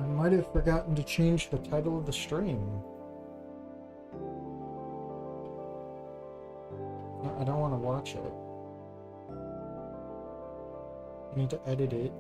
might have forgotten to change the title of the stream. I don't want to watch it. I need to edit it.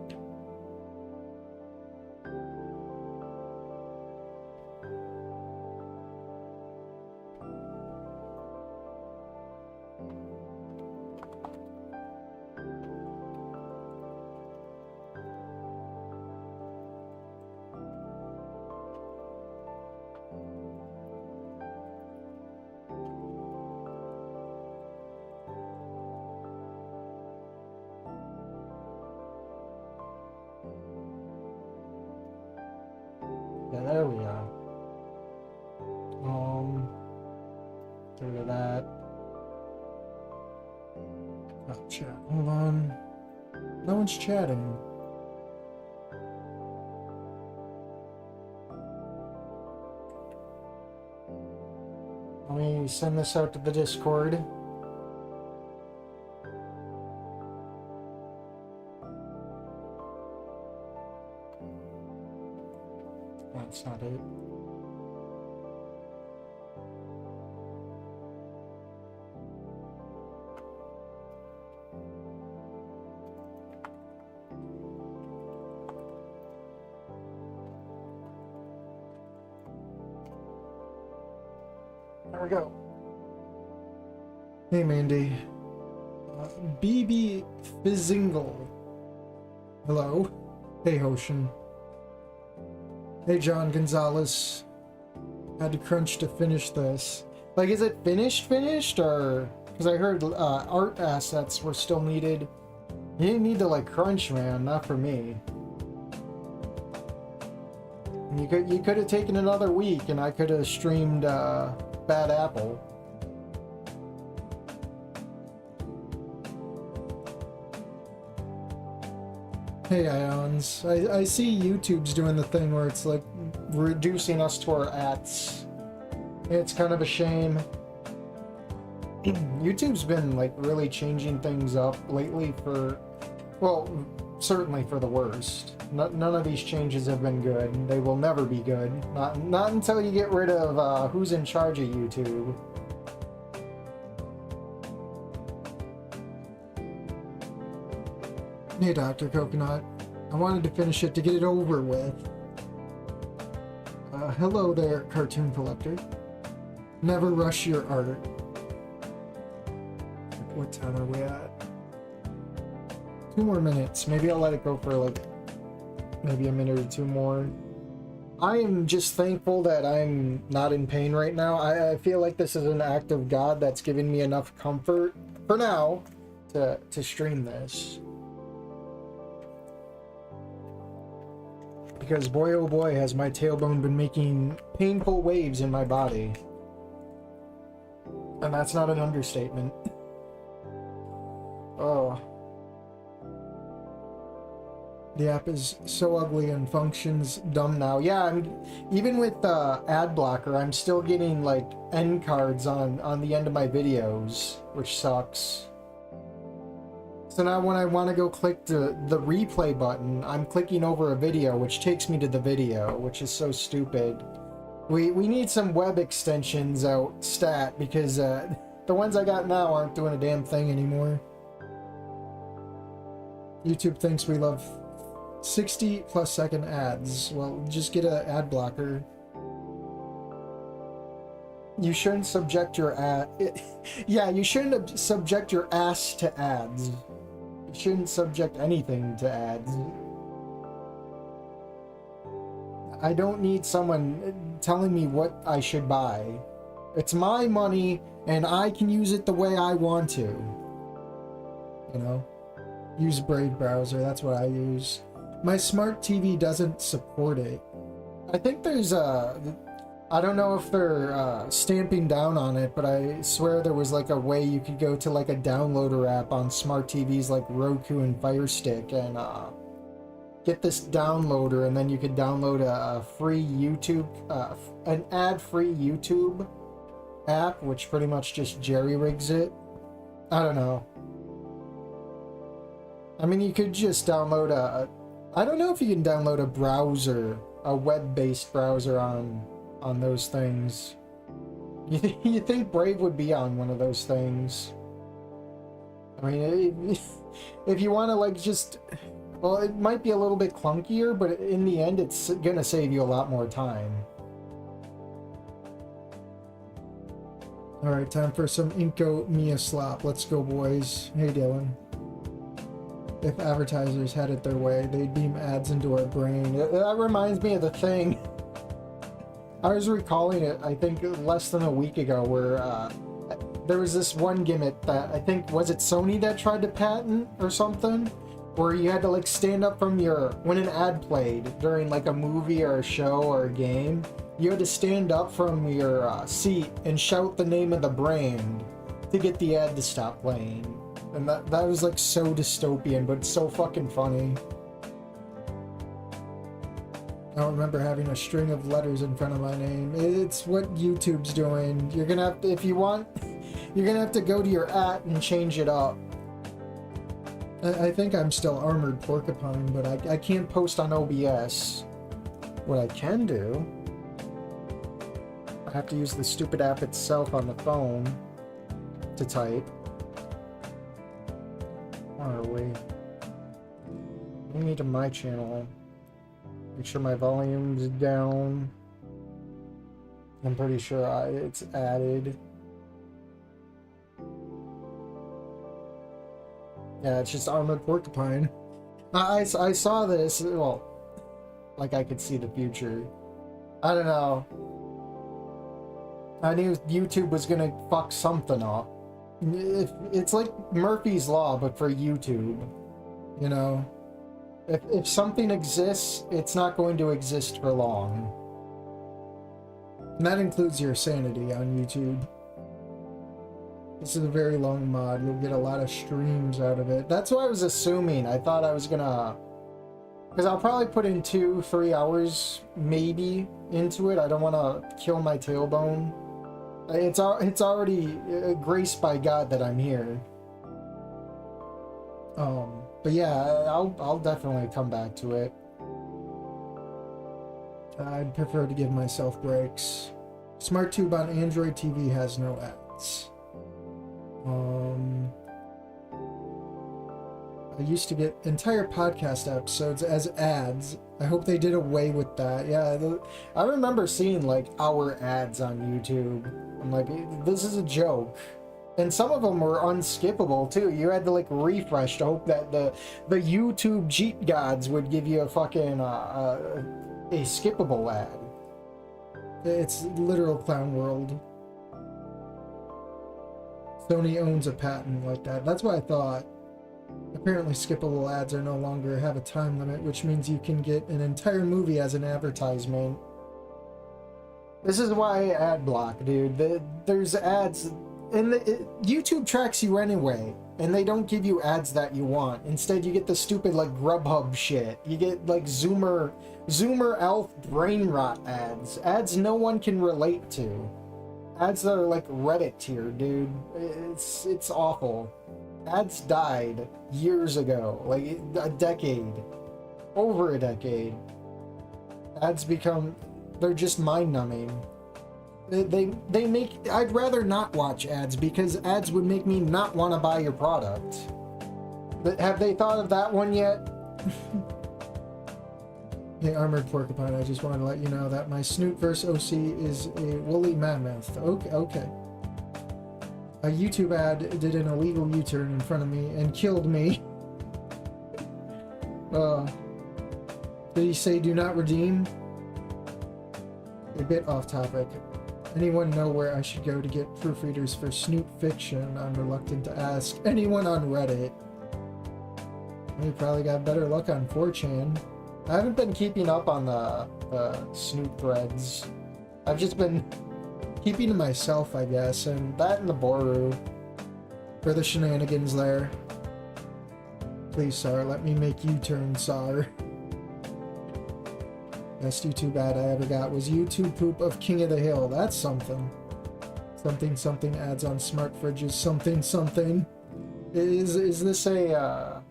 Yeah, there we are. Get rid of that. Oh, chat. Hold on. No one's chatting. Let me send this out to the Discord. That's not it. There we go. Hey, Mandy. BB Fizzingle. Hello. Hey, Hoshin. Hey, John Gonzalez. Had to crunch to finish this. Like, is it finished, or... Because I heard art assets were still needed. You didn't need to, like, crunch, man. Not for me. You could have taken another week, and I could have streamed, Bad Apple. Hey, Ions. I see YouTube's doing the thing where it's like reducing us to our ads. It's kind of a shame. YouTube's been like really changing things up lately for, well, certainly for the worst. None of these changes have been good. They will never be good. Not until you get rid of who's in charge of YouTube. Hey, Dr. Coconut. I wanted to finish it to get it over with. Hello there, Cartoon Collector. Never rush your art. What time are we at? 2 more minutes. Maybe I'll let it go for like maybe a minute or 2 more. I am just thankful that I'm not in pain right now. I feel like this is an act of God that's given me enough comfort for now to stream this. Because boy oh boy has my tailbone been making painful waves in my body. And that's not an understatement. Oh. The app is so ugly and functions dumb now. Yeah, even with ad blocker, I'm still getting like end cards on the end of my videos, which sucks. So now when I want to go click the replay button, I'm clicking over a video, which takes me to the video, which is so stupid. We need some web extensions out stat, because the ones I got now aren't doing a damn thing anymore. YouTube thinks we love 60+ second ads. Well, just get an ad blocker. You shouldn't subject your yeah, you shouldn't subject your ass to ads. You shouldn't subject anything to ads. I don't need someone telling me what I should buy. It's my money, and I can use it the way I want to. You know? Use Brave browser, that's what I use. My smart TV doesn't support it. I think there's I don't know if they're stamping down on it, but I swear there was like a way you could go to like a downloader app on smart TVs like Roku and Fire Stick and get this downloader, and then you could download a free YouTube, an ad-free YouTube app, which pretty much just jerry-rigs it. I don't know. I mean, you could just download I don't know if you can download a browser a web-based browser on those things. You think Brave would be on one of those things? I mean, if you want to like just, well, it might be a little bit clunkier, but in the end, it's gonna save you a lot more time. All right, time for some Inco Mia slop. Let's go, boys. Hey, Dylan. If advertisers had it their way, they'd beam ads into our brain. That reminds me of the thing. I was recalling it, I think, less than a week ago, where there was this one gimmick that I think, was it Sony that tried to patent or something? Where you had to like stand up from when an ad played during like a movie or a show or a game, you had to stand up from your seat and shout the name of the brand to get the ad to stop playing. And that was like so dystopian, but so fucking funny. I don't remember having a string of letters in front of my name. It's what YouTube's doing. You're gonna have to, if you want, you're gonna have to go to your and change it up. I think I'm still Armored Porcupine, but I can't post on OBS. What I can do, I have to use the stupid app itself on the phone to type. Where are we? Bring me to my channel. Make sure my volume's down. I'm pretty sure it's added. Yeah, it's just Armored Porcupine. I saw this, well, like I could see the future. I don't know. I knew YouTube was gonna fuck something up. It's like Murphy's Law, but for YouTube. You know? If something exists, it's not going to exist for long. And that includes your sanity on YouTube. This is a very long mod. You'll get a lot of streams out of it. That's what I was assuming. I thought I was gonna... Because I'll probably put in 2-3 hours, maybe, into it. I don't want to kill my tailbone. It's already graced by God that I'm here. But yeah, I'll definitely come back to it. I'd prefer to give myself breaks. SmartTube on Android TV has no ads. I used to get entire podcast episodes as ads. I hope they did away with that. Yeah, I remember seeing like our ads on YouTube. I'm like, this is a joke. And some of them were unskippable too. You had to like refresh to hope that the YouTube cheat gods would give you a fucking a skippable ad. It's literal clown world. Sony owns a patent like that. That's what I thought. Apparently skippable ads are no longer have a time limit, which means you can get an entire movie as an advertisement. This is why ad block, dude. There's ads, and YouTube tracks you anyway, and they don't give you ads that you want. Instead, you get the stupid like Grubhub shit. You get like Zoomer Elf brain rot ads no one can relate to. Ads that are like Reddit tier, dude. It's awful. Ads died years ago, like a decade, over a decade. Ads they're just mind-numbing. They make, I'd rather not watch ads because ads would make me not want to buy your product. But have they thought of that one yet? Hey, Armored Porcupine, I just wanted to let you know that my Snootverse OC is a woolly mammoth. Okay. A YouTube ad did an illegal U-turn in front of me and killed me. Did he say do not redeem? A bit off topic. Anyone know where I should go to get proofreaders for Snoot fiction? I'm reluctant to ask. Anyone on Reddit? You probably got better luck on 4chan. I haven't been keeping up on the Snoot threads. I've just been keeping to myself, I guess, and that in the Boru for the shenanigans there. Please, Sar, let me make U-turn, Sar. Best YouTube ad I ever got was YouTube poop of King of the Hill. That's something. Something ads on smart fridges. Something. Is this a?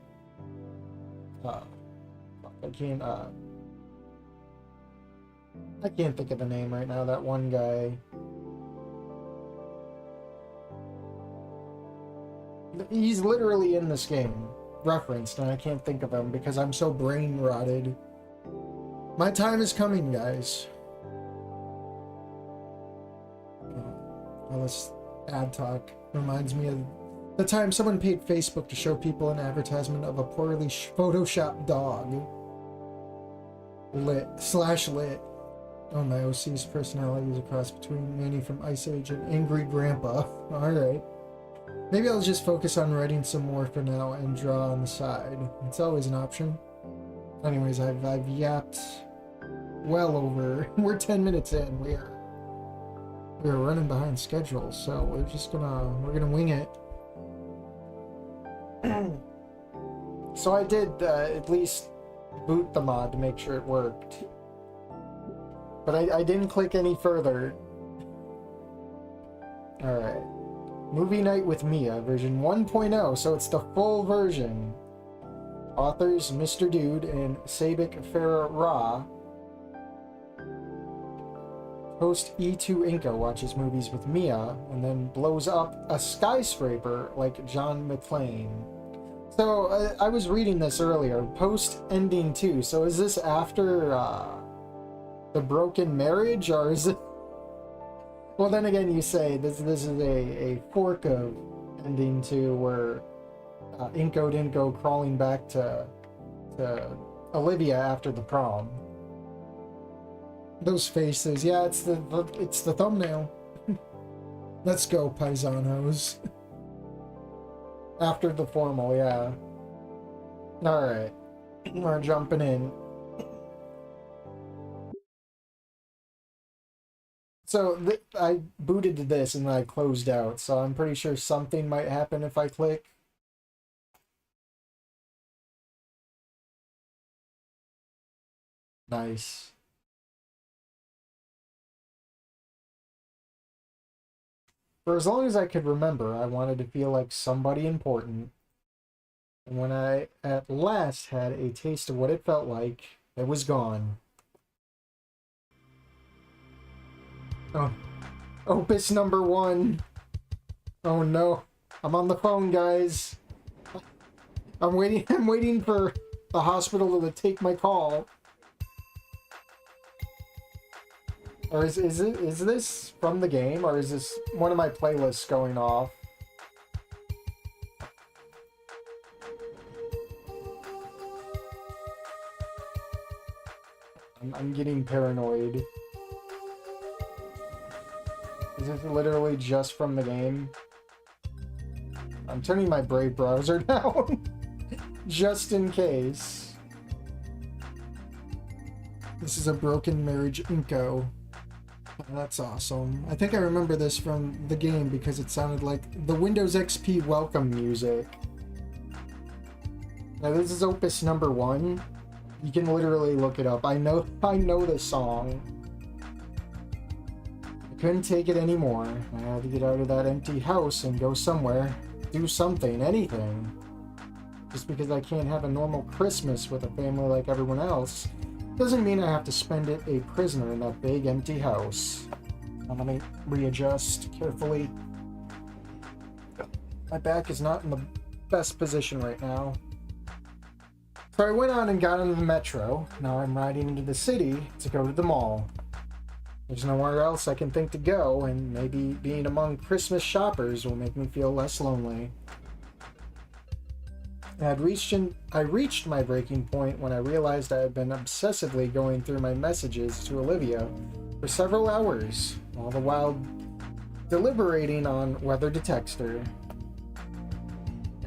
I can't. I can't think of the name right now, that one guy. He's literally in this game, referenced, and I can't think of him because I'm so brain rotted. My time is coming, guys. All this ad talk reminds me of the time someone paid Facebook to show people an advertisement of a poorly photoshopped dog. Lit. Oh, my OC's personality is a cross between Manny from Ice Age and Angry Grandpa. Alright. Maybe I'll just focus on writing some more for now and draw on the side. It's always an option. Anyways, I've yapped well over. We're 10 minutes in. We're running behind schedule, so we're gonna wing it. So I did at least boot the mod to make sure it worked. But I didn't click any further. Alright. Movie Night with Mia, version 1.0, so it's the full version. Authors Mr. Dude and Sabik Farah. Host E2 Inca watches movies with Mia and then blows up a skyscraper like John McClane. So I was reading this earlier, post ending 2. So is this after the broken marriage, or is it? Well, then again, you say this is a fork of ending 2 where Inco didn't go crawling back to Olivia after the prom. Those faces, yeah, it's the thumbnail. Let's go, paisanos. After the formal, yeah. Alright, we're jumping in. So, I booted to this and then I closed out, so I'm pretty sure something might happen if I click. Nice. For as long as I could remember, I wanted to feel like somebody important. And when I at last had a taste of what it felt like, it was gone. Oh. Opus number 1. Oh no. I'm on the phone, guys. I'm waiting for the hospital to take my call. Or is this from the game, or is this one of my playlists going off? I'm getting paranoid. Is this literally just from the game? I'm turning my Brave browser down, just in case. This is a broken marriage Inco. That's awesome. I think I remember this from the game because it sounded like the Windows XP welcome music. Now this is Opus number 1. You can literally look it up. I know this song. I couldn't take it anymore. I had to get out of that empty house and go somewhere. Do something, anything. Just because I can't have a normal Christmas with a family like everyone else doesn't mean I have to spend it a prisoner in that big empty house. Now let me readjust carefully. My back is not in the best position right now. So I went on and got into the metro. Now I'm riding into the city to go to the mall. There's nowhere else I can think to go, and maybe being among Christmas shoppers will make me feel less lonely. I reached my breaking point when I realized I had been obsessively going through my messages to Olivia for several hours, all the while deliberating on whether to text her.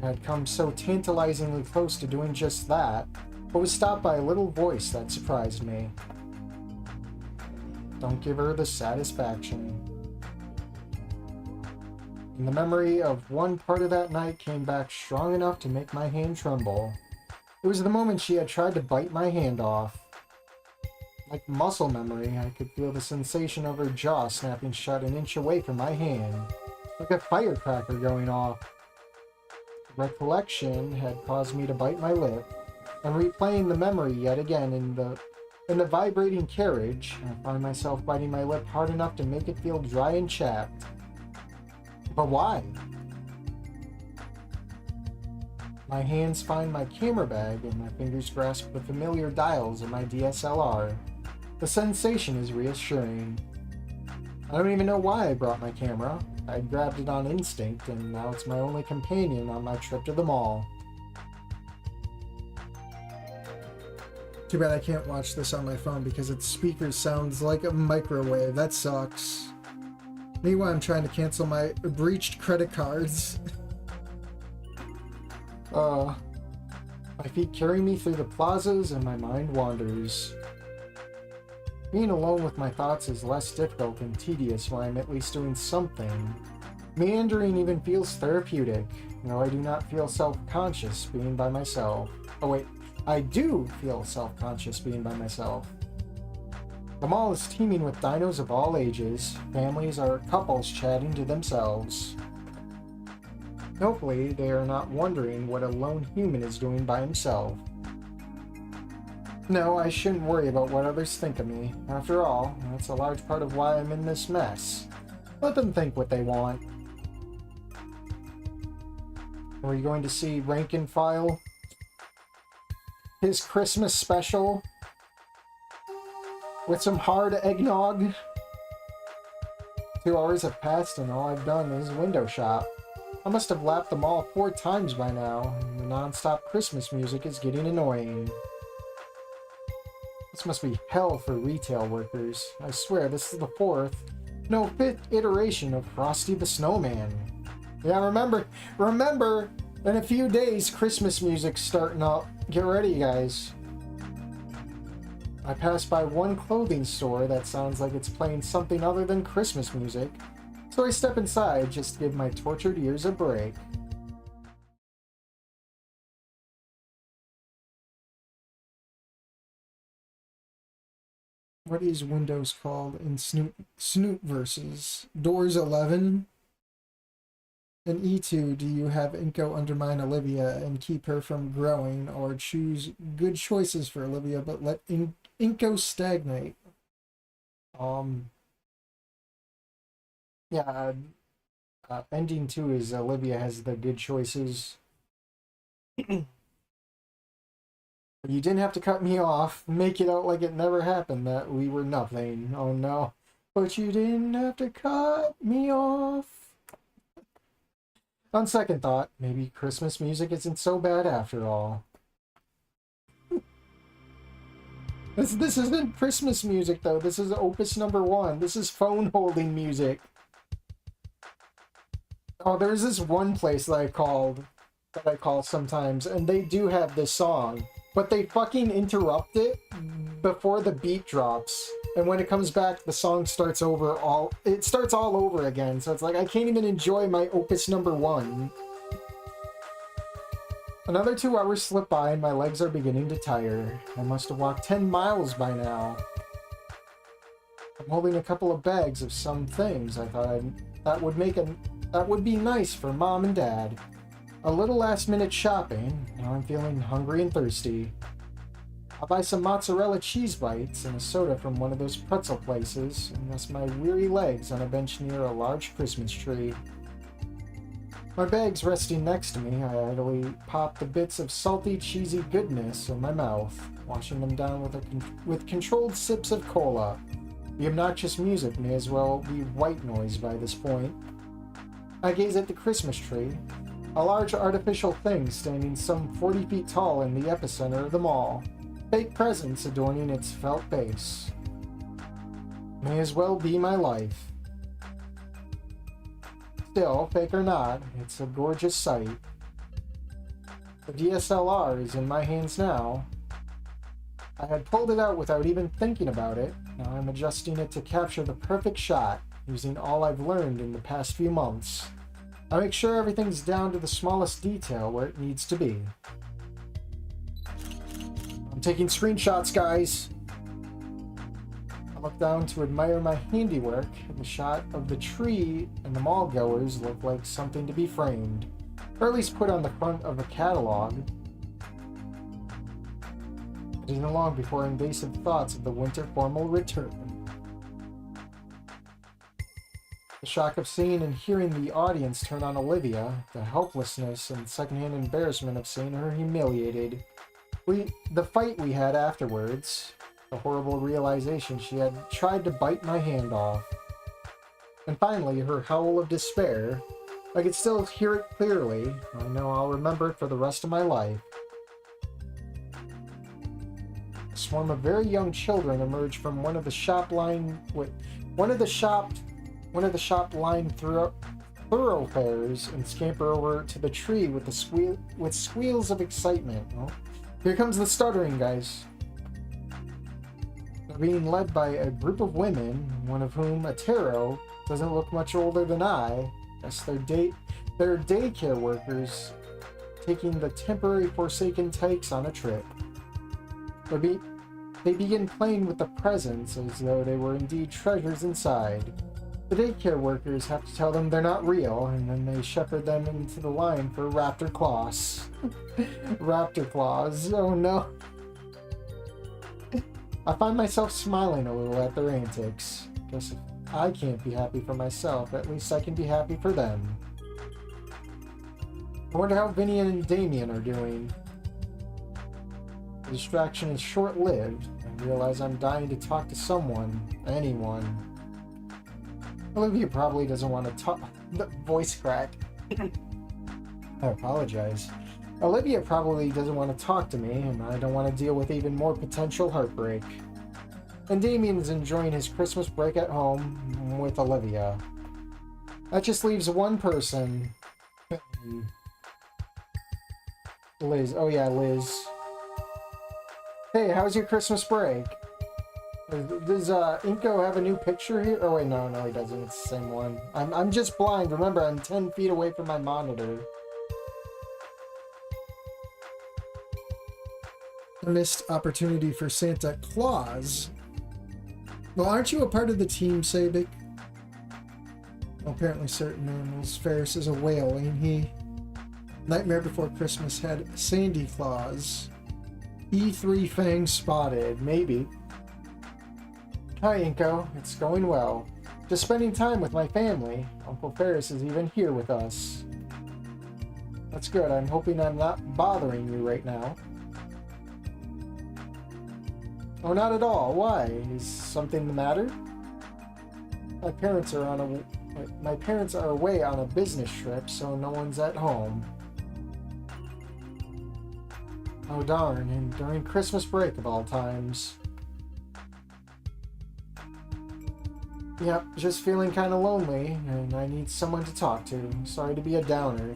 I had come so tantalizingly close to doing just that, but was stopped by a little voice that surprised me. Don't give her the satisfaction. And the memory of one part of that night came back strong enough to make my hand tremble. It was the moment she had tried to bite my hand off. Like muscle memory, I could feel the sensation of her jaw snapping shut an inch away from my hand, like a firecracker going off. Recollection had caused me to bite my lip, and replaying the memory yet again In the vibrating carriage, I find myself biting my lip hard enough to make it feel dry and chapped. But why? My hands find my camera bag and my fingers grasp the familiar dials of my DSLR. The sensation is reassuring. I don't even know why I brought my camera. I grabbed it on instinct, and now it's my only companion on my trip to the mall. Too bad I can't watch this on my phone because its speaker sounds like a microwave. That sucks. Meanwhile, I'm trying to cancel my breached credit cards. My feet carry me through the plazas and my mind wanders. Being alone with my thoughts is less difficult and tedious when I'm at least doing something. Meandering even feels therapeutic, though I do not feel self-conscious being by myself. Oh wait, I do feel self-conscious being by myself. The mall is teeming with dinos of all ages, families or couples chatting to themselves. Hopefully, they are not wondering what a lone human is doing by himself. No, I shouldn't worry about what others think of me. After all, that's a large part of why I'm in this mess. Let them think what they want. Are we going to see Rank and File? His Christmas special? With some hard eggnog? 2 hours have passed and all I've done is window shop. I must have lapped the mall 4 times by now, and the non-stop Christmas music is getting annoying. This must be hell for retail workers. I swear, this is the 4th, no 5th iteration of Frosty the Snowman. Yeah, remember, in a few days, Christmas music's starting up. Get ready, guys. I pass by one clothing store that sounds like it's playing something other than Christmas music, so I step inside just to give my tortured ears a break. What is Windows called in Snoot versus? Doors 11? In E2, do you have Inko undermine Olivia and keep her from growing, or choose good choices for Olivia but let Inko stagnate? Yeah, ending 2 is Olivia has the good choices. You didn't have to cut me off, make it out like it never happened, that we were nothing. Oh no. But you didn't have to cut me off. On second thought, maybe Christmas music isn't so bad after all. This isn't Christmas music though, this is opus number 1. This is phone holding music. Oh, there's this one place that I call sometimes, and they do have this song. But they fucking interrupt it before the beat drops. And when it comes back, the song starts all over again. So it's like, I can't even enjoy my opus number 1. Another 2 hours slip by and my legs are beginning to tire. I must have walked 10 miles by now. I'm holding a couple of bags of some things I thought that would be nice for Mom and Dad. A little last-minute shopping, now I'm feeling hungry and thirsty. I'll buy some mozzarella cheese bites and a soda from one of those pretzel places, and rest my weary legs on a bench near a large Christmas tree. My bags resting next to me, I idly pop the bits of salty, cheesy goodness in my mouth, washing them down with controlled sips of cola. The obnoxious music may as well be white noise by this point. I gaze at the Christmas tree, a large artificial thing standing some 40 feet tall in the epicenter of the mall, fake presents adorning its felt base. May as well be my life. Still, fake or not, it's a gorgeous sight. The DSLR is in my hands now. I had pulled it out without even thinking about it. Now I'm adjusting it to capture the perfect shot, using all I've learned in the past few months. I make sure everything's down to the smallest detail where it needs to be. I'm taking screenshots, guys. I look down to admire my handiwork, and the shot of the tree and the mall goers look like something to be framed, or at least put on the front of a catalog. It isn't long before invasive thoughts of the winter formal return. The shock of seeing and hearing the audience turn on Olivia, the helplessness and secondhand embarrassment of seeing her humiliated, the fight we had afterwards, the horrible realization she had tried to bite my hand off, and finally her howl of despair. I could still hear it clearly. I know I'll remember it for the rest of my life. A swarm of very young children emerged from one of the shop lined thoroughfares and scamper over to the tree with squeals of excitement. Well, here comes the stuttering, guys. They're being led by a group of women, one of whom, a tarot, doesn't look much older than I. Yes, they're daycare workers taking the temporary Forsaken Tykes on a trip. They begin playing with the presents as though they were indeed treasures inside. The daycare workers have to tell them they're not real, and then they shepherd them into the line for raptor claws. Raptor claws, oh no. I find myself smiling a little at their antics. Guess if I can't be happy for myself, at least I can be happy for them. I wonder how Vinny and Damien are doing. The distraction is short-lived. I realize I'm dying to talk to someone, anyone. Olivia probably doesn't want to talk. The voice crack. I apologize. Olivia probably doesn't want to talk to me, and I don't want to deal with even more potential heartbreak. And Damien's enjoying his Christmas break at home with Olivia. That just leaves one person. Liz. Oh yeah, Liz. Hey, how's your Christmas break? Does Inko have a new picture here? Oh wait, no, he doesn't. It's the same one. I'm just blind. Remember, I'm 10 feet away from my monitor. A missed opportunity for Santa Claus. Well, aren't you a part of the team, Sabic? Well, apparently certain animals. Ferris is a whale, ain't he? Nightmare Before Christmas had Sandy Claus. E3 Fang spotted. Maybe. Hi, Inko. It's going well. Just spending time with my family. Uncle Ferris is even here with us. That's good. I'm hoping I'm not bothering you right now. Oh, not at all. Why? Is something the matter? My parents are away on a business trip, so no one's at home. Oh darn, and during Christmas break of all times. Yep, just feeling kind of lonely, and I need someone to talk to. Sorry to be a downer.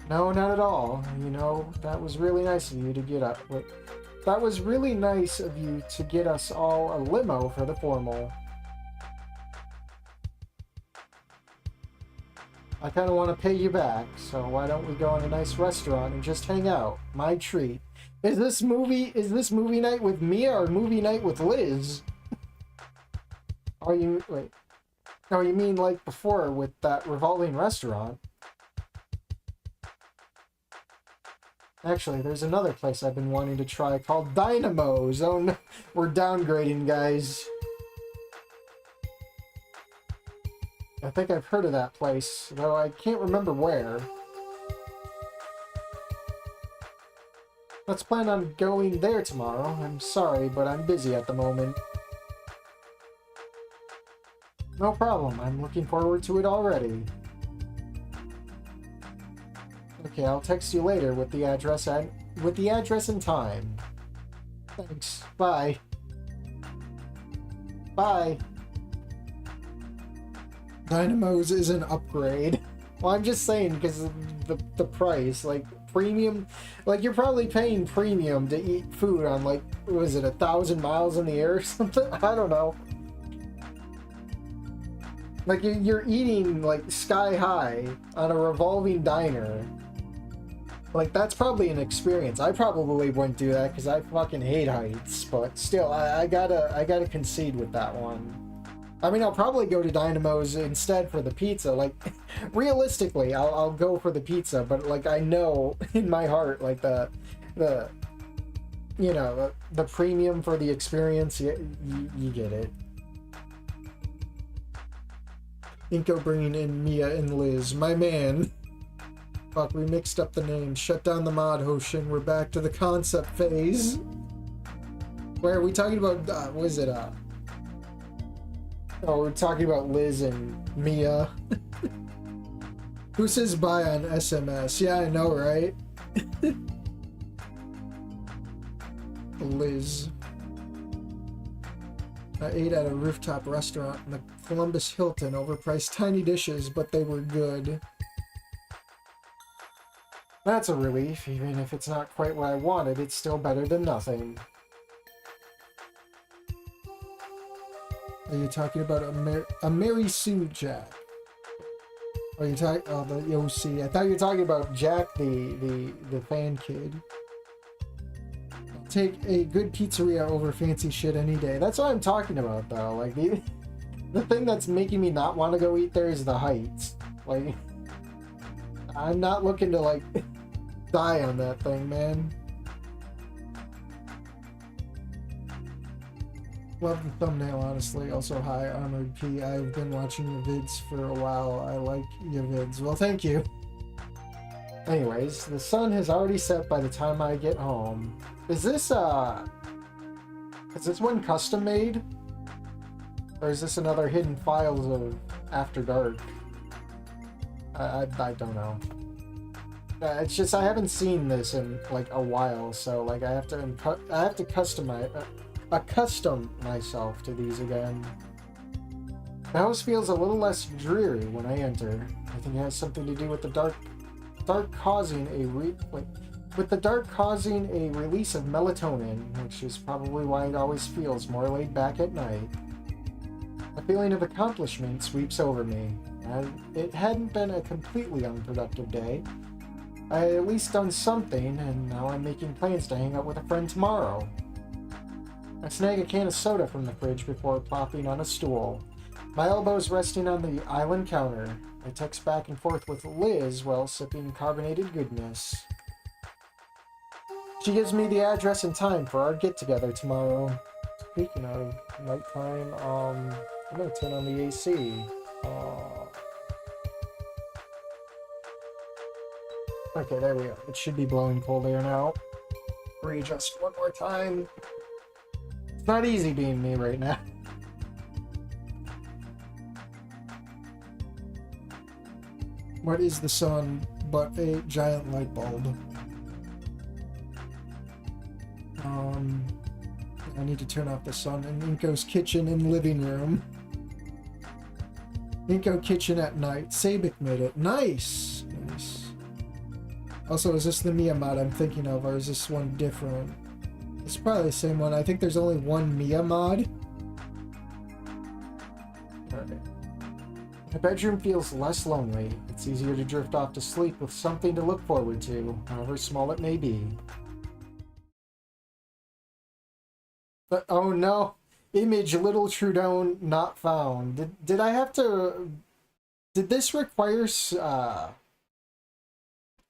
No, not at all. You know, that was really nice of you to get up. That was really nice of you to get us all a limo for the formal. I kind of want to pay you back, so why don't we go in a nice restaurant and just hang out? My treat. Is this movie night with Mia or movie night with Liz? Oh, you mean like before with that revolving restaurant? Actually, there's another place I've been wanting to try called Dynamo's. Oh no, we're downgrading, guys. I think I've heard of that place, though I can't remember where. Let's plan on going there tomorrow. I'm sorry, but I'm busy at the moment. No problem. I'm looking forward to it already. Okay, I'll text you later with the address and time. Thanks. Bye. Bye. Dynamo's is an upgrade. Well, I'm just saying because of the price, like premium, like you're probably paying premium to eat food on like, was it 1,000 miles in the air or something? I don't know. Like you're eating like sky high on a revolving diner. Like that's probably an experience. I probably wouldn't do that because I fucking hate heights, but still, I gotta concede with that one. I mean, I'll probably go to Dynamo's instead for the pizza. Like, realistically, I'll go for the pizza, but like I know in my heart, like the you know the premium for the experience, you get it. Inko bringing in Mia and Liz, my man. Fuck, we mixed up the names. Shut down the mod, Hoshin. We're back to the concept phase. Where are we talking about? What is it? Oh, we're talking about Liz and Mia. Who says bye on SMS? Yeah, I know, right? Liz. I ate at a rooftop restaurant in the Columbus Hilton. Overpriced tiny dishes, but they were good. That's a relief. Even if it's not quite what I wanted, it's still better than nothing. Are you talking about a Mary Sue Jack? Are you talking? Oh, the OC. I thought you were talking about Jack, the fan kid. I'll take a good pizzeria over fancy shit any day. That's what I'm talking about, though. Like the thing that's making me not want to go eat there is the heights. Like, I'm not looking to like die on that thing, man. Love the thumbnail, honestly. Also, hi, Armored P. I've been watching your vids for a while. I like your vids. Well, thank you. Anyways, the sun has already set by the time I get home. Is this one custom made? Or is this another hidden files of After Dark? I don't know. It's just I haven't seen this in like a while, so like I have to accustom myself to these again. The house feels a little less dreary when I enter. I think it has something to do with the dark causing a release of melatonin, which is probably why it always feels more laid back at night. A feeling of accomplishment sweeps over me, and it hadn't been a completely unproductive day. I had at least done something, and now I'm making plans to hang out with a friend tomorrow. I snag a can of soda from the fridge before plopping on a stool. My elbows resting on the island counter. I text back and forth with Liz while sipping carbonated goodness. She gives me the address and time for our get-together tomorrow. Speaking of nighttime, I'm gonna turn on the AC. Okay, there we go. It should be blowing cold air now. Readjust one more time. It's not easy being me right now. What is the sun but a giant light bulb? I need to turn off the sun in Inko's kitchen and living room. Inko kitchen at night. Sabik made it. Nice! Nice. Also, is this the Mia mod I'm thinking of, or is this one different? It's probably the same one. I think there's only one Mia mod. Alright. My bedroom feels less lonely. It's easier to drift off to sleep with something to look forward to, however small it may be. But, oh no! Image Little Trudeau not found. Did I have to... Did this require,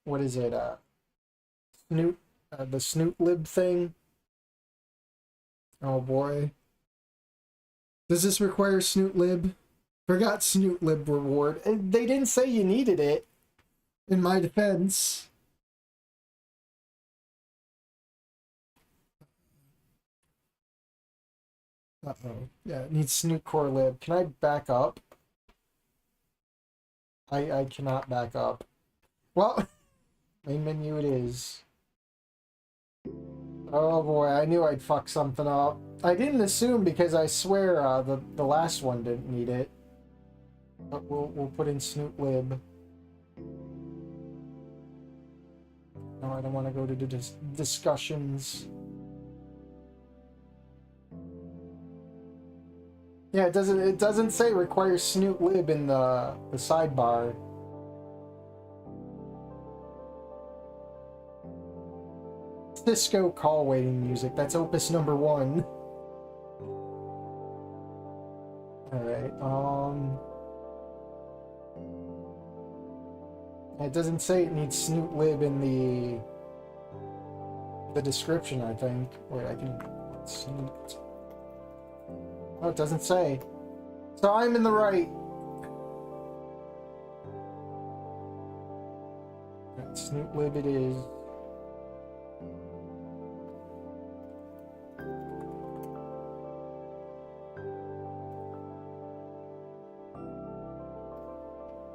what is it, Snoot, the Snoot lib thing? Oh boy. Does this require Snoot lib? Forgot Snoot lib reward. They didn't say you needed it, in my defense. Uh-oh. Yeah, it needs Snoot core lib. Can I back up? I cannot back up. Well, main menu it is. Oh boy, I knew I'd fuck something up. I didn't assume because I swear the last one didn't need it. But we'll put in Snoot lib. No, I don't want to go to the discussions. Yeah, it doesn't say require Snoot lib in the sidebar. Cisco call waiting music. That's opus number 1. Alright, it doesn't say it needs snoot lib in the description, I think. Wait, I can snoot. Oh, it doesn't say. So I'm in the right. Snoot lib it is.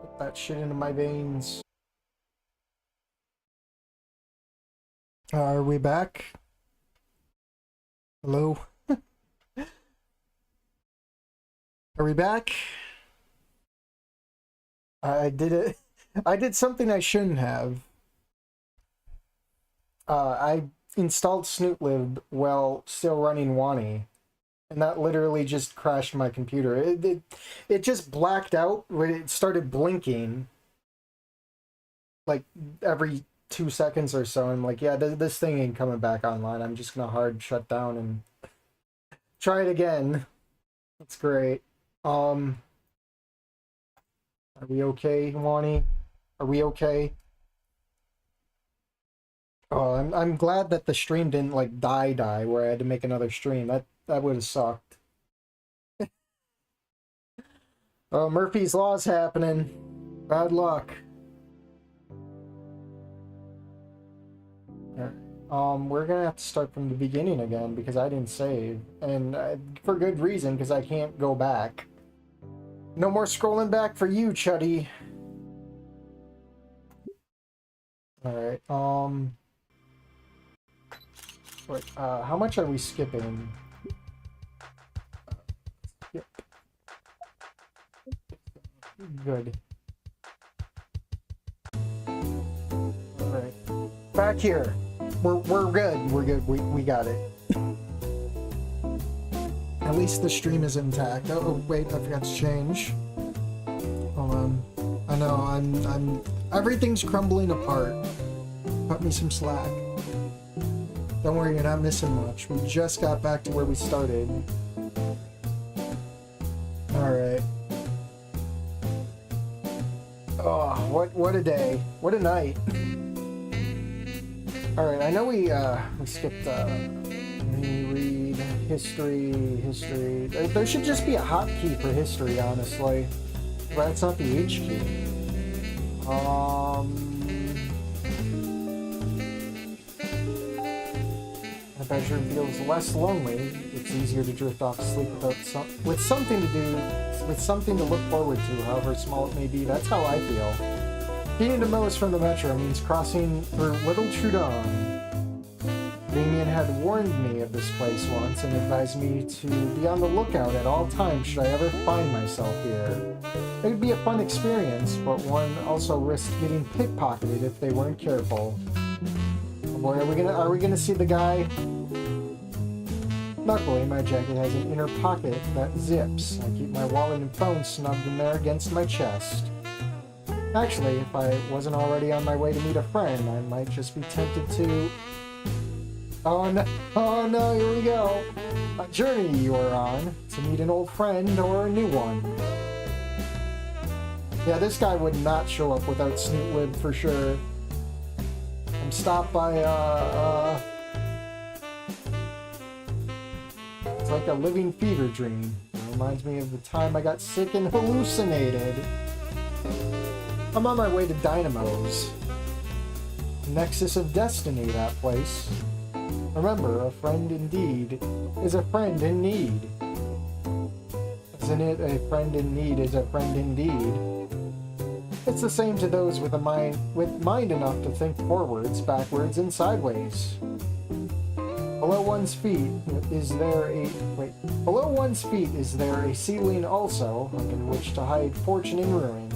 Put that shit into my veins. Are we back? Hello? Are we back? I did it. I did something I shouldn't have. I installed snootlib while still running Wani, and that literally just crashed my computer. It just blacked out when it started blinking, like every 2 seconds or so. I'm like, yeah, this thing ain't coming back online. I'm just gonna hard shut down and try it again. That's great. Are we okay, Wani? Are we okay? Oh, I'm glad that the stream didn't like die where I had to make another stream. That would have sucked. Oh, Murphy's Law's happening. Bad luck. We're gonna have to start from the beginning again because I didn't save, and for good reason, because I can't go back. No more scrolling back for you, Chuddy. All right. Wait, how much are we skipping? Yep. Good. Alright. Back here. We're good. We're good. We got it. At least the stream is intact. Oh wait, I forgot to change. Hold on. I know, I'm everything's crumbling apart. Cut me some slack. Don't worry, you're not missing much. We just got back to where we started. Alright. Oh, what a day. What a night. Alright, I know we skipped, read, history. There should just be a hotkey for history, honestly. But that's not the H key. The bedroom feels less lonely. It's easier to drift off to sleep with something to do, with something to look forward to, however small it may be. That's how I feel. Getting to Moe's from the metro means crossing through Little Trudon. Damien had warned me of this place once and advised me to be on the lookout at all times should I ever find myself here. It would be a fun experience, but one also risked getting pickpocketed if they weren't careful. Boy, are we gonna see the guy? Luckily, my jacket has an inner pocket that zips. I keep my wallet and phone snugged in there against my chest. Actually, if I wasn't already on my way to meet a friend, I might just be tempted to... Oh no, here we go. A journey you are on to meet an old friend or a new one. Yeah, this guy would not show up without Snootlib for sure. I'm stopped by, it's like a living fever dream. It reminds me of the time I got sick and hallucinated. I'm on my way to Dynamo's. Nexus of Destiny, that place. Remember, a friend indeed is a friend in need. Isn't it? A friend in need is a friend indeed. It's the same to those with mind enough to think forwards, backwards, and sideways. Below one's feet is there a ceiling also, under which to hide fortune and ruin.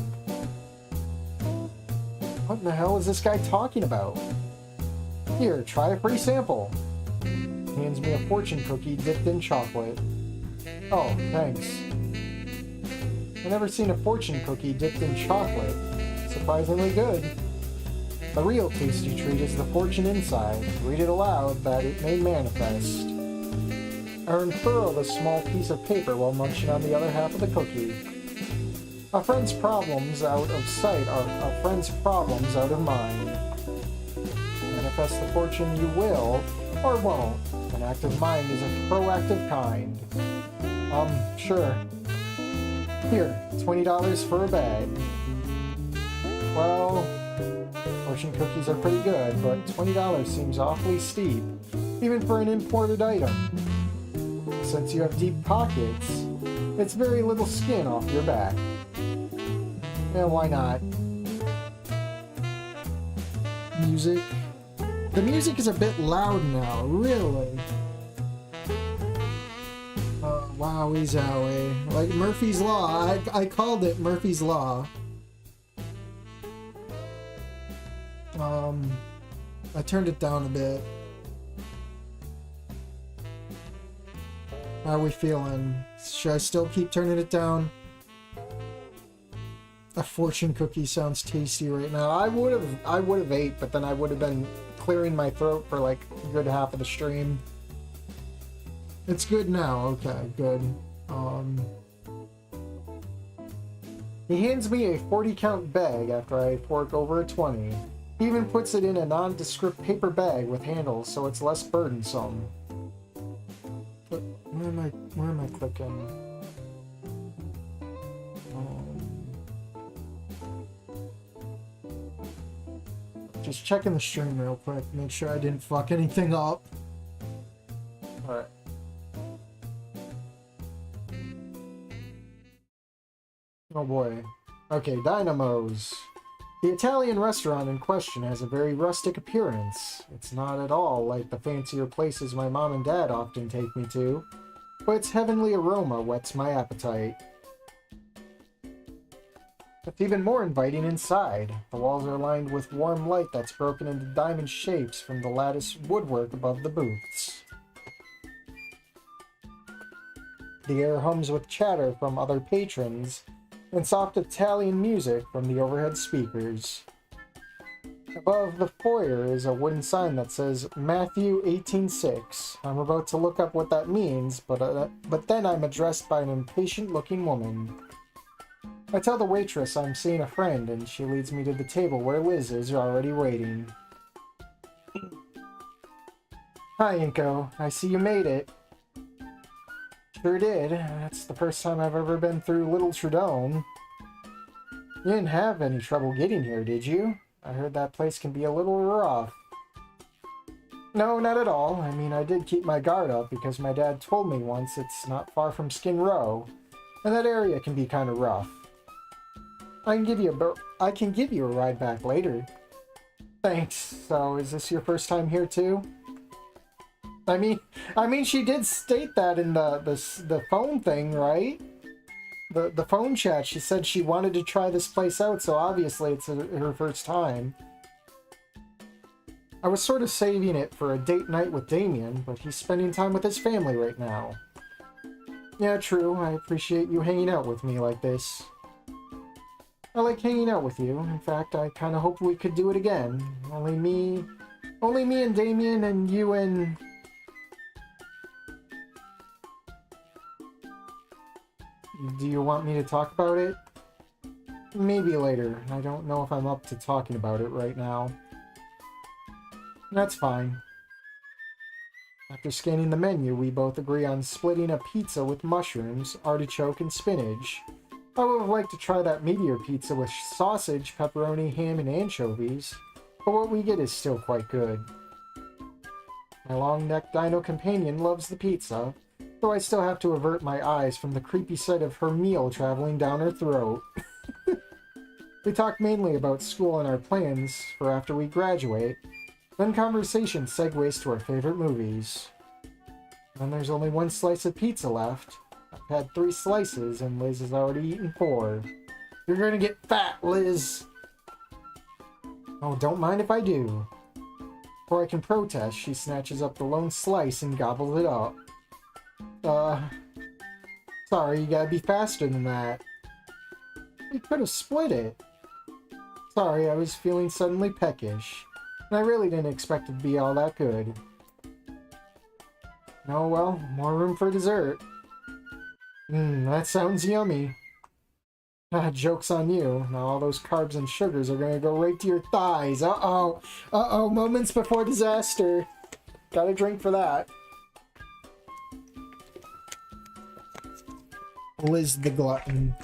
What in the hell is this guy talking about? Here, try a free sample. Hands me a fortune cookie dipped in chocolate. Oh, thanks. I've never seen a fortune cookie dipped in chocolate. Surprisingly good. The real tasty treat is the fortune inside. Read it aloud that it may manifest. unfurl the small piece of paper while munching on the other half of the cookie. A friend's problems out of sight are a friend's problems out of mind. Manifest the fortune you will, or won't. An active mind is a proactive kind. Sure. Here, $20 for a bag. Well, fortune cookies are pretty good, but $20 seems awfully steep, even for an imported item. Since you have deep pockets, it's very little skin off your back. Yeah, why not? Music. The music is a bit loud now, really. Wowie zowie. Like Murphy's Law. I called it Murphy's Law. I turned it down a bit. How are we feeling? Should I still keep turning it down? A fortune cookie sounds tasty right now. I would have ate, but then I would have been clearing my throat for like a good half of the stream. It's good now. Okay, good. He hands me a 40-count bag after I fork over a 20. He even puts it in a nondescript paper bag with handles so it's less burdensome. But where am I clicking? Just checking the stream real quick, make sure I didn't fuck anything up. Alright. Oh boy. Okay, Dynamos. The Italian restaurant in question has a very rustic appearance. It's not at all like the fancier places my mom and dad often take me to, but its heavenly aroma whets my appetite. It's even more inviting inside. The walls are lined with warm light that's broken into diamond shapes from the lattice woodwork above the booths. The air hums with chatter from other patrons and soft Italian music from the overhead speakers. Above the foyer is a wooden sign that says Matthew 18:6. I'm about to look up what that means, but then I'm addressed by an impatient-looking woman. I tell the waitress I'm seeing a friend, and she leads me to the table where Liz is already waiting. Hi, Inko. I see you made it. Sure did. That's the first time I've ever been through Little Trudone. You didn't have any trouble getting here, did you? I heard that place can be a little rough. No, not at all. I mean, I did keep my guard up because my dad told me once it's not far from Skin Row, and that area can be kind of rough. I can give you a ride back later. Thanks. So, is this your first time here too? I mean, she did state that in the phone thing, right? The phone chat. She said she wanted to try this place out, so obviously it's her first time. I was sort of saving it for a date night with Damien, but he's spending time with his family right now. Yeah, true. I appreciate you hanging out with me like this. I like hanging out with you. In fact, I kind of hope we could do it again. Only me and Damien and you and... Do you want me to talk about it? Maybe later. I don't know if I'm up to talking about it right now. That's fine. After scanning the menu, we both agree on splitting a pizza with mushrooms, artichoke, and spinach. I would have liked to try that meteor pizza with sausage, pepperoni, ham, and anchovies, but what we get is still quite good. My long-necked dino companion loves the pizza, though I still have to avert my eyes from the creepy sight of her meal traveling down her throat. We talk mainly about school and our plans for after we graduate, then conversation segues to our favorite movies. Then there's only one slice of pizza left. I've had 3 slices and Liz has already eaten 4. You're gonna get fat, Liz! Oh, don't mind if I do. Before I can protest, she snatches up the lone slice and gobbles it up. Sorry, you gotta be faster than that. You could have split it. Sorry, I was feeling suddenly peckish, and I really didn't expect it to be all that good. Oh well, more room for dessert. That sounds yummy. Ah, joke's on you. Now all those carbs and sugars are gonna go right to your thighs. Uh-oh. Uh-oh, moments before disaster. Got a drink for that. Liz the Glutton.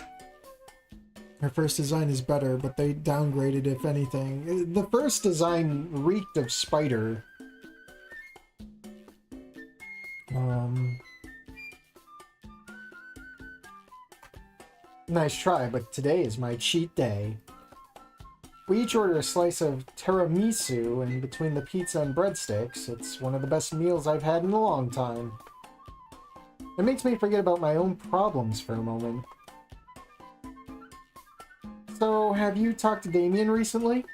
Her first design is better, but they downgraded if anything. The first design reeked of spider. Nice try, but today is my cheat day. We each order a slice of tiramisu, and between the pizza and breadsticks, it's one of the best meals I've had in a long time. It makes me forget about my own problems for a moment. So, have you talked to Damien recently?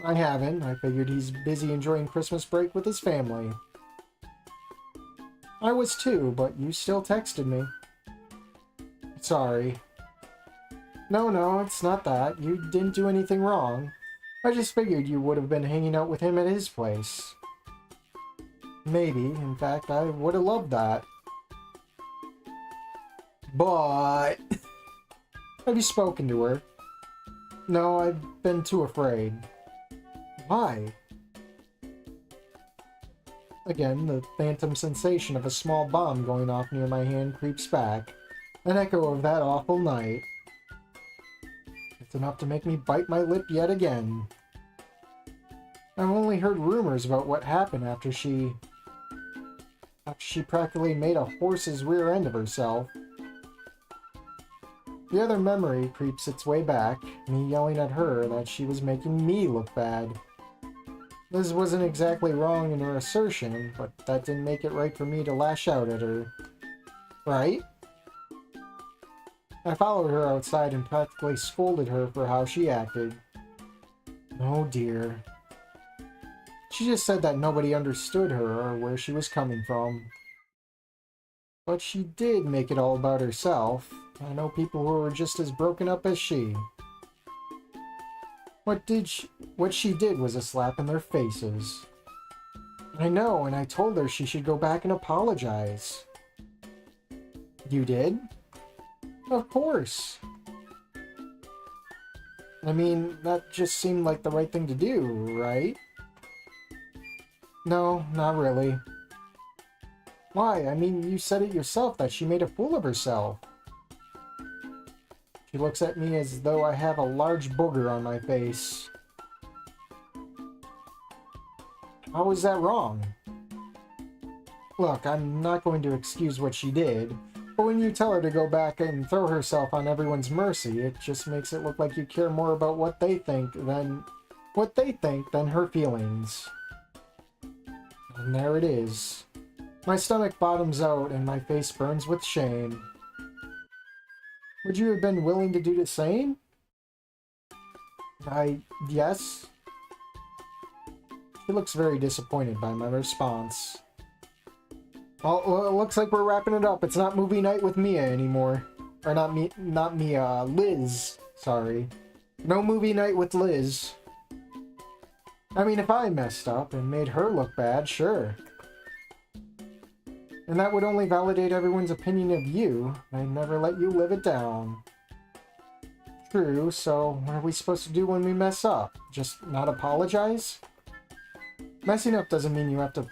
I haven't. I figured he's busy enjoying Christmas break with his family. I was too, but you still texted me. Sorry. No, it's not that. You didn't do anything wrong. I just figured you would have been hanging out with him at his place. Maybe. In fact, I would have loved that. But... Have you spoken to her? No, I've been too afraid. Why? Again, the phantom sensation of a small bomb going off near my hand creeps back. An echo of that awful night. It's enough to make me bite my lip yet again. I've only heard rumors about what happened after she practically made a horse's rear end of herself. The other memory creeps its way back, me yelling at her that she was making me look bad. Liz wasn't exactly wrong in her assertion, but that didn't make it right for me to lash out at her. Right? I followed her outside and practically scolded her for how she acted. Oh dear. She just said that nobody understood her or where she was coming from. But she did make it all about herself. I know people who were just as broken up as she. What she did was a slap in their faces. I know, and I told her she should go back and apologize. You did? Of course. I mean, that just seemed like the right thing to do, right? No, not really. Why? I mean, you said it yourself that she made a fool of herself. She looks at me as though I have a large booger on my face. How is that wrong? Look, I'm not going to excuse what she did, but when you tell her to go back and throw herself on everyone's mercy, it just makes it look like you care more about what they think than her feelings. And there it is. My stomach bottoms out and my face burns with shame. Would you have been willing to do the same? Yes. She looks very disappointed by my response. Well, it looks like we're wrapping it up. It's not movie night with Mia anymore. Or not Mia, Liz. Sorry. No movie night with Liz. I mean, if I messed up and made her look bad, sure. And that would only validate everyone's opinion of you. I'd never let you live it down. True, so what are we supposed to do when we mess up? Just not apologize? Messing up doesn't mean you have to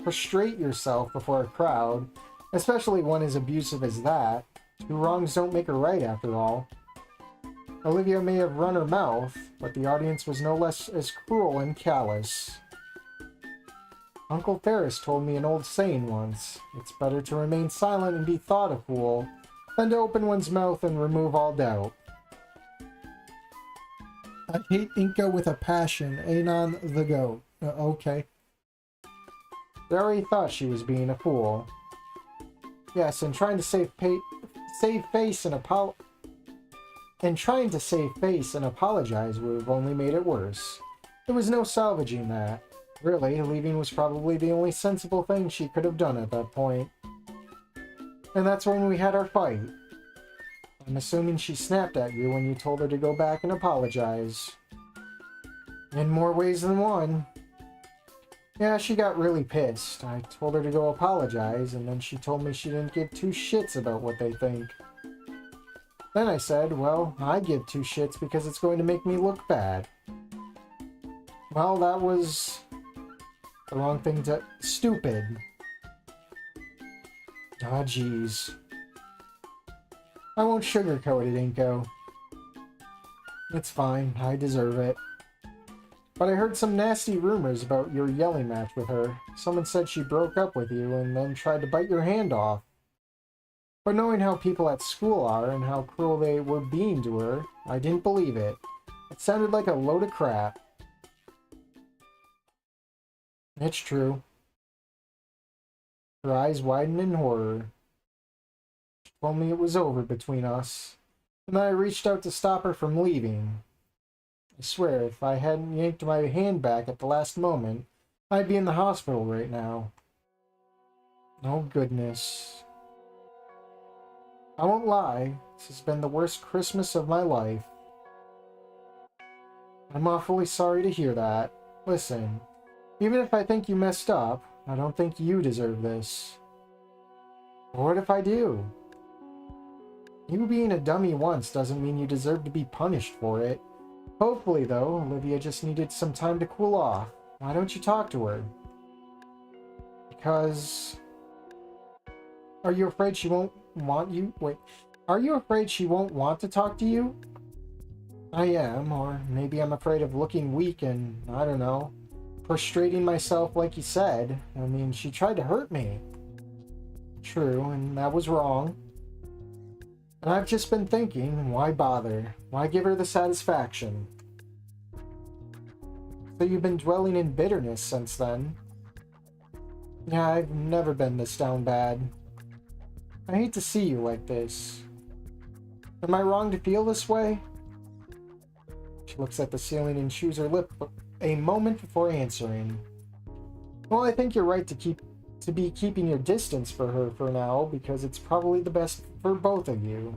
prostrate yourself before a crowd, especially one as abusive as that. Two wrongs don't make a right, after all. Olivia may have run her mouth, but the audience was no less as cruel and callous. Uncle Ferris told me an old saying once, it's better to remain silent and be thought a fool, than to open one's mouth and remove all doubt. I hate Inca with a passion, Anon the goat. Okay. They already thought she was being a fool. Yes, and trying to save face and apologize would have only made it worse. There was no salvaging that. Really, leaving was probably the only sensible thing she could have done at that point. And that's when we had our fight. I'm assuming she snapped at you when you told her to go back and apologize. In more ways than one. Yeah, she got really pissed. I told her to go apologize, and then she told me she didn't give two shits about what they think. Then I said, well, I give two shits because it's going to make me look bad. Well, that was the wrong thing to... Stupid. Ah, jeez. I won't sugarcoat it, Inko. It's fine. I deserve it. But I heard some nasty rumors about your yelling match with her. Someone said she broke up with you and then tried to bite your hand off. But knowing how people at school are and how cruel they were being to her, I didn't believe it. It sounded like a load of crap. It's true. Her eyes widened in horror. She told me it was over between us, and then I reached out to stop her from leaving. I swear, if I hadn't yanked my hand back at the last moment, I'd be in the hospital right now. Oh, goodness. I won't lie, this has been the worst Christmas of my life. I'm awfully sorry to hear that. Listen, even if I think you messed up, I don't think you deserve this. But what if I do? You being a dummy once doesn't mean you deserve to be punished for it. Hopefully, though, Olivia just needed some time to cool off. Why don't you talk to her? Because... Are you afraid she won't want you? Wait. Are you afraid she won't want to talk to you? I am, or maybe I'm afraid of looking weak and, I don't know, prostrating myself like you said. I mean, she tried to hurt me. True, and that was wrong. And I've just been thinking, why bother? Why give her the satisfaction? So you've been dwelling in bitterness since then? Yeah, I've never been this down bad. I hate to see you like this. Am I wrong to feel this way? She looks at the ceiling and chews her lip a moment before answering. Well, I think you're right to be keeping your distance for her for now, because it's probably the best for both of you.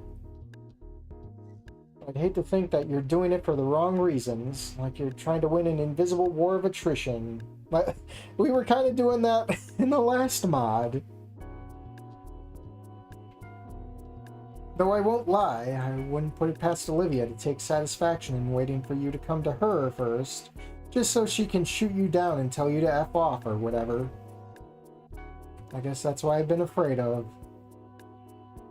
I'd hate to think that you're doing it for the wrong reasons, like you're trying to win an invisible war of attrition. But we were kind of doing that in the last mod. Though I won't lie, I wouldn't put it past Olivia to take satisfaction in waiting for you to come to her first, just so she can shoot you down and tell you to F off or whatever. I guess that's what I've been afraid of.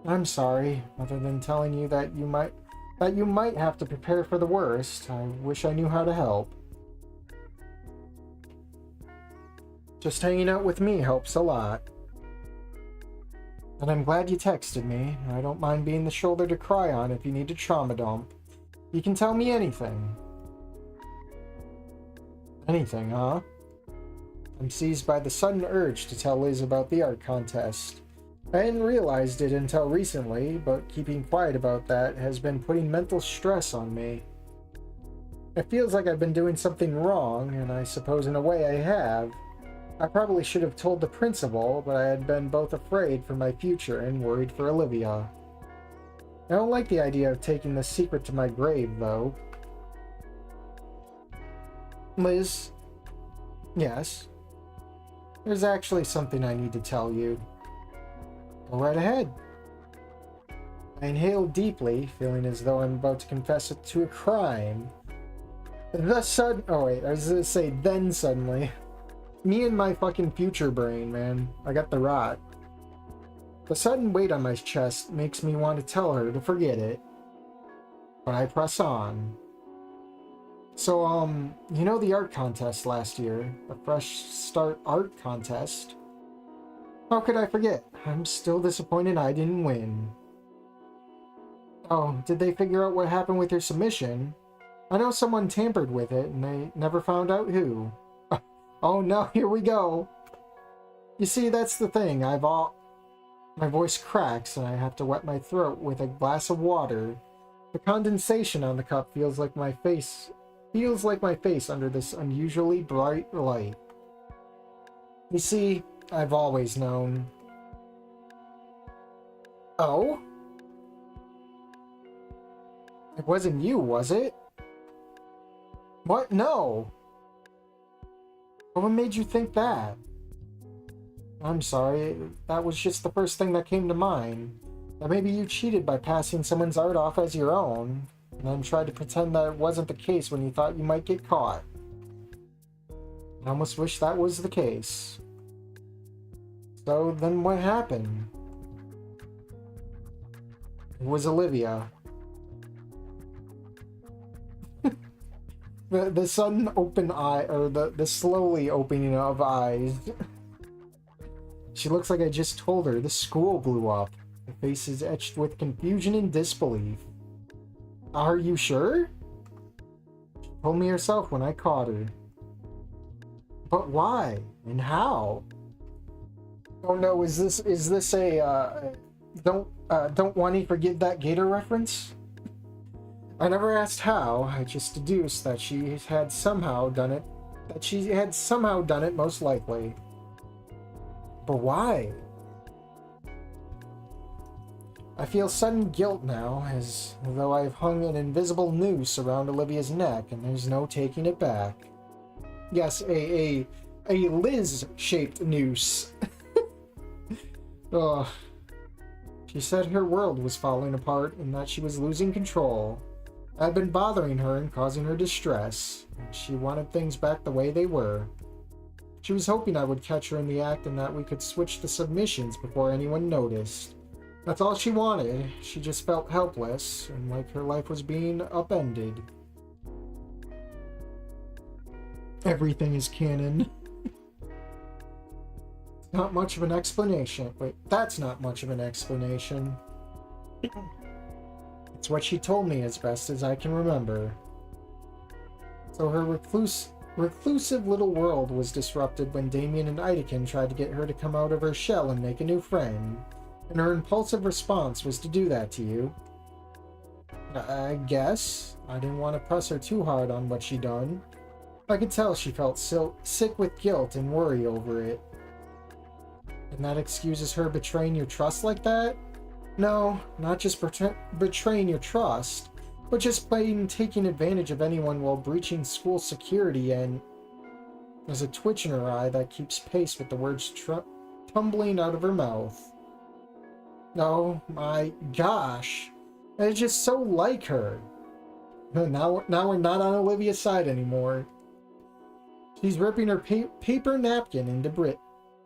I'm sorry, other than telling you that you might have to prepare for the worst. I wish I knew how to help. Just hanging out with me helps a lot. And I'm glad you texted me. I don't mind being the shoulder to cry on if you need a trauma dump. You can tell me anything. Anything, huh? I'm seized by the sudden urge to tell Liz about the art contest. I hadn't realized it until recently, but keeping quiet about that has been putting mental stress on me. It feels like I've been doing something wrong, and I suppose in a way I have. I probably should have told the principal, but I had been both afraid for my future and worried for Olivia. I don't like the idea of taking this secret to my grave, though. Liz? Yes? There's actually something I need to tell you. Go right ahead. I inhaled deeply, feeling as though I'm about to confess it to a crime. Oh wait, I was gonna say then suddenly. Me and my fucking future brain, man. I got the rot. The sudden weight on my chest makes me want to tell her to forget it. But I press on. So, you know the art contest last year? The Fresh Start art contest? How could I forget? I'm still disappointed I didn't win. Oh, did they figure out what happened with your submission? I know someone tampered with it, and they never found out who. Oh no, here we go. You see, that's the thing. My voice cracks, and I have to wet my throat with a glass of water. The condensation on the cup feels like my face under this unusually bright light. You see, I've always known. Oh? It wasn't you, was it? What? No. What made you think that? I'm sorry, that was just the first thing that came to mind. That maybe you cheated by passing someone's art off as your own, and then tried to pretend that it wasn't the case when you thought you might get caught. I almost wish that was the case. So then what happened? It was Olivia. The sudden open eye, or the slowly opening of eyes. She looks like I just told her. The school blew up. Her face is etched with confusion and disbelief. Are you sure? She told me herself when I caught her. But why? And how? Oh no, is this a don't want to forgive that gator reference? I never asked how, I just deduced that she had somehow done it. That she had somehow done it, most likely. But why? I feel sudden guilt now, as though I've hung an invisible noose around Olivia's neck, and there's no taking it back. Yes, a Liz-shaped noose. Ugh. She said her world was falling apart and that she was losing control. I'd been bothering her and causing her distress, and she wanted things back the way they were. She was hoping I would catch her in the act and that we could switch the submissions before anyone noticed. That's all she wanted. She just felt helpless, and like her life was being upended. Everything is canon. Not much of an explanation. Wait, that's not much of an explanation. It's what she told me as best as I can remember. So her reclusive little world was disrupted when Damien and Idakin tried to get her to come out of her shell and make a new friend. And her impulsive response was to do that to you. I guess. I didn't want to press her too hard on what she'd done. I could tell she felt so sick with guilt and worry over it. And that excuses her betraying your trust like that? No, not just betraying your trust, but just plain taking advantage of anyone while breaching school security, and there's a twitch in her eye that keeps pace with the words tumbling out of her mouth. Oh my gosh, it's just so like her. Now we're not on Olivia's side anymore. She's ripping her paper napkin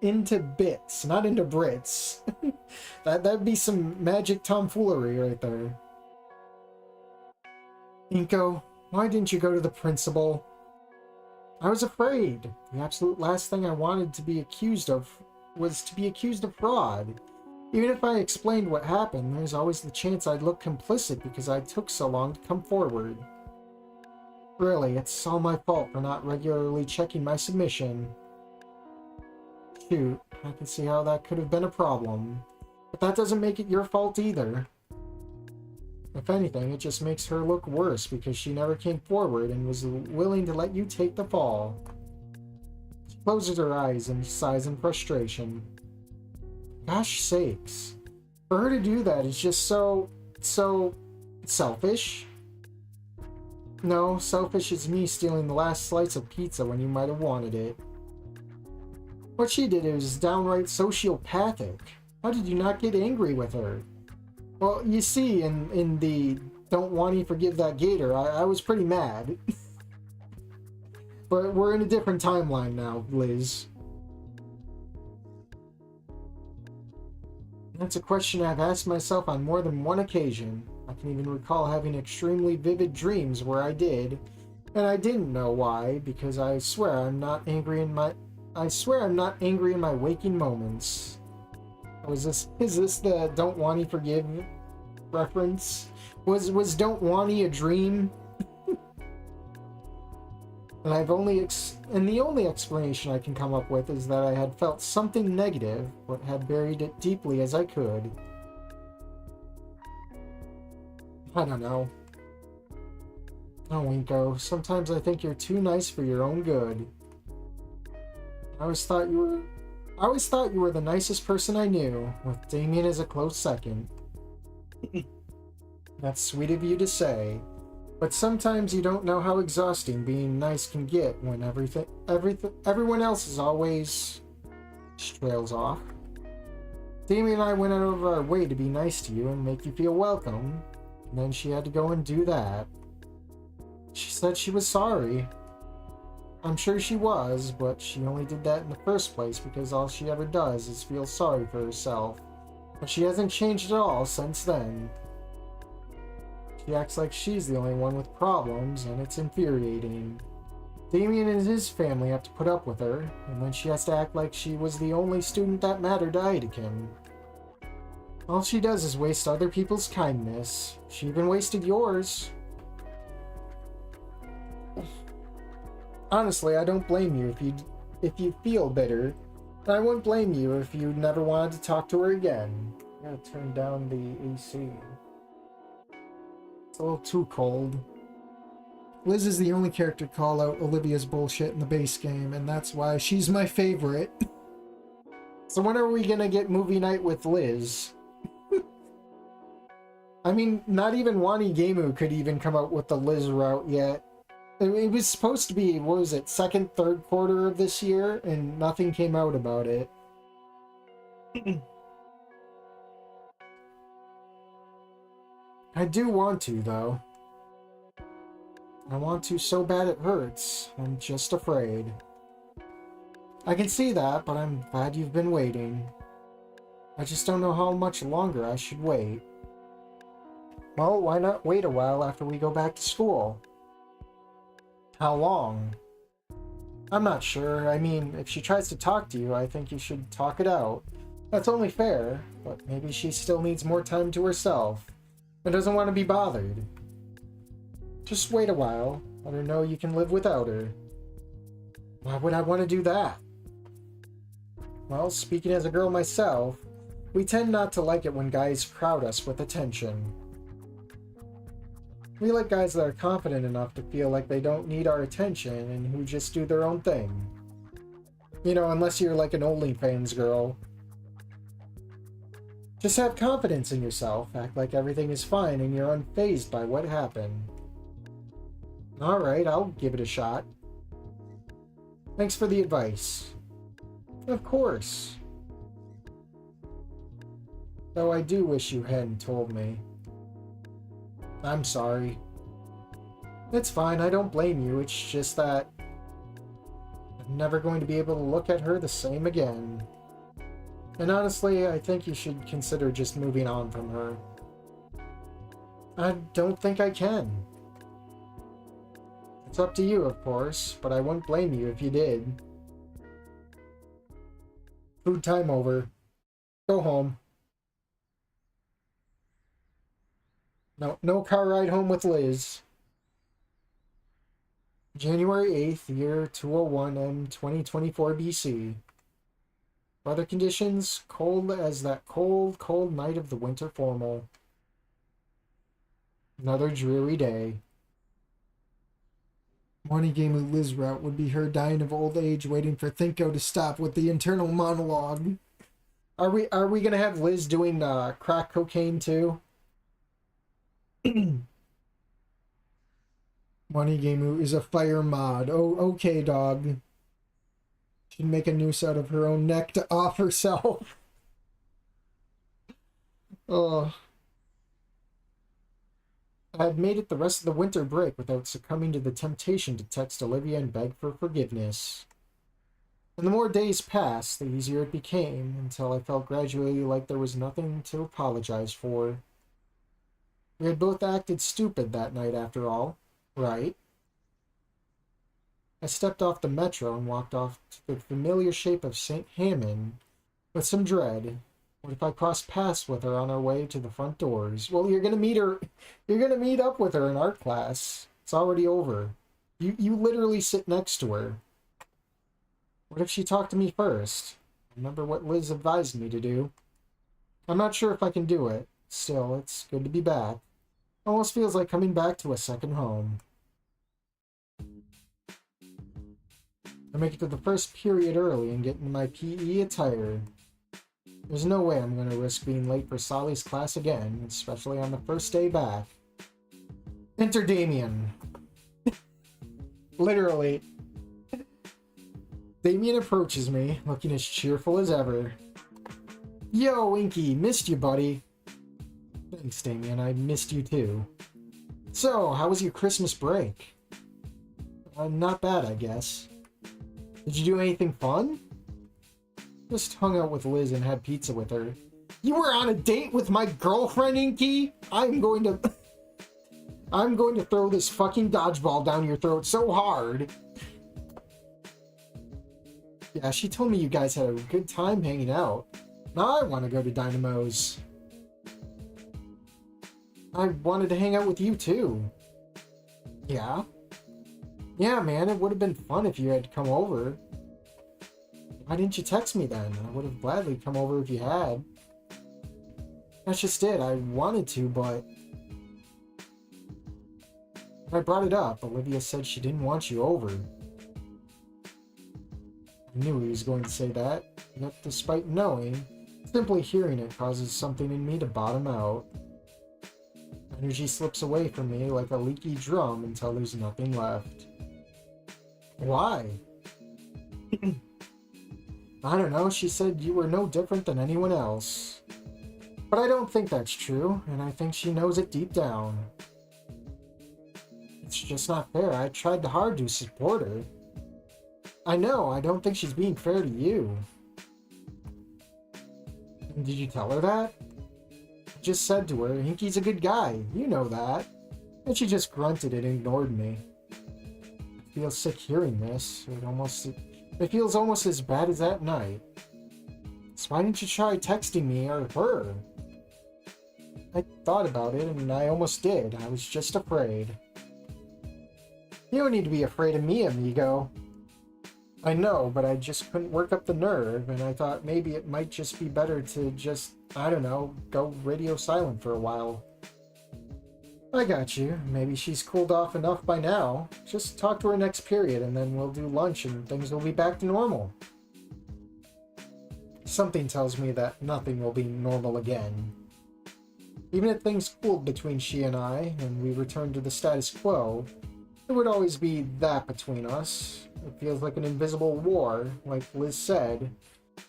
into bits, not into Brits. That'd be some magic tomfoolery right there. Inko, why didn't you go to the principal? I was afraid. The absolute last thing I wanted to be accused of was to be accused of fraud. Even if I explained what happened, there's always the chance I'd look complicit because I took so long to come forward. Really, it's all my fault for not regularly checking my submission. Shoot, I can see how that could have been a problem. But that doesn't make it your fault either. If anything, it just makes her look worse because she never came forward and was willing to let you take the fall. She closes her eyes and sighs in frustration. Gosh sakes. For her to do that is just so selfish. No, selfish is me stealing the last slice of pizza when you might have wanted it. What she did is downright sociopathic. How did you not get angry with her? Well, you see, in the don't want to forgive that gator, I was pretty mad. But we're in a different timeline now, Liz. That's a question I've asked myself on more than one occasion. I can even recall having extremely vivid dreams where I did, and I didn't know why, because I swear I'm not angry in my waking moments. Is this the don't want to forgive reference? Was don't want a dream? And the only explanation I can come up with is that I had felt something negative, but had buried it deeply as I could. I don't know. Oh, Inko, sometimes I think you're too nice for your own good. I always thought you were the nicest person I knew, with Damien as a close second. That's sweet of you to say, But sometimes you don't know how exhausting being nice can get when everyone else is always... She trails off. Damien and I went out of our way to be nice to you and make you feel welcome. And then she had to go and do that. She said she was sorry. I'm sure she was, but she only did that in the first place because all she ever does is feel sorry for herself. But she hasn't changed at all since then. She acts like she's the only one with problems, and it's infuriating. Damien and his family have to put up with her, and then she has to act like she was the only student that mattered to Aidekin. All she does is waste other people's kindness. She even wasted yours. Honestly, I don't blame you if you feel bitter. I wouldn't blame you if you never wanted to talk to her again. I'm gonna turn down the AC. It's a little too cold. Liz is the only character to call out Olivia's bullshit in the base game, and that's why she's my favorite. So when are we gonna get movie night with Liz? I mean, not even Wani Gemu could even come out with the Liz route yet. It was supposed to be, what was it, second, third quarter of this year, and nothing came out about it. I do want to, though. I want to so bad it hurts. I'm just afraid. I can see that, but I'm glad you've been waiting. I just don't know how much longer I should wait. Well, why not wait a while after we go back to school? How long? I'm not sure. I mean, if she tries to talk to you, I think you should talk it out. That's only fair, but maybe she still needs more time to herself and doesn't want to be bothered. Just wait a while. Let her know you can live without her. Why would I want to do that? Well, speaking as a girl myself, we tend not to like it when guys crowd us with attention. We like guys that are confident enough to feel like they don't need our attention and who just do their own thing. You know, unless you're like an OnlyFans girl. Just have confidence in yourself, act like everything is fine and you're unfazed by what happened. Alright, I'll give it a shot. Thanks for the advice. Of course. Though I do wish you hadn't told me. I'm sorry. It's fine, I don't blame you, it's just that I'm never going to be able to look at her the same again. And honestly, I think you should consider just moving on from her. I don't think I can. It's up to you, of course, but I wouldn't blame you if you did. Food time over. Go home. No car ride home with Liz. January 8th, year 201 and 2024 BC. Weather conditions, cold as that cold, cold night of the winter formal. Another dreary day. One game of Liz route would be her dying of old age waiting for Thinko to stop with the internal monologue. Are we gonna have Liz doing crack cocaine too? Wanigemu is a fire mod. Oh, okay, dog. She'd make a noose out of her own neck to off herself. Oh. I had made it the rest of the winter break without succumbing to the temptation to text Olivia and beg for forgiveness. And the more days passed, the easier it became, until I felt gradually like there was nothing to apologize for. We had both acted stupid that night after all, right? I stepped off the metro and walked off to the familiar shape of St. Hammond with some dread. What if I crossed paths with her on our way to the front doors? Well, you're gonna meet up with her in art class. It's already over. You literally sit next to her. What if she talked to me first? Remember what Liz advised me to do. I'm not sure if I can do it. Still, it's good to be back. Almost feels like coming back to a second home. I make it to the first period early and get into my PE attire. There's no way I'm going to risk being late for Sally's class again, especially on the first day back. Enter Damien. Literally. Damien approaches me, looking as cheerful as ever. Yo, Inky, missed you, buddy. Thanks, Damien. I missed you too. So, how was your Christmas break? Not bad, I guess. Did you do anything fun? Just hung out with Liz and had pizza with her. You were on a date with my girlfriend, Inky? I'm going to throw this fucking dodgeball down your throat so hard. Yeah, she told me you guys had a good time hanging out. Now I want to go to Dynamo's. I wanted to hang out with you too. Yeah? Yeah, man, it would have been fun if you had come over. Why didn't you text me then? I would have gladly come over if you had. That's just it. I wanted to, but when I brought it up, Olivia said she didn't want you over. I knew he was going to say that, yet despite knowing, simply hearing it causes something in me to bottom out. Energy slips away from me like a leaky drum until there's nothing left. Why? I don't know, she said you were no different than anyone else. But I don't think that's true, and I think she knows it deep down. It's just not fair. I tried hard to support her. I know, I don't think she's being fair to you. And did you tell her that? I just said to her, Inky's a good guy, you know that. And she just grunted and ignored me. I feel sick hearing this. It feels almost as bad as that night. So why didn't you try texting me or her? I thought about it and I almost did. I was just afraid. You don't need to be afraid of me, amigo. I know, but I just couldn't work up the nerve, and I thought maybe it might just be better to just, I don't know, go radio silent for a while. I got you. Maybe she's cooled off enough by now. Just talk to her next period, and then we'll do lunch and things will be back to normal. Something tells me that nothing will be normal again. Even if things cooled between she and I, and we returned to the status quo, there would always be that between us. It feels like an invisible war, like Liz said,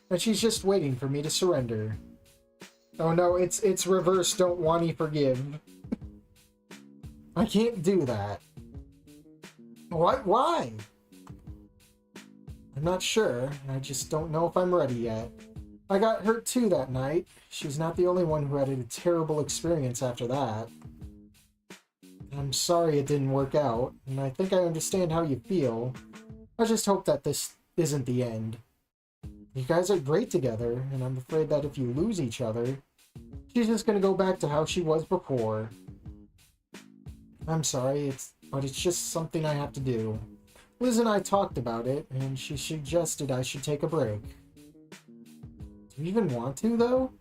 and she's just waiting for me to surrender. Oh no, it's reverse don't wanny forgive. I can't do that. What? Why? I'm not sure. I just don't know if I'm ready yet. I got hurt too that night. She's not the only one who had a terrible experience after that. I'm sorry it didn't work out, and I think I understand how you feel. I just hope that this isn't the end. You guys are great together, and I'm afraid that if you lose each other, she's just gonna go back to how she was before. I'm sorry, but it's just something I have to do. Liz and I talked about it, and she suggested I should take a break. Do you even want to, though?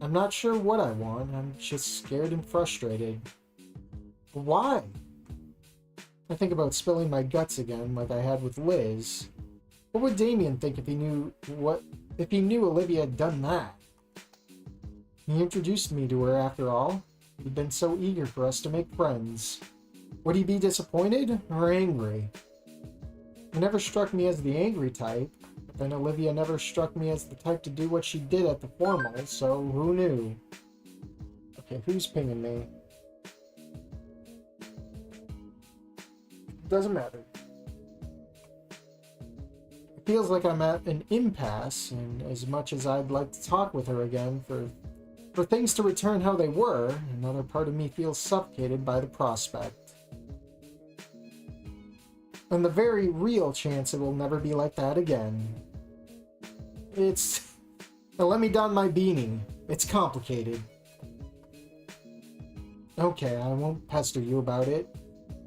I'm not sure what I want. I'm just scared and frustrated. Why? I think about spilling my guts again like I had with Liz. What would Damien think if he knew Olivia had done that? He introduced me to her after all. He'd been so eager for us to make friends. Would he be disappointed or angry? He never struck me as the angry type, but then Olivia never struck me as the type to do what she did at the formal, so who knew? Okay, who's pinging me? Doesn't matter. It feels like I'm at an impasse, and as much as I'd like to talk with her again for things to return how they were, another part of me feels suffocated by the prospect. And the very real chance it will never be like that again. Now let me don my beanie. It's complicated. Okay, I won't pester you about it.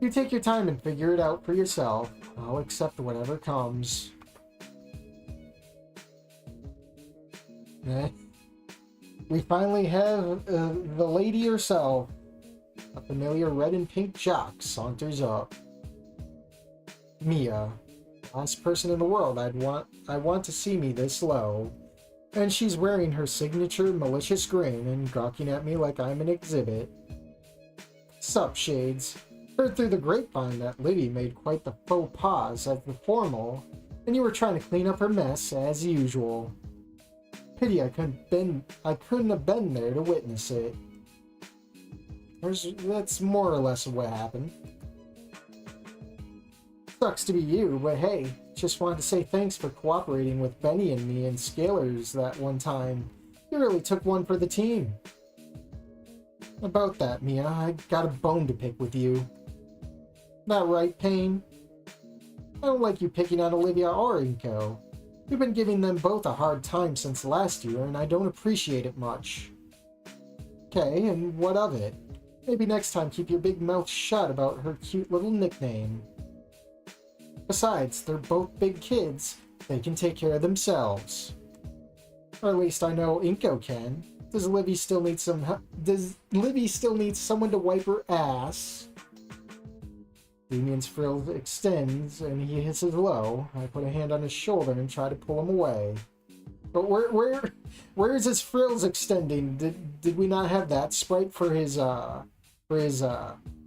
You take your time and figure it out for yourself. I'll accept whatever comes. We finally have the lady herself. A familiar red and pink jock saunters up. Mia. Last person in the world I want to see me this low. And she's wearing her signature malicious grin and gawking at me like I'm an exhibit. Sup, Shades? Heard through the grapevine that Liddy made quite the faux pas at the formal, and you were trying to clean up her mess as usual. Pity I couldn't have been there to witness it. That's more or less what happened. Sucks to be you, but hey, just wanted to say thanks for cooperating with Benny and me and Scalers that one time. You really took one for the team. About that, Mia, I got a bone to pick with you. That right, Payne? I don't like you picking on Olivia or Inko. You've been giving them both a hard time since last year, and I don't appreciate it much. Okay, and what of it? Maybe next time keep your big mouth shut about her cute little nickname. Besides, they're both big kids. They can take care of themselves. Or at least I know Inko can. Does Livy still need someone to wipe her ass? Damien's frill extends and he hisses low. I put a hand on his shoulder and try to pull him away. But where is his frills extending? Did we not have that sprite for his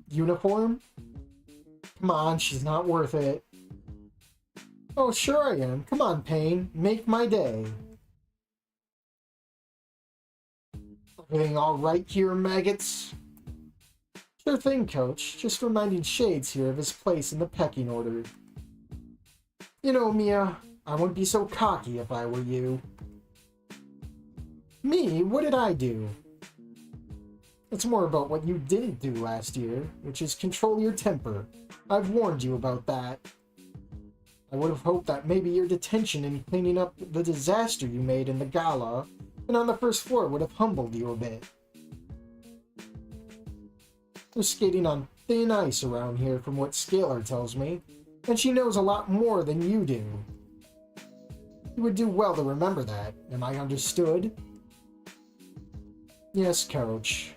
uniform? Come on, she's not worth it. Oh, sure I am. Come on, Payne. Make my day. Everything all right here, maggots? Sure thing, Coach. Just reminding Shades here of his place in the pecking order. You know, Mia, I wouldn't be so cocky if I were you. Me? What did I do? It's more about what you didn't do last year, which is control your temper. I've warned you about that. I would have hoped that maybe your detention in cleaning up the disaster you made in the gala and on the first floor would have humbled you a bit. You're skating on thin ice around here from what Scalar tells me, and she knows a lot more than you do. You would do well to remember that. Am I understood? Yes, Coach.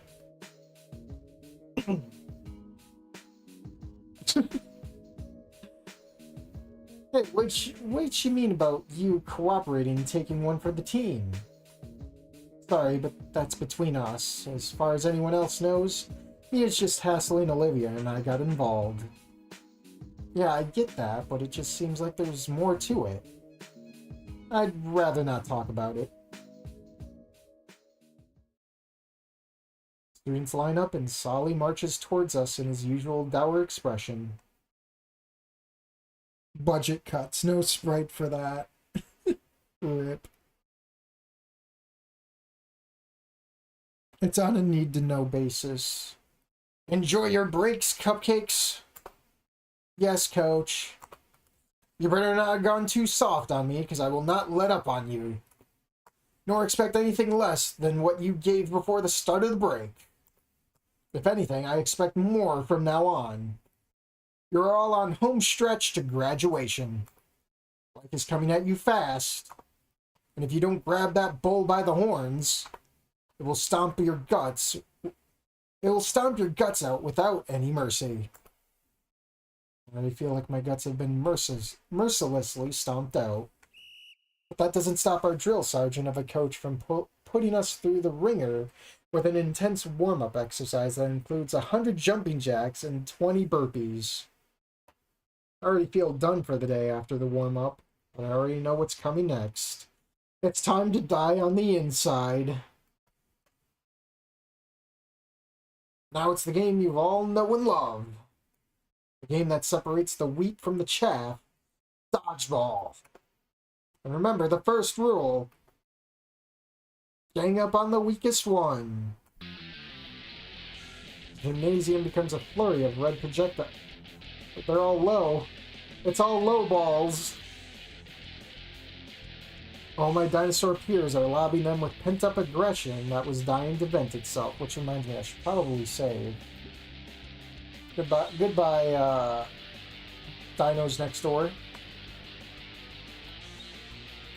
Hey, what you mean about you cooperating and taking one for the team? Sorry, but that's between us. As far as anyone else knows, Mia's just hassling Olivia and I got involved. Yeah, I get that, but it just seems like there's more to it. I'd rather not talk about it. Students line up and Solly marches towards us in his usual dour expression. Budget cuts, no sprite for that. Rip. It's on a need-to-know basis. Enjoy your breaks, cupcakes. Yes, Coach. You better not have gone too soft on me, because I will not let up on you. Nor expect anything less than what you gave before the start of the break. If anything, I expect more from now on. You're all on home stretch to graduation. Life is coming at you fast. And if you don't grab that bull by the horns, it will stomp your guts. It will stomp your guts out without any mercy. I already feel like my guts have been mercilessly stomped out. But that doesn't stop our drill sergeant of a coach from putting us through the ringer with an intense warm-up exercise that includes 100 jumping jacks and 20 burpees. I already feel done for the day after the warm-up, but I already know what's coming next. It's time to die on the inside. Now it's the game you all know and love. The game that separates the wheat from the chaff. Dodgeball. And remember the first rule. Gang up on the weakest one. Gymnasium becomes a flurry of red projectiles. But they're all low. It's all low balls. All my dinosaur peers are lobbing them with pent-up aggression that was dying to vent itself, which reminds me I should probably save. Goodbye, dinos next door.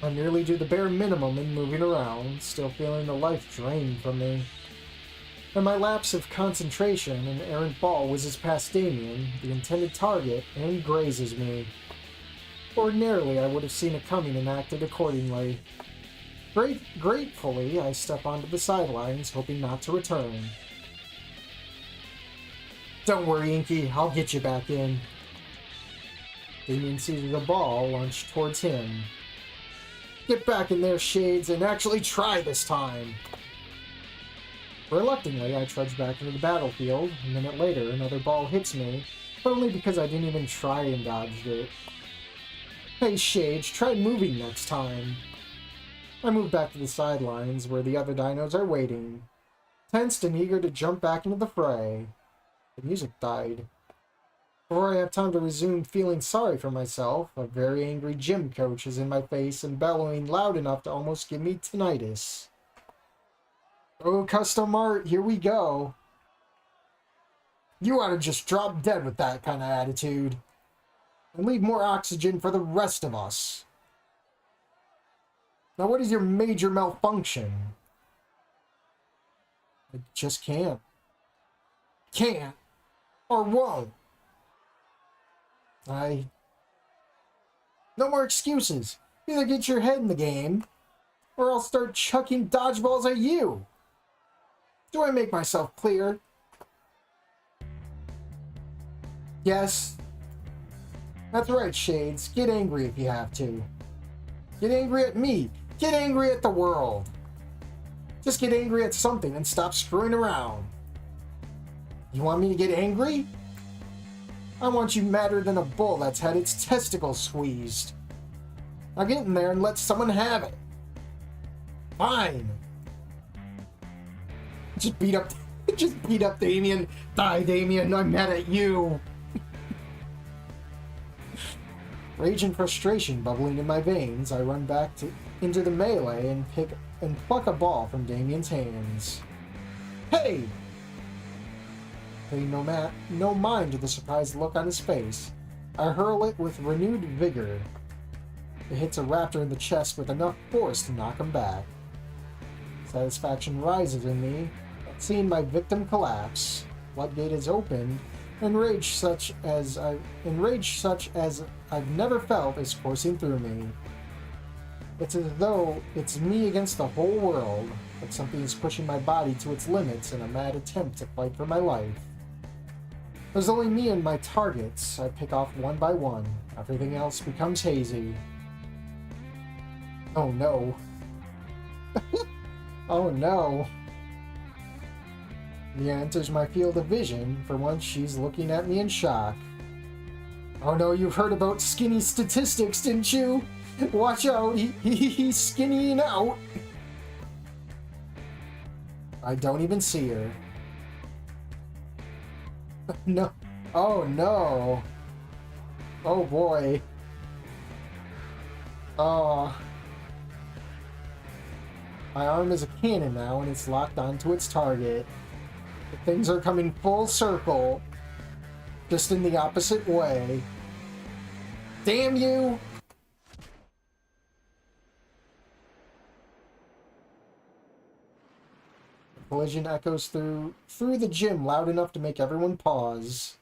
I merely do the bare minimum in moving around, still feeling the life drained from me. And my lapse of concentration, an errant ball whizzes past Damien, the intended target, and grazes me. Ordinarily, I would have seen it coming and acted accordingly. Gratefully, I step onto the sidelines, hoping not to return. Don't worry, Inky, I'll get you back in. Damien sees the ball launch towards him. Get back in there, Shades, and actually try this time. Reluctantly, I trudge back into the battlefield. A minute later, another ball hits me, but only because I didn't even try and dodge it. Hey, Shades, try moving next time. I move back to the sidelines, where the other dinos are waiting, tensed and eager to jump back into the fray. The music died. Before I have time to resume feeling sorry for myself, a very angry gym coach is in my face and bellowing loud enough to almost give me tinnitus. Oh, Custom Art, here we go. You ought to just drop dead with that kind of attitude. And leave more oxygen for the rest of us. Now what is your major malfunction? I just can't. Can't. Or won't. No more excuses. Either get your head in the game, or I'll start chucking dodgeballs at you. Do I make myself clear? Yes. That's right, Shades. Get angry if you have to. Get angry at me. Get angry at the world. Just get angry at something and stop screwing around. You want me to get angry? I want you madder than a bull that's had its testicles squeezed. Now get in there and let someone have it. Fine. Just beat up Damien. Die, Damien. I'm mad at you. Rage and frustration bubbling in my veins, I run back into the melee and pluck a ball from Damien's hands. Hey! Paying no mind to the surprised look on his face, I hurl it with renewed vigor. It hits a raptor in the chest with enough force to knock him back. Satisfaction rises in me at seeing my victim collapse. Floodgate is opened, and rage such as I've never felt is coursing through me. It's as though it's me against the whole world, but something is pushing my body to its limits in a mad attempt to fight for my life. There's only me and my targets. I pick off one by one. Everything else becomes hazy. Oh no. Oh no. Mia enters my field of vision. For once, she's looking at me in shock. Oh no, you've heard about skinny statistics, didn't you? Watch out, he's skinnying out. I don't even see her. No. Oh no. Oh boy. Oh. My arm is a cannon now and it's locked onto its target. Things are coming full circle. Just in the opposite way. Damn you! The collision echoes through the gym loud enough to make everyone pause.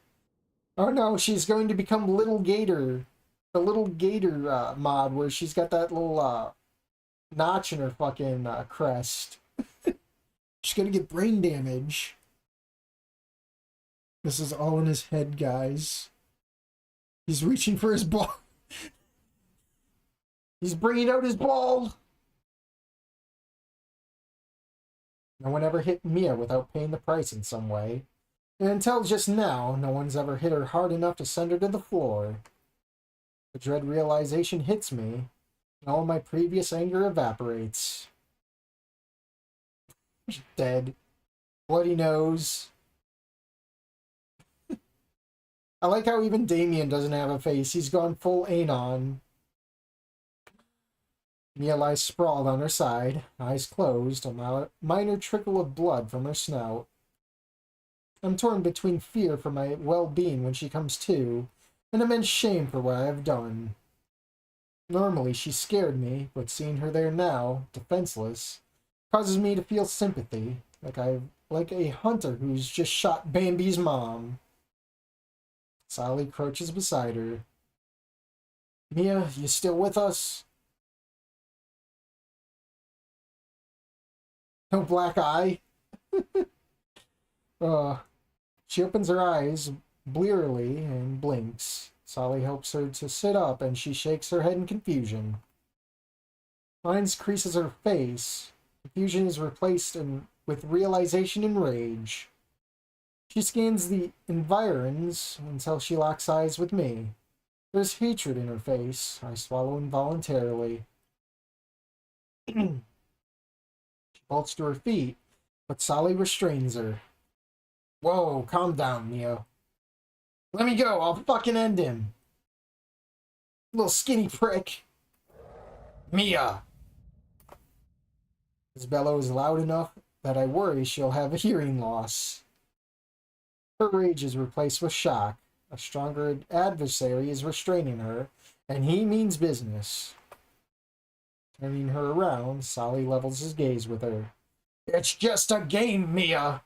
Oh no, she's going to become Little Gator. The Little Gator mod where she's got that little notch in her fucking crest. She's gonna get brain damage. This is all in his head, guys. He's reaching for his ball. He's bringing out his ball. No one ever hit Mia without paying the price in some way. And until just now, no one's ever hit her hard enough to send her to the floor. The dread realization hits me, and all my previous anger evaporates. She's dead. Bloody nose. I like how even Damien doesn't have a face. He's gone full Anon. Mia lies sprawled on her side, eyes closed, a minor trickle of blood from her snout. I'm torn between fear for my well-being when she comes to, and immense shame for what I have done. Normally she scared me, but seeing her there now, defenseless, causes me to feel sympathy, like a hunter who's just shot Bambi's mom. Sally crouches beside her. Mia, you still with us? No black eye? She opens her eyes blearily and blinks. Sally helps her to sit up and she shakes her head in confusion. Lines creases her face. Confusion is replaced with realization and rage. She scans the environs until she locks eyes with me. There's hatred in her face. I swallow involuntarily. She bolts to her feet, but Sally restrains her. Whoa, calm down, Mia. Let me go, I'll fucking end him. Little skinny prick. Mia! His bellow is loud enough that I worry she'll have a hearing loss. Her rage is replaced with shock. A stronger adversary is restraining her, and he means business. Turning her around, Sally levels his gaze with her. It's just a game, Mia!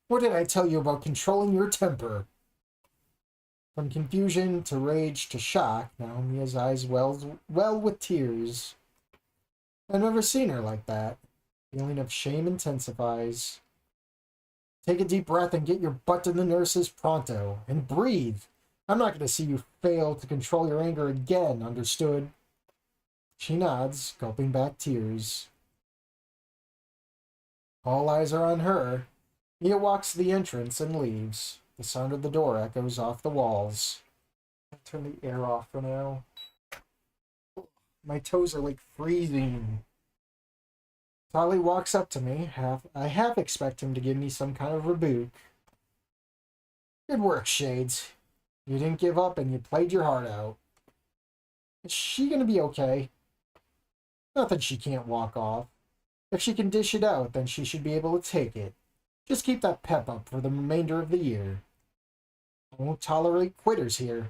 What did I tell you about controlling your temper? From confusion to rage to shock, now Mia's eyes well with tears. I've never seen her like that. Feeling of shame intensifies. Take a deep breath and get your butt to the nurses pronto. And breathe. I'm not going to see you fail to control your anger again, understood? She nods, gulping back tears. All eyes are on her. Mia walks to the entrance and leaves. The sound of the door echoes off the walls. I'll turn the air off for now. My toes are like freezing. Sally walks up to me. I half expect him to give me some kind of rebuke. Good work, Shades. You didn't give up and you played your heart out. Is she gonna be okay? Not that she can't walk off. If she can dish it out, then she should be able to take it. Just keep that pep up for the remainder of the year. I won't tolerate quitters here.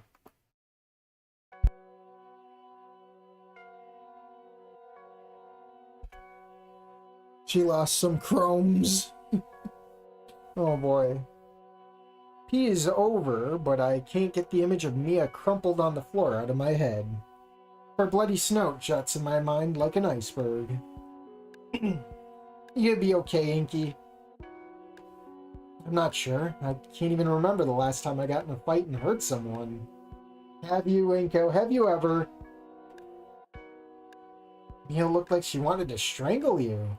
She lost some chromes. Oh boy. Pee is over, but I can't get the image of Mia crumpled on the floor out of my head. Her bloody snout juts in my mind like an iceberg. You'll be okay, Inky. I'm not sure. I can't even remember the last time I got in a fight and hurt someone. Have you, Inko? Have you ever? Mia looked like she wanted to strangle you.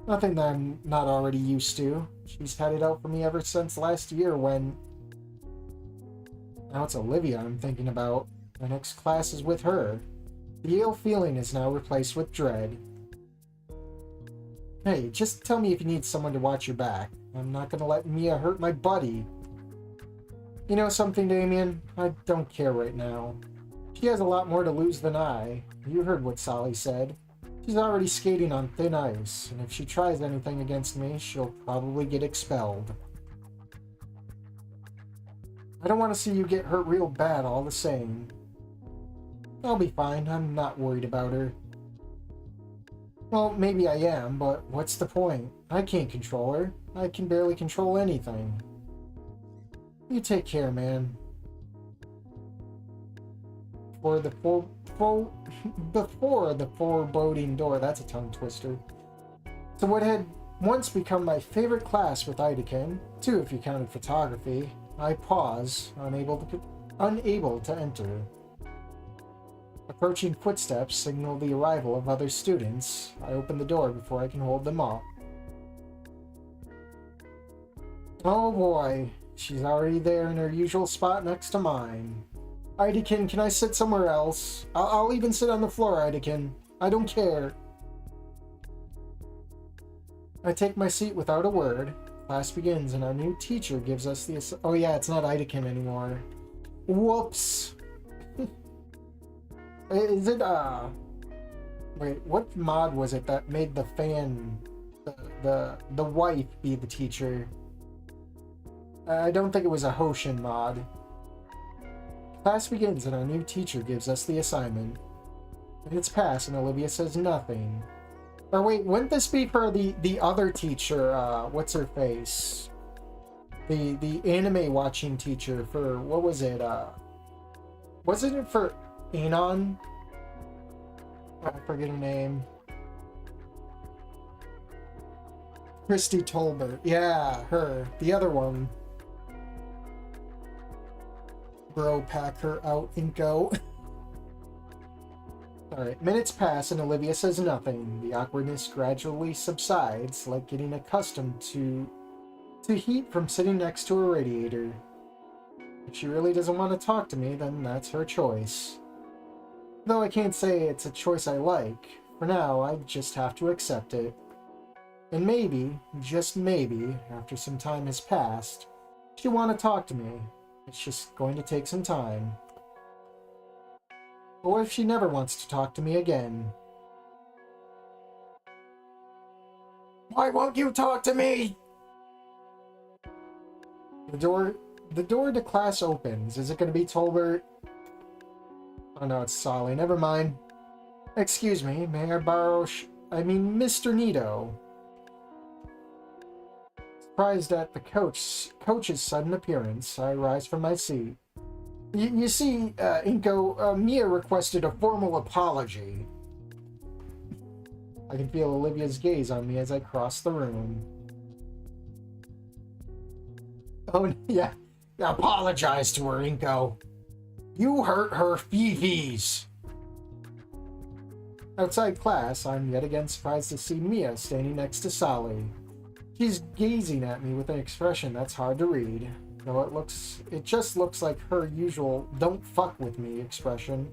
Nothing that I'm not already used to. She's had it out for me ever since last year when... Now it's Olivia I'm thinking about. My next class is with her. The ill feeling is now replaced with dread. Hey, just tell me if you need someone to watch your back. I'm not gonna let Mia hurt my buddy. You know something, Damien? I don't care right now. She has a lot more to lose than I. You heard what Sally said. She's already skating on thin ice, and if she tries anything against me, she'll probably get expelled. I don't want to see you get hurt real bad all the same. I'll be fine. I'm not worried about her. Well, maybe I am, but what's the point? I can't control her. I can barely control anything. You take care, man. Before the foreboding door, that's a tongue twister. So what had once become my favorite class with Ideken, two if you counted photography, I pause, unable to enter. Approaching footsteps signal the arrival of other students. I open the door before I can hold them up. Oh boy, she's already there in her usual spot next to mine. Ideken, can I sit somewhere else? I'll even sit on the floor, Ideken. I don't care. I take my seat without a word. Class begins and our new teacher gives us the... Oh yeah, it's not Ideken anymore. Whoops. Is it, Wait, what mod was it that made the fan... The wife be the teacher? I don't think it was a Hoshin mod. Class begins and our new teacher gives us the assignment. It's passed and Olivia says nothing. Or wait, wouldn't this be for the other teacher, what's her face? The anime watching teacher for, what was it, wasn't it for Anon? I forget her name. Christy Tolbert. Yeah, her. The other one. Bro, pack her out and go. Alright, minutes pass and Olivia says nothing. The awkwardness gradually subsides, like getting accustomed to heat from sitting next to a radiator. If she really doesn't want to talk to me, then that's her choice. Though I can't say it's a choice I like, for now I just have to accept it. And maybe, just maybe, after some time has passed, she'll want to talk to me. It's just going to take some time. But what if she never wants to talk to me again? Why won't you talk to me? The door to class opens. Is it going to be Tolbert? Oh no, it's Solly. Never mind. Excuse me, may I borrow Mr. Nito. Surprised at the coach's sudden appearance, I rise from my seat. You see, Inko, Mia requested a formal apology. I can feel Olivia's gaze on me as I cross the room. Oh, yeah. Apologize to her, Inko. You hurt her fifis. Outside class, I'm yet again surprised to see Mia standing next to Sally. She's gazing at me with an expression that's hard to read, though it just looks like her usual "don't fuck with me" expression.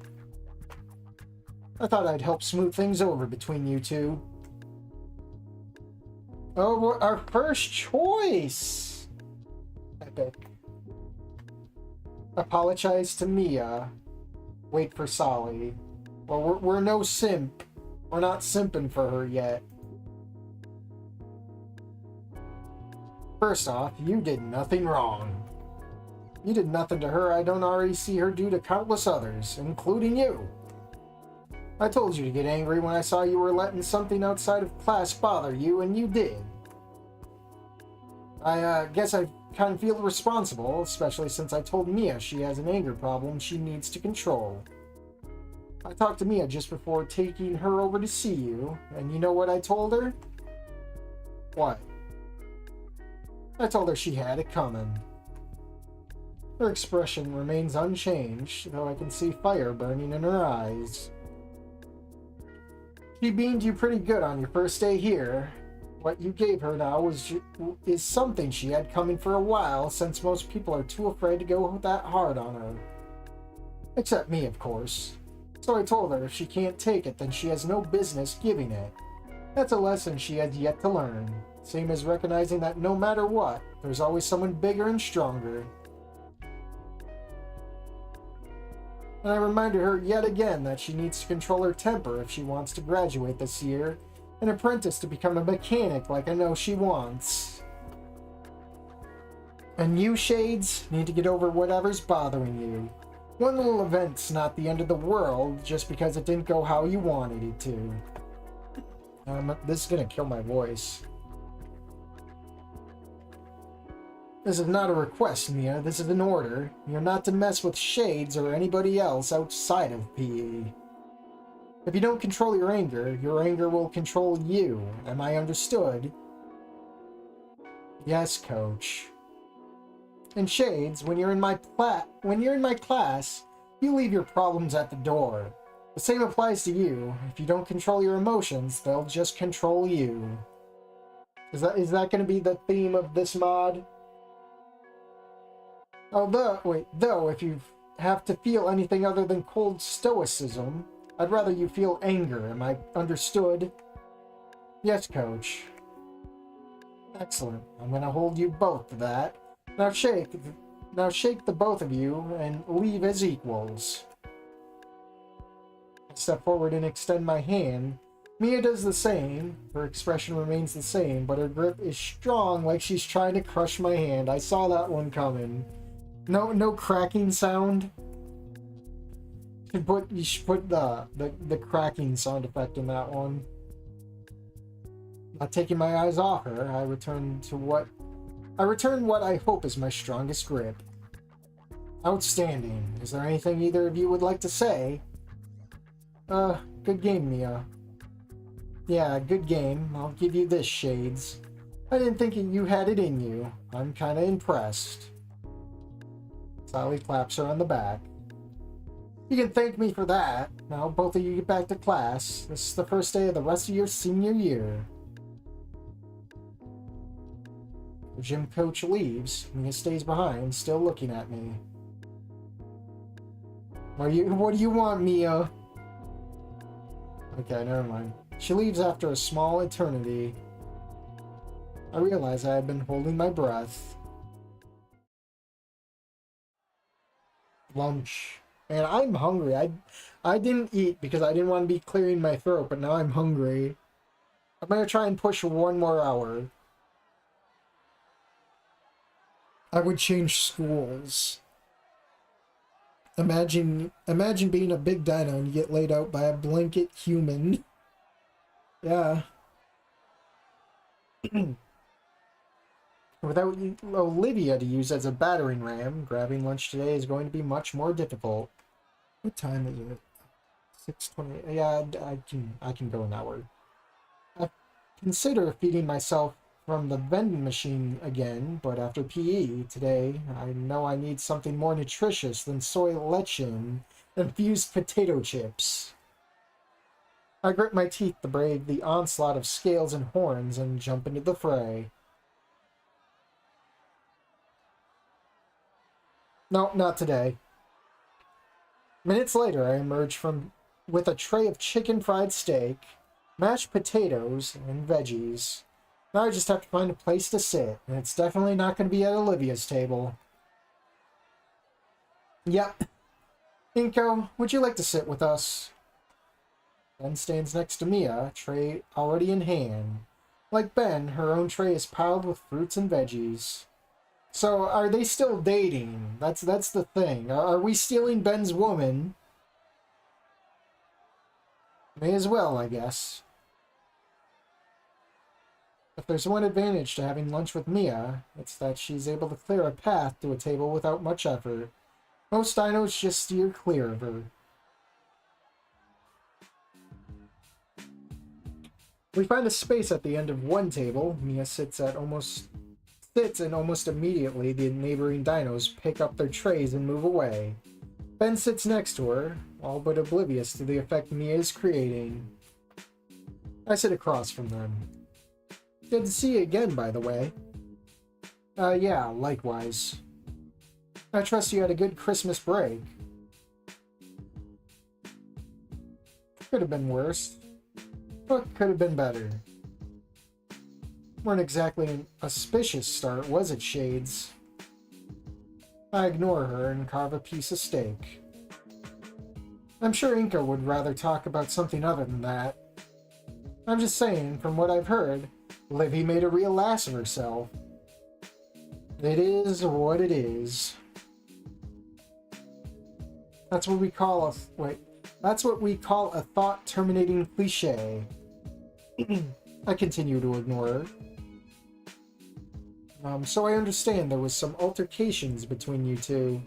I thought I'd help smooth things over between you two. Oh, our first choice! Epic. Apologize to Mia. Wait for Sally. Well, we're no simp. We're not simping for her yet. First off, you did nothing wrong. You did nothing to her I don't already see her do to countless others, including you. I told you to get angry when I saw you were letting something outside of class bother you, and you did. I guess I kind of feel responsible, especially since I told Mia she has an anger problem she needs to control. I talked to Mia just before taking her over to see you, and you know what I told her? What? I told her she had it coming. Her expression remains unchanged, though I can see fire burning in her eyes. She beamed you pretty good on your first day here. What you gave her now is something she had coming for a while, since most people are too afraid to go that hard on her. Except me, of course. So I told her if she can't take it, then she has no business giving it. That's a lesson she has yet to learn. Same as recognizing that no matter what, there's always someone bigger and stronger. And I reminded her yet again that she needs to control her temper if she wants to graduate this year, and apprentice to become a mechanic like I know she wants. And you, Shades, need to get over whatever's bothering you. One little event's not the end of the world just because it didn't go how you wanted it to. This is gonna kill my voice. This is not a request, Mia. This is an order. You're not to mess with Shades or anybody else outside of PE. If you don't control your anger will control you. Am I understood? Yes, Coach. And Shades, when you're in my class, you leave your problems at the door. The same applies to you. If you don't control your emotions, they'll just control you. Is that going to be the theme of this mod? Though, if you have to feel anything other than cold stoicism, I'd rather you feel anger. Am I understood? Yes, Coach. Excellent. I'm going to hold you both to that. Now shake the both of you and leave as equals. I step forward and extend my hand. Mia does the same. Her expression remains the same, but her grip is strong, like she's trying to crush my hand. I saw that one coming. No cracking sound. You should put the cracking sound effect in that one. Not taking my eyes off her, I return what I hope is my strongest grip. Outstanding. Is there anything either of you would like to say? Good game, Mia. Yeah, good game. I'll give you this, Shades. I didn't think you had it in you. I'm kinda impressed. Sally claps her on the back. You can thank me for that. Now both of you get back to class. This is the first day of the rest of your senior year. The gym coach leaves. Mia stays behind, still looking at me. What do you want, Mia? Okay, never mind. She leaves after a small eternity. I realize I had been holding my breath. Lunch. And I'm hungry. I didn't eat because I didn't want to be clearing my throat, but now I'm hungry. I'm gonna try and push one more hour. I would change schools. Imagine being a big dino and you get laid out by a blanket human. Yeah. Without Olivia to use as a battering ram, grabbing lunch today is going to be much more difficult. What time is it? 6:20. Yeah, I can go an hour. I consider feeding myself from the vending machine again, but after PE today, I know I need something more nutritious than soy lecithin and fused potato chips. I grit my teeth to brave the onslaught of scales and horns and jump into the fray. No, not today. Minutes later, I emerge with a tray of chicken fried steak, mashed potatoes, and veggies. Now I just have to find a place to sit, and it's definitely not going to be at Olivia's table. Yep. Inko, would you like to sit with us? Ben stands next to Mia, tray already in hand. Like Ben, her own tray is piled with fruits and veggies. So, are they still dating? That's the thing. Are we stealing Ben's woman? May as well, I guess. If there's one advantage to having lunch with Mia, it's that she's able to clear a path to a table without much effort. Most dinos just steer clear of her. We find a space at the end of one table. Mia sits and almost immediately the neighboring dinos pick up their trays and move away. Ben sits next to her, all but oblivious to the effect Mia is creating. I sit across from them. Good to see you again, by the way. Yeah, likewise. I trust you had a good Christmas break. Could have been worse, but could have been better. Weren't exactly an auspicious start, was it, Shades? I ignore her and carve a piece of steak. I'm sure Inka would rather talk about something other than that. I'm just saying, from what I've heard, Livy made a real ass of herself. It is what it is. That's what we call a thought-terminating cliche. I continue to ignore her. So I understand there was some altercations between you two,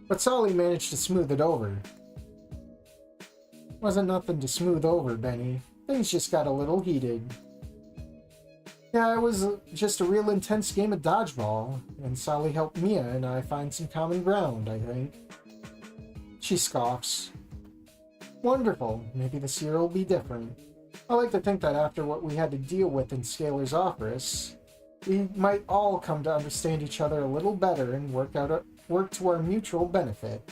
but Solly managed to smooth it over. Wasn't nothing to smooth over, Benny. Things just got a little heated. Yeah, it was just a real intense game of dodgeball, and Solly helped Mia and I find some common ground, I think. She scoffs. Wonderful. Maybe this year will be different. I like to think that after what we had to deal with in Scalar's office, we might all come to understand each other a little better and work to our mutual benefit.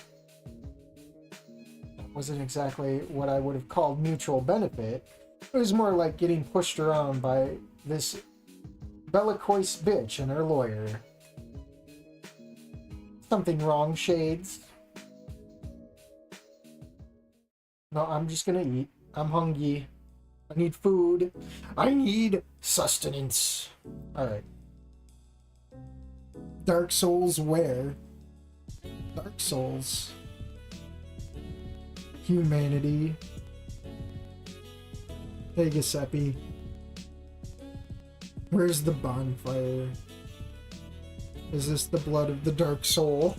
That wasn't exactly what I would have called mutual benefit. It was more like getting pushed around by this bellicose bitch and her lawyer. Something wrong, Shades? No, I'm just gonna eat. I'm hungry. I need food. I need sustenance. Alright. Dark Souls where? Dark Souls. Humanity. Hey, Giuseppe. Where's the bonfire? Is this the blood of the Dark Soul?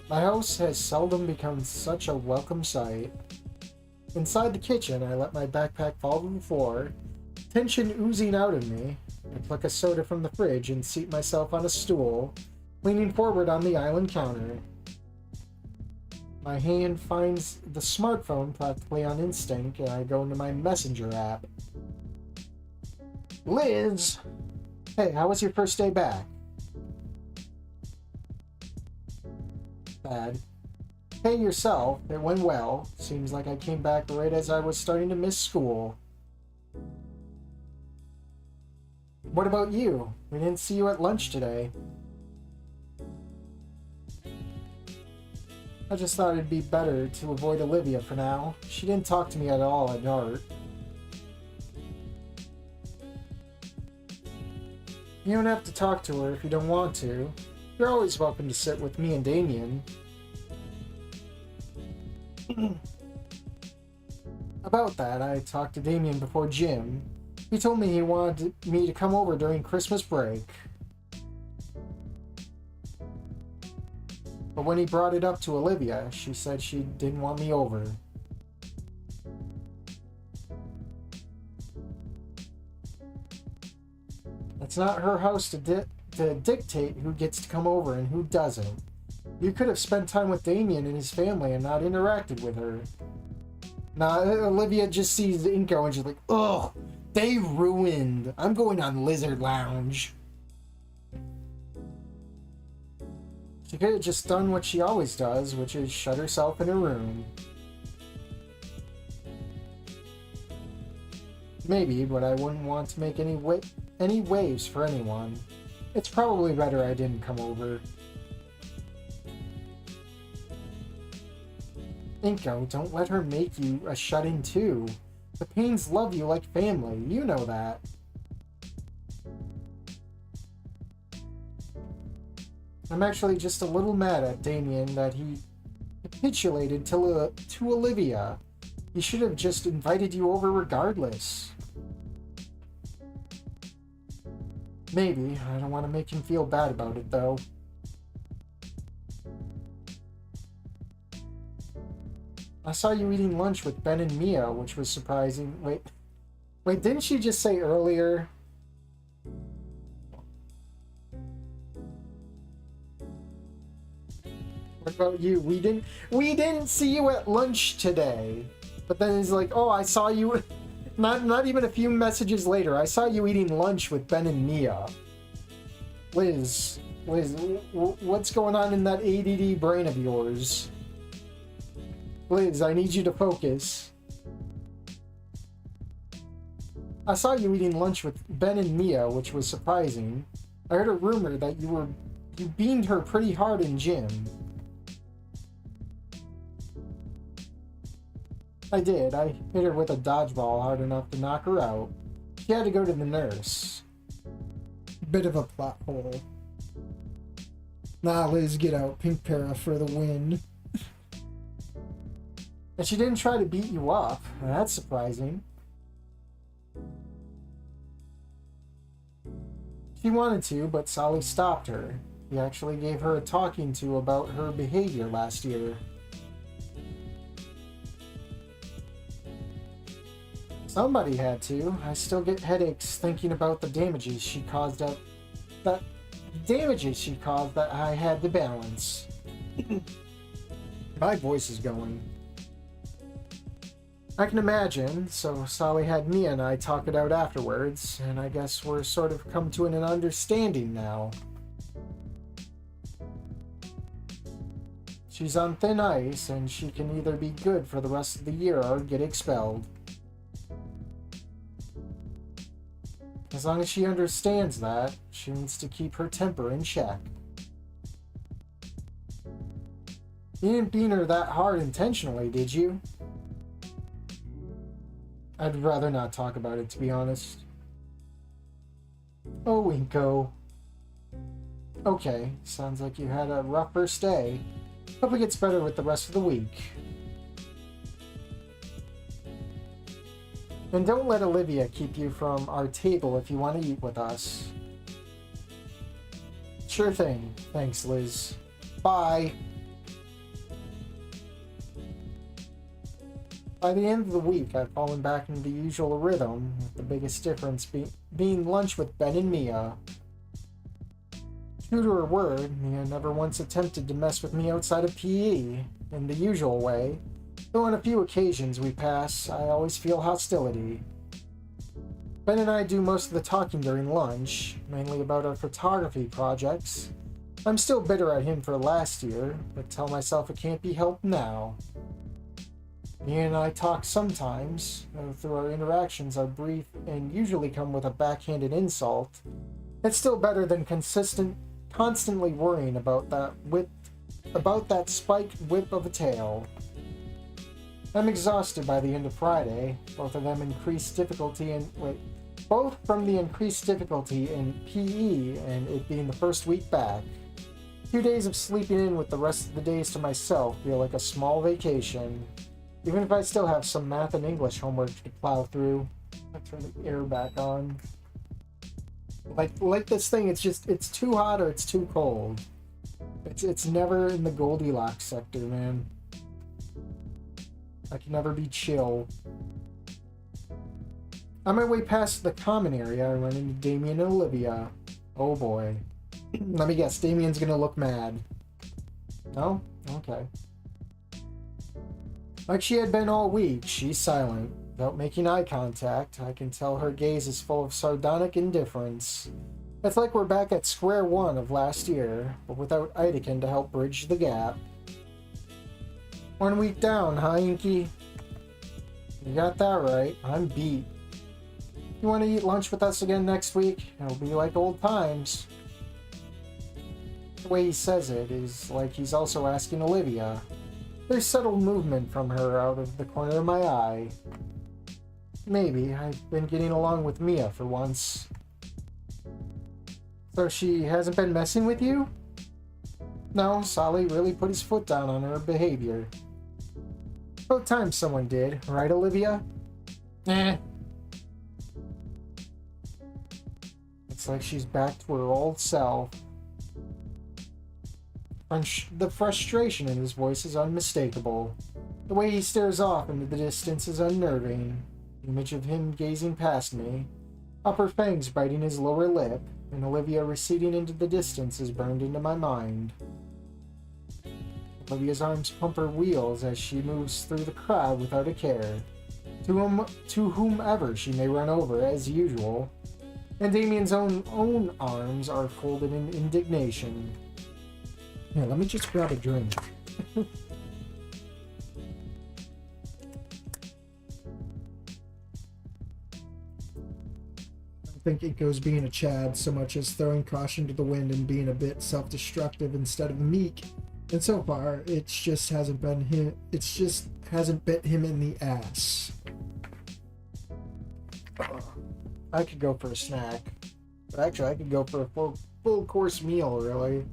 My house has seldom become such a welcome sight. Inside the kitchen, I let my backpack fall to the floor, tension oozing out of me. I pluck a soda from the fridge and seat myself on a stool, leaning forward on the island counter. My hand finds the smartphone practically on instinct, and I go into my messenger app. Liz! Hey, how was your first day back? Bad. Hey, yourself. It went well. Seems like I came back right as I was starting to miss school. What about you? We didn't see you at lunch today. I just thought it'd be better to avoid Olivia for now. She didn't talk to me at all at art. You don't have to talk to her if you don't want to. You're always welcome to sit with me and Damien. About that, I talked to Damien before gym. He told me he wanted me to come over during Christmas break. But when he brought it up to Olivia, she said she didn't want me over. It's not her house to dictate who gets to come over and who doesn't. You could have spent time with Damien and his family and not interacted with her. Nah, Olivia just sees Inko and she's like, ugh, they ruined. I'm going on Lizard Lounge. She could have just done what she always does, which is shut herself in her room. Maybe, but I wouldn't want to make any waves for anyone. It's probably better I didn't come over. Inko, don't let her make you a shut-in too. The Paynes love you like family, you know that. I'm actually just a little mad at Damien that he capitulated to Olivia. He should have just invited you over regardless. Maybe. I don't want to make him feel bad about it, though. I saw you eating lunch with Ben and Mia, which was surprising. Wait, didn't she just say earlier? What about you? We didn't see you at lunch today. But then he's like, oh, I saw you. Not even a few messages later, I saw you eating lunch with Ben and Mia. Liz, what's going on in that ADD brain of yours? Liz, I need you to focus. I saw you eating lunch with Ben and Mia, which was surprising. I heard a rumor that you beamed her pretty hard in gym. I did. I hit her with a dodgeball hard enough to knock her out. She had to go to the nurse. Bit of a plot hole. Nah, Liz, get out. Pink para for the win. And she didn't try to beat you up. That's surprising. She wanted to, but Solly stopped her. He actually gave her a talking to about her behavior last year. Somebody had to. I still get headaches thinking about the damages she caused that I had to balance. My voice is going. I can imagine, so Solly had Mia and I talk it out afterwards, and I guess we're sort of come to an understanding now. She's on thin ice, and she can either be good for the rest of the year or get expelled. As long as she understands that, she needs to keep her temper in check. You didn't beat her that hard intentionally, did you? I'd rather not talk about it, to be honest. Oh, Inko. Okay, sounds like you had a rough first day. Hope it gets better with the rest of the week. And don't let Olivia keep you from our table if you want to eat with us. Sure thing. Thanks, Liz. Bye. By the end of the week, I've fallen back into the usual rhythm, with the biggest difference being lunch with Ben and Mia. True to her word, Mia never once attempted to mess with me outside of PE, in the usual way, though on a few occasions we pass, I always feel hostility. Ben and I do most of the talking during lunch, mainly about our photography projects. I'm still bitter at him for last year, but tell myself it can't be helped now. Mia and I talk sometimes, though through our interactions are brief and usually come with a backhanded insult. It's still better than constantly worrying about that spiked whip of a tail. I'm exhausted by the end of Friday, both from the increased difficulty in PE and it being the first week back. 2 days of sleeping in with the rest of the days to myself feel like a small vacation. Even if I still have some math and English homework to plow through. I'll turn the air back on. Like this thing, it's too hot or it's too cold. It's never in the Goldilocks sector, man. I can never be chill. On my way past the common area, I run into Damien and Olivia. Oh boy. Let me guess, Damien's gonna look mad. No? Okay. Like she had been all week, she's silent. Without making eye contact, I can tell her gaze is full of sardonic indifference. It's like we're back at square one of last year, but without Idekin to help bridge the gap. 1 week down, huh, Inky? You got that right. I'm beat. You want to eat lunch with us again next week? It'll be like old times. The way he says it is like he's also asking Olivia. There's subtle movement from her out of the corner of my eye. Maybe. I've been getting along with Mia for once. So she hasn't been messing with you? No, Solly really put his foot down on her behavior. About time someone did, right, Olivia? Eh. It's like she's back to her old self. The frustration in his voice is unmistakable. The way he stares off into the distance is unnerving. The image of him gazing past me, upper fangs biting his lower lip, and Olivia receding into the distance is burned into my mind. Olivia's arms pump her wheels as she moves through the crowd without a care, to whomever she may run over as usual, and Damien's own arms are folded in indignation. Here, let me just grab a drink. I don't think it goes being a Chad so much as throwing caution to the wind and being a bit self-destructive instead of meek. And so far, it just hasn't been him. It just hasn't bit him in the ass. I could go for a snack. But actually, I could go for a full course meal, really.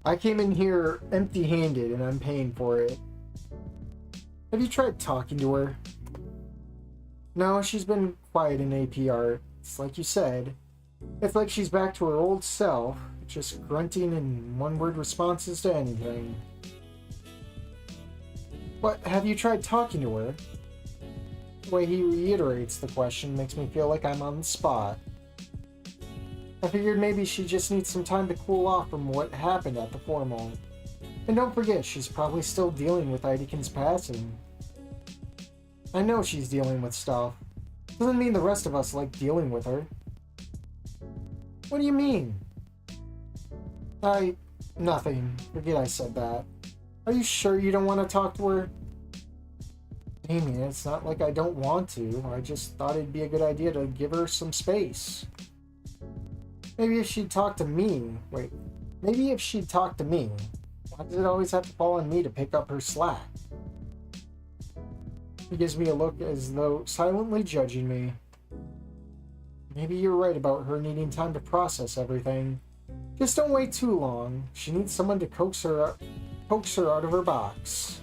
I came in here empty-handed and I'm paying for it. Have you tried talking to her? No, she's been quiet in APR. It's like you said. It's like she's back to her old self, just grunting and one-word responses to anything. But have you tried talking to her? The way he reiterates the question makes me feel like I'm on the spot. I figured maybe she just needs some time to cool off from what happened at the formal. And don't forget, she's probably still dealing with Idekin's passing. I know she's dealing with stuff. Doesn't mean the rest of us like dealing with her. What do you mean? Nothing. Forget I said that. Are you sure you don't want to talk to her? Damien, it's not like I don't want to. I just thought it'd be a good idea to give her some space. Maybe if she'd talk to me... Wait. Maybe if she'd talk to me. Why does it always have to fall on me to pick up her slack? He gives me a look as though silently judging me. Maybe you're right about her needing time to process everything. Just don't wait too long. She needs someone to coax her out of her box.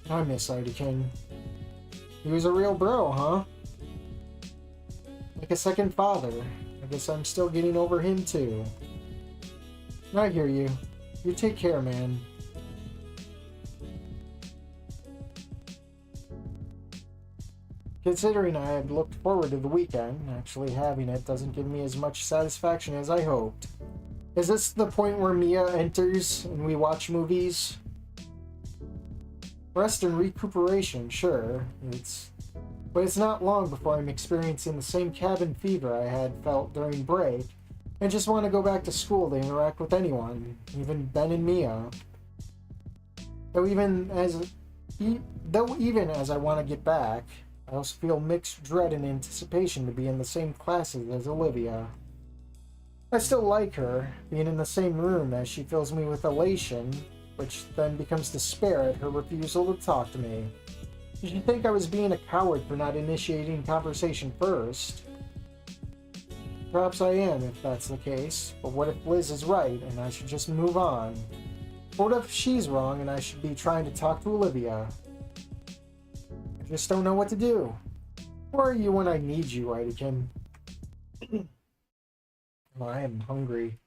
I miss Idekin. He was a real bro, huh? Like a second father. I guess I'm still getting over him too. I hear you. You take care, man. Considering I had looked forward to the weekend, actually having it doesn't give me as much satisfaction as I hoped. Is this the point where Mia enters and we watch movies? Rest and recuperation, sure. But it's not long before I'm experiencing the same cabin fever I had felt during break, and just want to go back to school to interact with anyone, even Ben and Mia. Though even as I want to get back, I also feel mixed dread and anticipation to be in the same classes as Olivia. I still like her, being in the same room as she fills me with elation, which then becomes despair at her refusal to talk to me. Did you think I was being a coward for not initiating conversation first? Perhaps I am, if that's the case, but what if Liz is right and I should just move on? What if she's wrong and I should be trying to talk to Olivia? I just don't know what to do. Where are you when I need you, Idakin? Oh, I am hungry.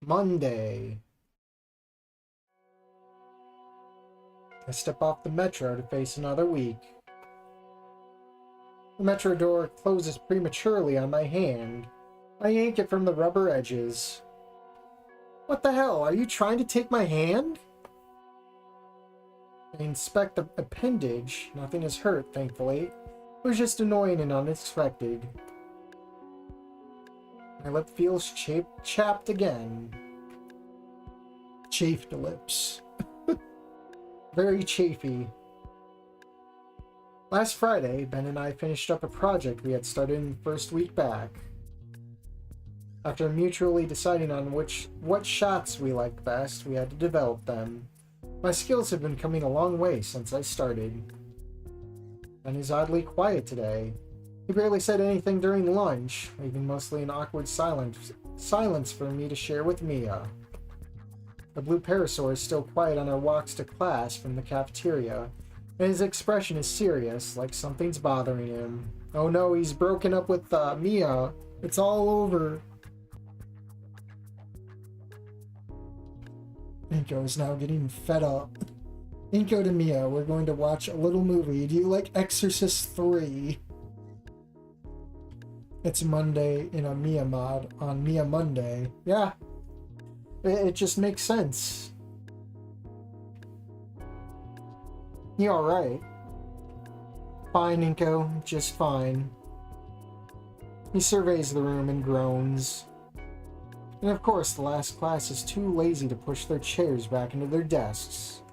Monday. I step off the metro to face another week. The metro door closes prematurely on my hand. I yank it from the rubber edges. What the hell? Are you trying to take my hand? I inspect the appendage. Nothing is hurt, thankfully. It was just annoying and unexpected. My lip feels chapped again. Chafed lips. Very chafy. Last Friday, Ben and I finished up a project we had started in the first week back. After mutually deciding on what shots we liked best, we had to develop them. My skills have been coming a long way since I started. Ben is oddly quiet today. He barely said anything during lunch, leaving mostly an awkward silence for me to share with Mia. The blue parasaur is still quiet on our walks to class from the cafeteria, and his expression is serious, like something's bothering him. Oh no, he's broken up with Mia. It's all over. Inko is now getting fed up. Inko to Mia, we're going to watch a little movie. Do you like Exorcist 3? It's Monday in a Mia mod on Mia Monday. Yeah. It just makes sense. You alright? Fine, Inko. Just fine. He surveys the room and groans. And of course, the last class is too lazy to push their chairs back into their desks.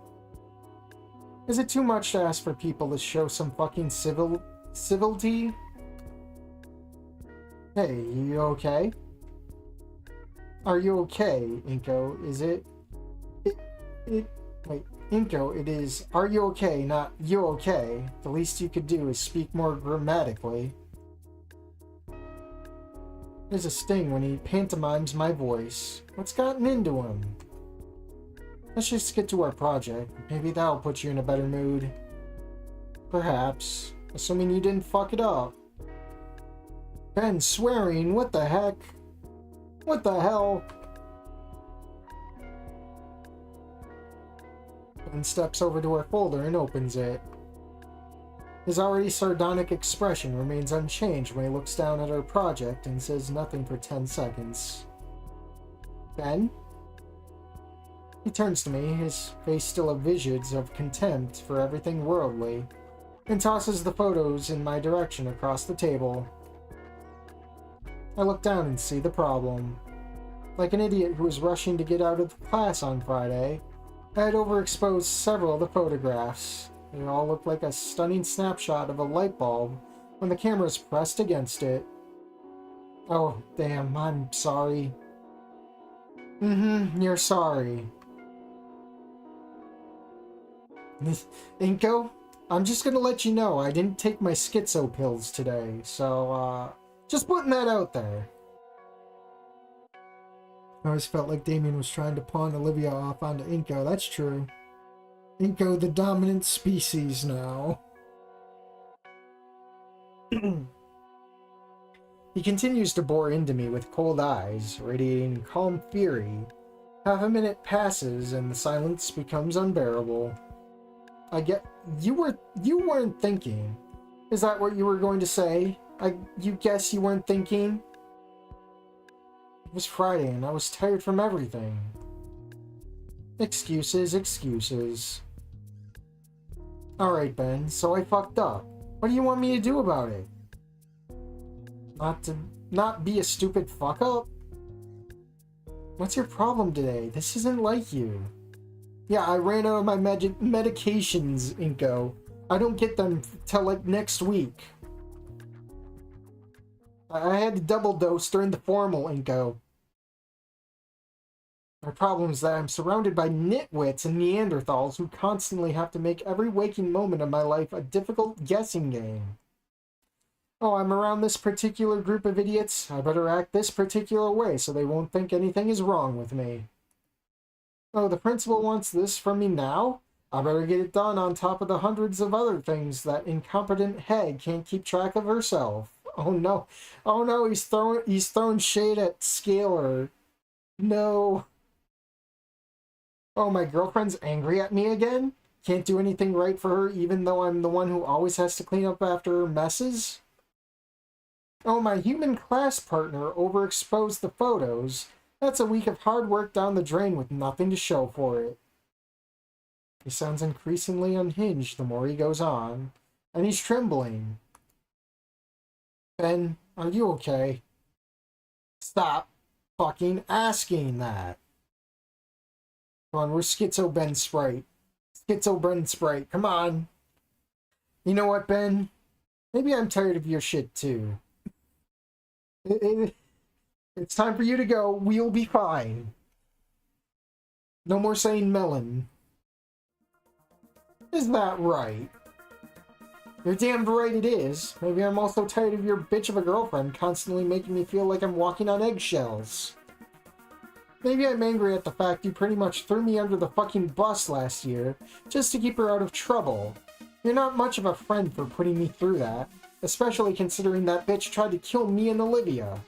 Is it too much to ask for people to show some fucking civility? Hey, you okay? Are you okay, Inko? Is it... Wait, Inko, it is... Are you okay, not you okay? The least you could do is speak more grammatically. There's a sting when he pantomimes my voice. What's gotten into him? Let's just get to our project. Maybe that'll put you in a better mood. Perhaps. Assuming you didn't fuck it up. Ben swearing, what the heck? What the hell? Ben steps over to our folder and opens it. His already sardonic expression remains unchanged when he looks down at our project and says nothing for 10 seconds. Ben? He turns to me, his face still a visage of contempt for everything worldly, and tosses the photos in my direction across the table. I look down and see the problem. Like an idiot who was rushing to get out of class on Friday, I had overexposed several of the photographs. They all looked like a stunning snapshot of a light bulb when the camera is pressed against it. Oh, damn, I'm sorry. You're sorry. Inko, I'm just gonna let you know I didn't take my schizo pills today, so, just putting that out there. I always felt like Damien was trying to pawn Olivia off onto Inko. That's true. Inko, the dominant species now. He continues to bore into me with cold eyes, radiating calm fury. Half a minute passes and the silence becomes unbearable. I get... You weren't thinking. Is that what you were going to say? You guess you weren't thinking? It was Friday and I was tired from everything. Excuses, excuses. Alright, Ben, so I fucked up. What do you want me to do about it? Not be a stupid fuck up? What's your problem today? This isn't like you. Yeah, I ran out of my medications, Inko. I don't get them till like next week. I had to double dose during the formal, Inko. My problem is that I'm surrounded by nitwits and Neanderthals who constantly have to make every waking moment of my life a difficult guessing game. Oh, I'm around this particular group of idiots. I better act this particular way so they won't think anything is wrong with me. Oh, the principal wants this from me now? I better get it done on top of the hundreds of other things that incompetent head can't keep track of herself. Oh no. Oh no, he's throwing shade at Scalar. No. Oh, my girlfriend's angry at me again? Can't do anything right for her even though I'm the one who always has to clean up after her messes? Oh, my human class partner overexposed the photos. That's a week of hard work down the drain with nothing to show for it. He sounds increasingly unhinged the more he goes on, and he's trembling. Ben, are you okay? Stop fucking asking that. Come on, we're Schizo Ben Sprite. Schizo Ben Sprite, come on. You know what, Ben? Maybe I'm tired of your shit too. It's time for you to go. We'll be fine. No more saying melon. Isn't that right? You're damn right it is. Maybe I'm also tired of your bitch of a girlfriend constantly making me feel like I'm walking on eggshells. Maybe I'm angry at the fact you pretty much threw me under the fucking bus last year just to keep her out of trouble. You're not much of a friend for putting me through that, especially considering that bitch tried to kill me and Olivia.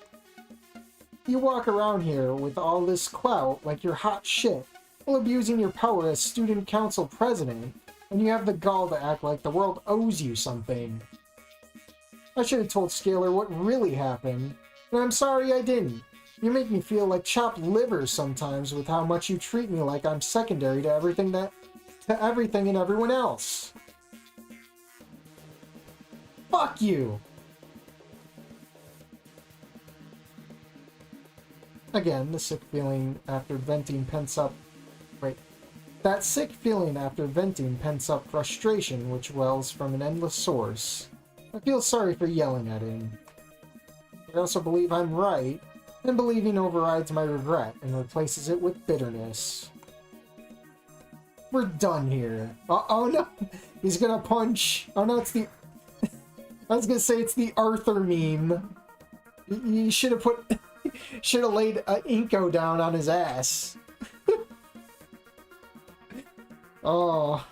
You walk around here with all this clout like you're hot shit, while abusing your power as student council president, and you have the gall to act like the world owes you something. I should have told Scalar what really happened, and I'm sorry I didn't. You make me feel like chopped liver sometimes with how much you treat me like I'm secondary to everything and everyone else. Fuck you! Again, the sick feeling after venting pents up... That sick feeling after venting pents up frustration which wells from an endless source. I feel sorry for yelling at him. I also believe I'm right, and believing overrides my regret and replaces it with bitterness. We're done here. Oh no! He's gonna punch! Oh no, it's the... I was gonna say it's the Arthur meme. You should have put... should have laid Inko down on his ass. Oh.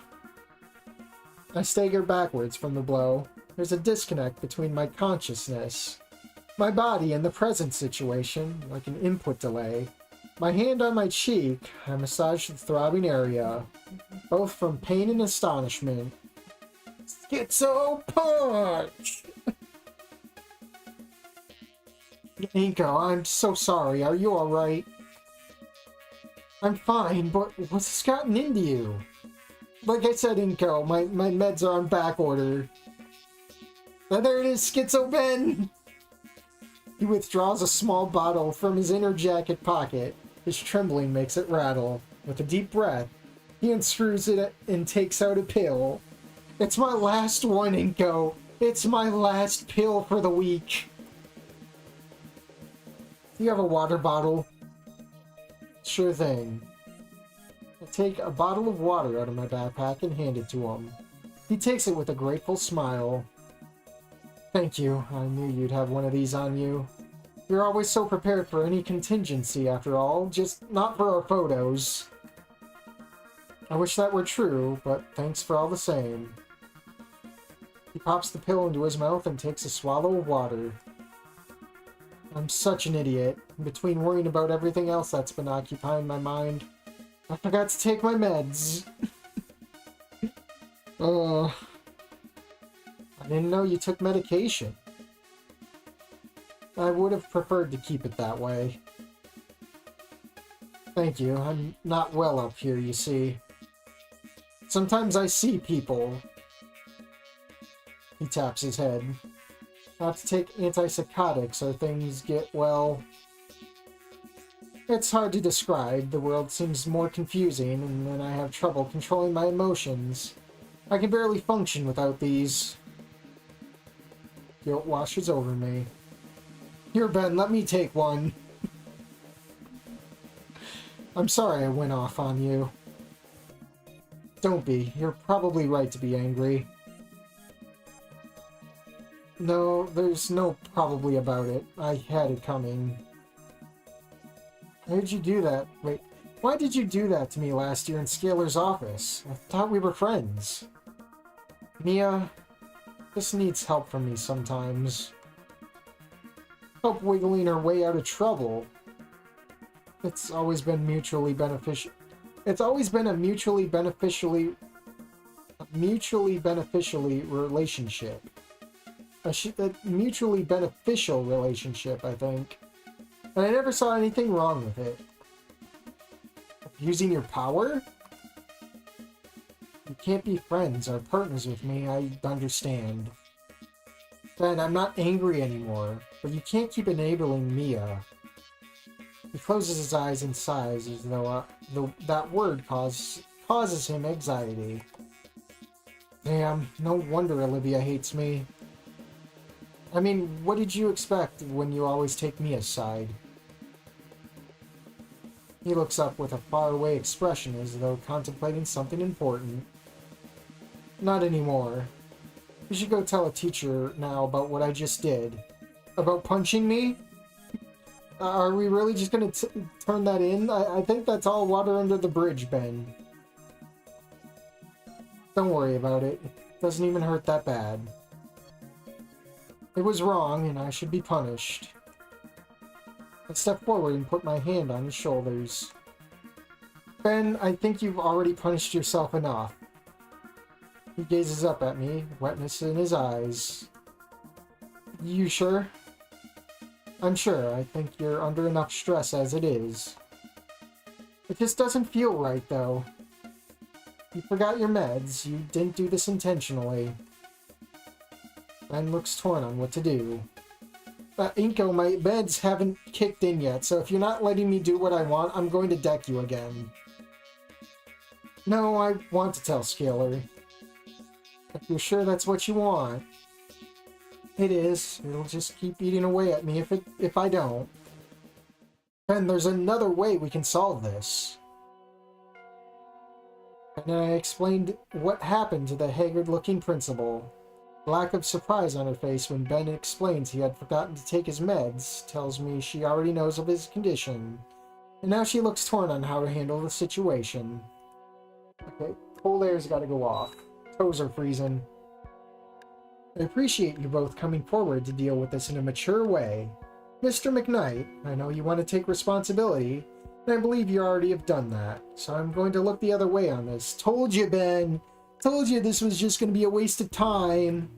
I stagger backwards from the blow. There's a disconnect between my consciousness, my body, and the present situation, like an input delay. My hand on my cheek, I massage the throbbing area, both from pain and astonishment. Schizo punch! Inko, I'm so sorry. Are you alright? I'm fine, but what's gotten into you? Like I said, Inko, my meds are on back order. Oh, there it is, Schizo Ben! He withdraws a small bottle from his inner jacket pocket. His trembling makes it rattle. With a deep breath, he unscrews it and takes out a pill. It's my last one, Inko. It's my last pill for the week. Do you have a water bottle? Sure thing. I take a bottle of water out of my backpack and hand it to him. He takes it with a grateful smile. Thank you. I knew you'd have one of these on you. You're always so prepared for any contingency, after all, just not for our photos. I wish that were true, but thanks for all the same. He pops the pill into his mouth and takes a swallow of water. I'm such an idiot. Between worrying about everything else that's been occupying my mind, I forgot to take my meds. I I didn't know you took medication. I would have preferred to keep it that way. Thank you. I'm not well up here, you see. Sometimes I see people. He taps his head. I have to take antipsychotics or things get, well... It's hard to describe. The world seems more confusing, and then I have trouble controlling my emotions. I can barely function without these. Guilt washes over me. Here, Ben, let me take one. I'm sorry I went off on you. Don't be. You're probably right to be angry. No, there's no probably about it. I had it coming. Why did you do that? Wait, why did you do that to me last year in Scalar's office? I thought we were friends. Mia, this needs help from me sometimes. Help wiggling her way out of trouble. It's always been mutually beneficial. It's always been a mutually beneficially relationship. A mutually beneficial relationship, I think. And I never saw anything wrong with it. Using your power? You can't be friends or partners with me, I understand. Ben, I'm not angry anymore, but you can't keep enabling Mia. He closes his eyes and sighs as though that word causes him anxiety. Damn, no wonder Olivia hates me. I mean, what did you expect when you always take Mia's side? He looks up with a faraway expression as though contemplating something important. Not anymore. We should go tell a teacher now about what I just did. About punching me? Are we really just gonna turn that in? I think that's all water under the bridge, Ben. Don't worry about it. It doesn't even hurt that bad. It was wrong, and I should be punished. I step forward and put my hand on his shoulders. Ben, I think you've already punished yourself enough. He gazes up at me, wetness in his eyes. You sure? I'm sure. I think you're under enough stress as it is. It just doesn't feel right, though. You forgot your meds. You didn't do this intentionally. Ben looks torn on what to do. Inko, my meds haven't kicked in yet, so if you're not letting me do what I want, I'm going to deck you again. No, I want to tell Scalar. If you're sure that's what you want. It is. It'll just keep eating away at me if I don't. Ben, there's another way we can solve this. And then I explained what happened to the haggard-looking principal. Lack of surprise on her face when Ben explains he had forgotten to take his meds tells me she already knows of his condition. And now she looks torn on how to handle the situation. Okay, cold air's gotta go off. Toes are freezing. I appreciate you both coming forward to deal with this in a mature way. Mr. McKnight, I know you want to take responsibility, and I believe you already have done that, so I'm going to look the other way on this. Told you, Ben! Told you this was just going to be a waste of time!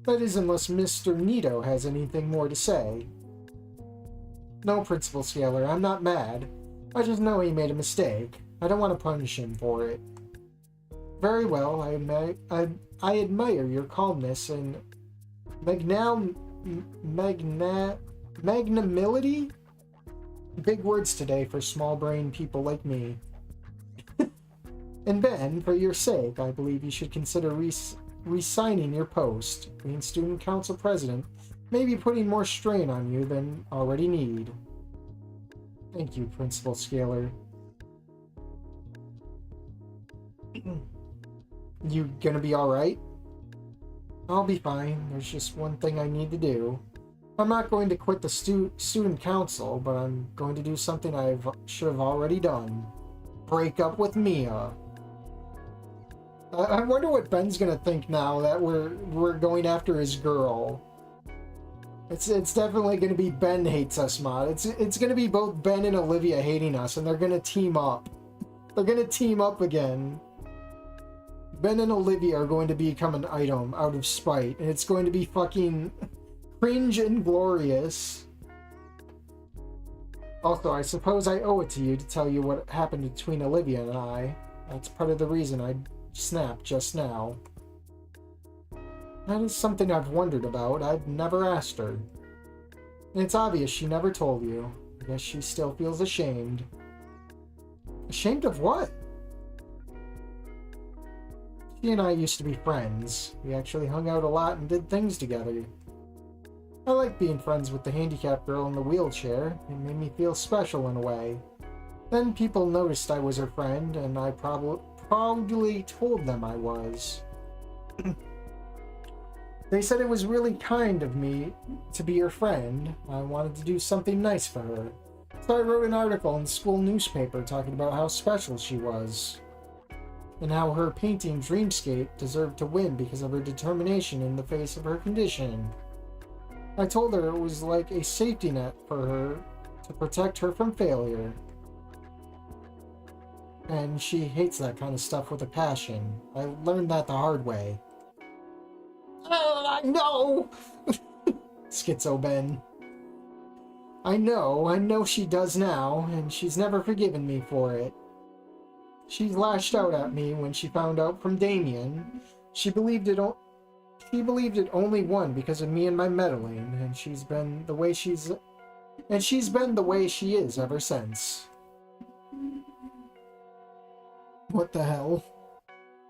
That is, unless Mr. Nito has anything more to say. No, Principal Scalar, I'm not mad. I just know he made a mistake. I don't want to punish him for it. Very well, I admire your calmness and magnanimity? Big words today for small-brained people like me. And Ben, for your sake, I believe you should consider resigning your post. Being student council president may be putting more strain on you than already need. Thank you, Principal Scalar. You gonna be alright? I'll be fine. There's just one thing I need to do. I'm not going to quit the student council, but I'm going to do something I should have already done. Break up with Mia. I wonder what Ben's gonna think now that we're going after his girl. It's definitely gonna be Ben hates us mod. It's gonna be both Ben and Olivia hating us, and they're gonna team up. They're gonna team up again. Ben and Olivia are going to become an item out of spite, and it's going to be fucking cringe and glorious. Also, I suppose I owe it to you to tell you what happened between Olivia and I. That's part of the reason I snapped just now. That is something I've wondered about. I've never asked her. And it's obvious she never told you. I guess she still feels ashamed. Ashamed of what? She and I used to be friends. We actually hung out a lot and did things together. I liked being friends with the handicapped girl in the wheelchair. It made me feel special in a way. Then people noticed I was her friend, and I proudly told them I was. They said it was really kind of me to be her friend. I wanted to do something nice for her. So I wrote an article in the school newspaper talking about how special she was. And how her painting Dreamscape deserved to win because of her determination in the face of her condition. I told her it was like a safety net for her to protect her from failure. And she hates that kind of stuff with a passion. I learned that the hard way. I know! Schizo Ben. I know she does now, and she's never forgiven me for it. She lashed out at me when she found out from Damien. She believed it only won because of me and my meddling, and she's been the way she is ever since. What the hell?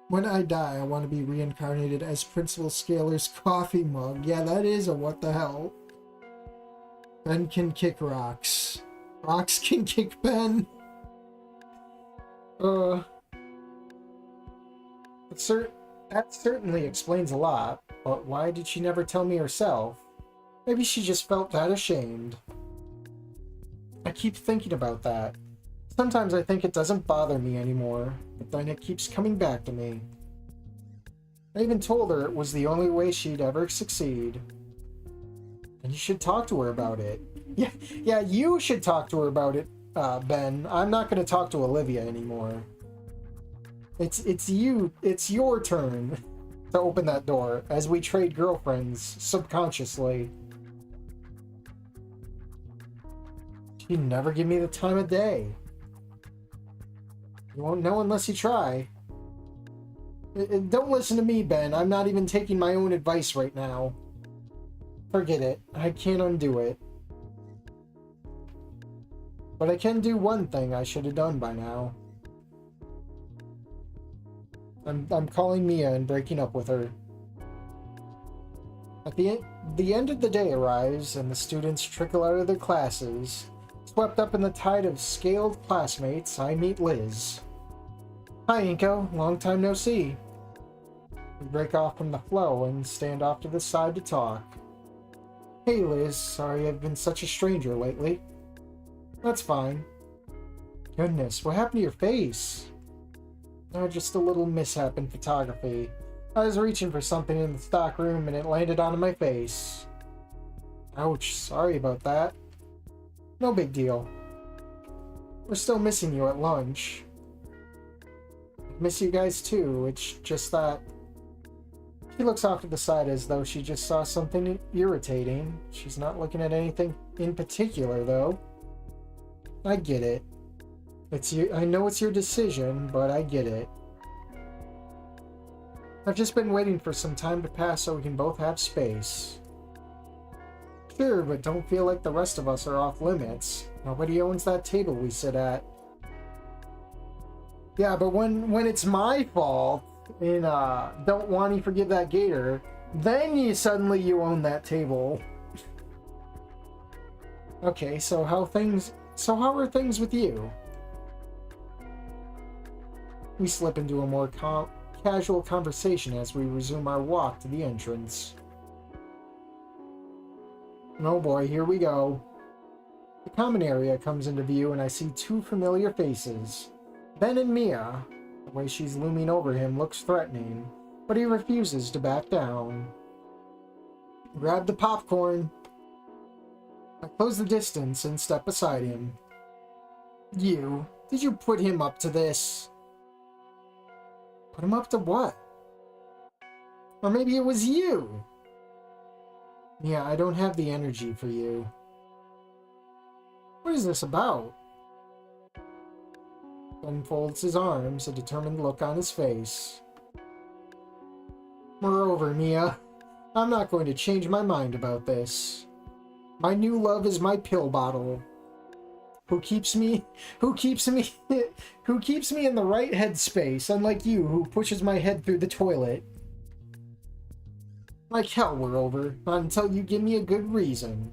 When I die, I want to be reincarnated as Principal Scalar's coffee mug. Yeah, that is a what the hell. Ben can kick rocks. Rocks can kick Ben. That certainly explains a lot, but why did she never tell me herself? Maybe she just felt that ashamed. I keep thinking about that. Sometimes I think it doesn't bother me anymore, but then it keeps coming back to me. I even told her it was the only way she'd ever succeed. And you should talk to her about it. Yeah, you should talk to her about it, Ben. I'm not going to talk to Olivia anymore. It's your turn to open that door as we trade girlfriends subconsciously. You never give me the time of day. You won't know unless you try. Don't listen to me, Ben. I'm not even taking my own advice right now. Forget it. I can't undo it. But I can do one thing I should have done by now. I'm calling Mia and breaking up with her. At the end of the day arrives, and the students trickle out of their classes. Swept up in the tide of scaled classmates, I meet Liz. Hi, Inko. Long time no see. We break off from the flow and stand off to the side to talk. Hey, Liz. Sorry I've been such a stranger lately. That's fine. Goodness, what happened to your face? Just a little mishap in photography. I was reaching for something in the stock room and it landed on my face. Ouch, sorry about that. No big deal. We're still missing you at lunch. I miss you guys too, it's just that... She looks off to the side as though she just saw something irritating. She's not looking at anything in particular, though. I get it. I know it's your decision, but I get it. I've just been waiting for some time to pass so we can both have space. Sure, but don't feel like the rest of us are off limits. Nobody owns that table we sit at. Yeah, but when it's my fault in Don't Want to Forgive That Gator, then you own that table. Okay, so how are things with you? We slip into a more casual conversation as we resume our walk to the entrance. Oh boy, here we go. The common area comes into view and I see two familiar faces. Ben and Mia. The way she's looming over him looks threatening, but he refuses to back down. Grab the popcorn. I close the distance and step beside him. Did you put him up to this? Put him up to what? Or maybe it was you. Yeah, I don't have the energy for you. What is this about? Ben folds his arms, a determined look on his face. Moreover, Mia, I'm not going to change my mind about this. My new love is my pill bottle. Who keeps me in the right headspace, unlike you, who pushes my head through the toilet. Like hell we're over, not until you give me a good reason.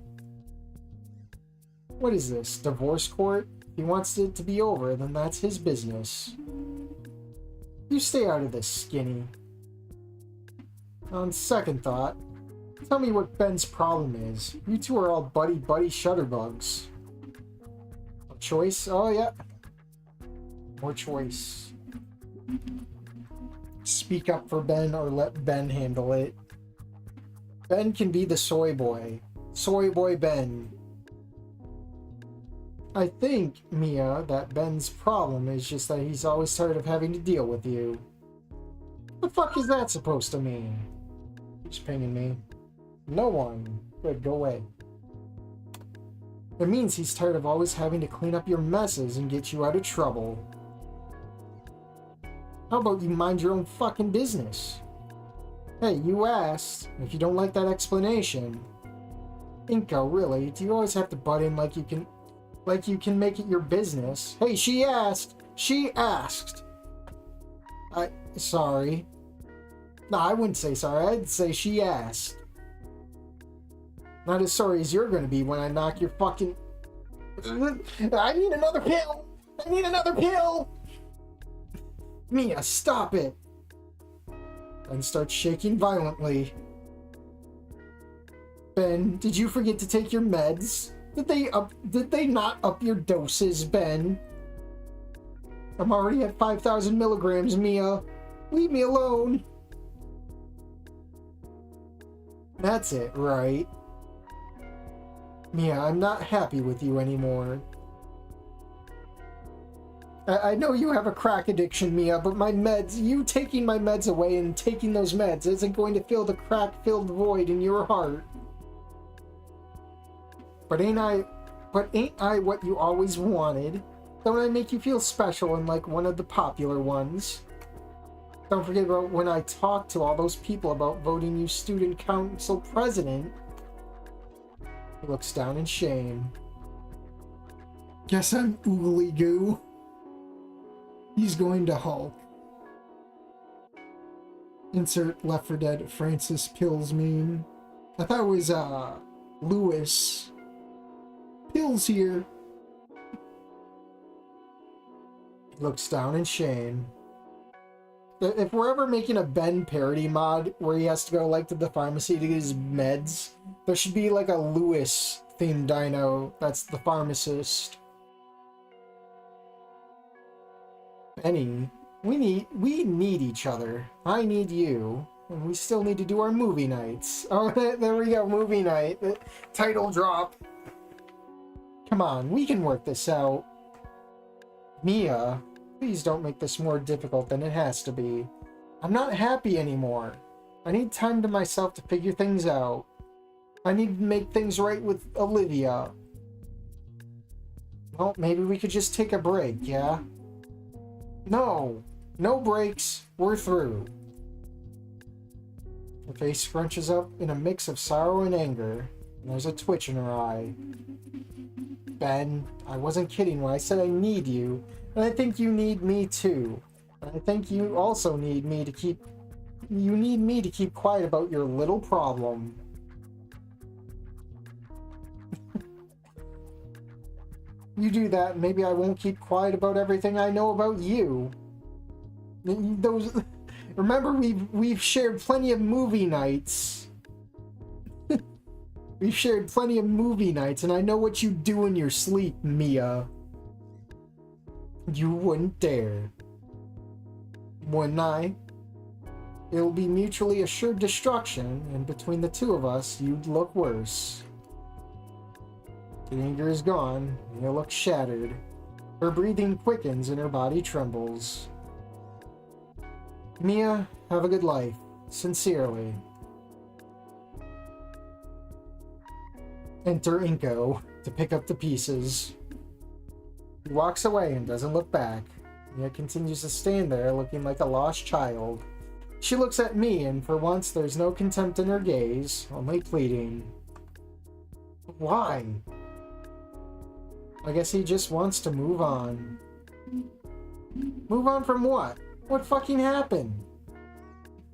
What is this, divorce court? If he wants it to be over, then that's his business. You stay out of this, Skinny. On second thought, tell me what Ben's problem is. You two are all buddy-buddy shutterbugs. A choice? Oh, yeah. More choice. Speak up for Ben or let Ben handle it. Ben can be the soy boy. Soy boy Ben. I think, Mia, that Ben's problem is just that he's always tired of having to deal with you. What the fuck is that supposed to mean? He's pinging me. No one. Good, go away. It means he's tired of always having to clean up your messes and get you out of trouble. How about you mind your own fucking business? Hey, you asked. If you don't like that explanation. Inko, really? Do you always have to butt in like you can make it your business? Hey, she asked! She asked! Sorry. No, I wouldn't say sorry. I'd say she asked. Not as sorry as you're gonna be when I knock your fucking... I need another pill! I need another pill! Mia, stop it! Ben starts shaking violently. Ben, did you forget to take your meds? Did they not up your doses, Ben? I'm already at 5,000 milligrams, Mia. Leave me alone. That's it, right? Mia, I'm not happy with you anymore. I know you have a crack addiction, Mia, but my meds, you taking my meds away and taking those meds isn't going to fill the crack-filled void in your heart. But ain't I what you always wanted? Don't I make you feel special and like one of the popular ones? Don't forget about when I talked to all those people about voting you student council president. He looks down in shame. Guess I'm oogly goo. He's going to Hulk. Insert Left 4 Dead Francis Pills meme. I thought it was Lewis. Pills here. He looks down in shame. If we're ever making a Ben parody mod where he has to go like to the pharmacy to get his meds, there should be like a Lewis themed dino that's the pharmacist. Benny, we need each other. I need you. And we still need to do our movie nights. Oh, there we go, movie night. The title drop. Come on, we can work this out. Mia, please don't make this more difficult than it has to be. I'm not happy anymore. I need time to myself to figure things out. I need to make things right with Olivia. Well, maybe we could just take a break, yeah? No. No breaks. We're through. Her face scrunches up in a mix of sorrow and anger, and there's a twitch in her eye. Ben, I wasn't kidding when I said I need you, and I think you need me too. And I think you also need me to keep... You need me to keep quiet about your little problem. You do that, maybe I won't keep quiet about everything I know about you. Remember, we've shared plenty of movie nights. We've shared plenty of movie nights, and I know what you do in your sleep, Mia. You wouldn't dare. Wouldn't I? It'll be mutually assured destruction, and between the two of us, you'd look worse. The anger is gone, and you look shattered. Her breathing quickens and her body trembles. Mia, have a good life. Sincerely. Enter Inko to pick up the pieces. He walks away and doesn't look back. Mia continues to stand there looking like a lost child. She looks at me, and for once there's no contempt in her gaze, only pleading. Why? I guess he just wants to move on. Move on from what? What fucking happened?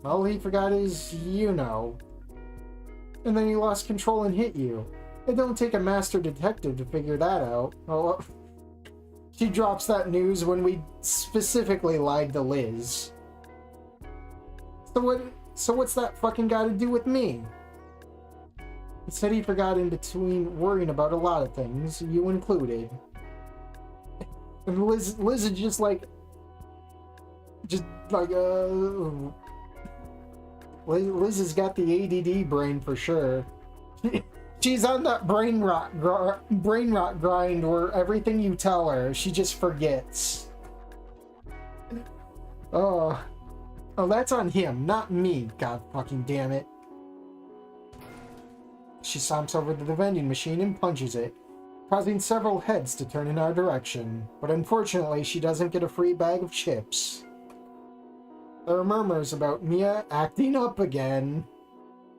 All he forgot is, you know. And then he lost control and hit you. It don't take a master detective to figure that out. Oh, she drops that news when we specifically lied to Liz. So what's that fucking got to do with me? He said he forgot in between worrying about a lot of things, you included. And Liz is just like Liz has got the ADD brain for sure. She's on that brain rot grind where everything you tell her, she just forgets. Oh, that's on him, not me. God fucking damn it. She stomps over to the vending machine and punches it, causing several heads to turn in our direction. But unfortunately, she doesn't get a free bag of chips. There are murmurs about Mia acting up again.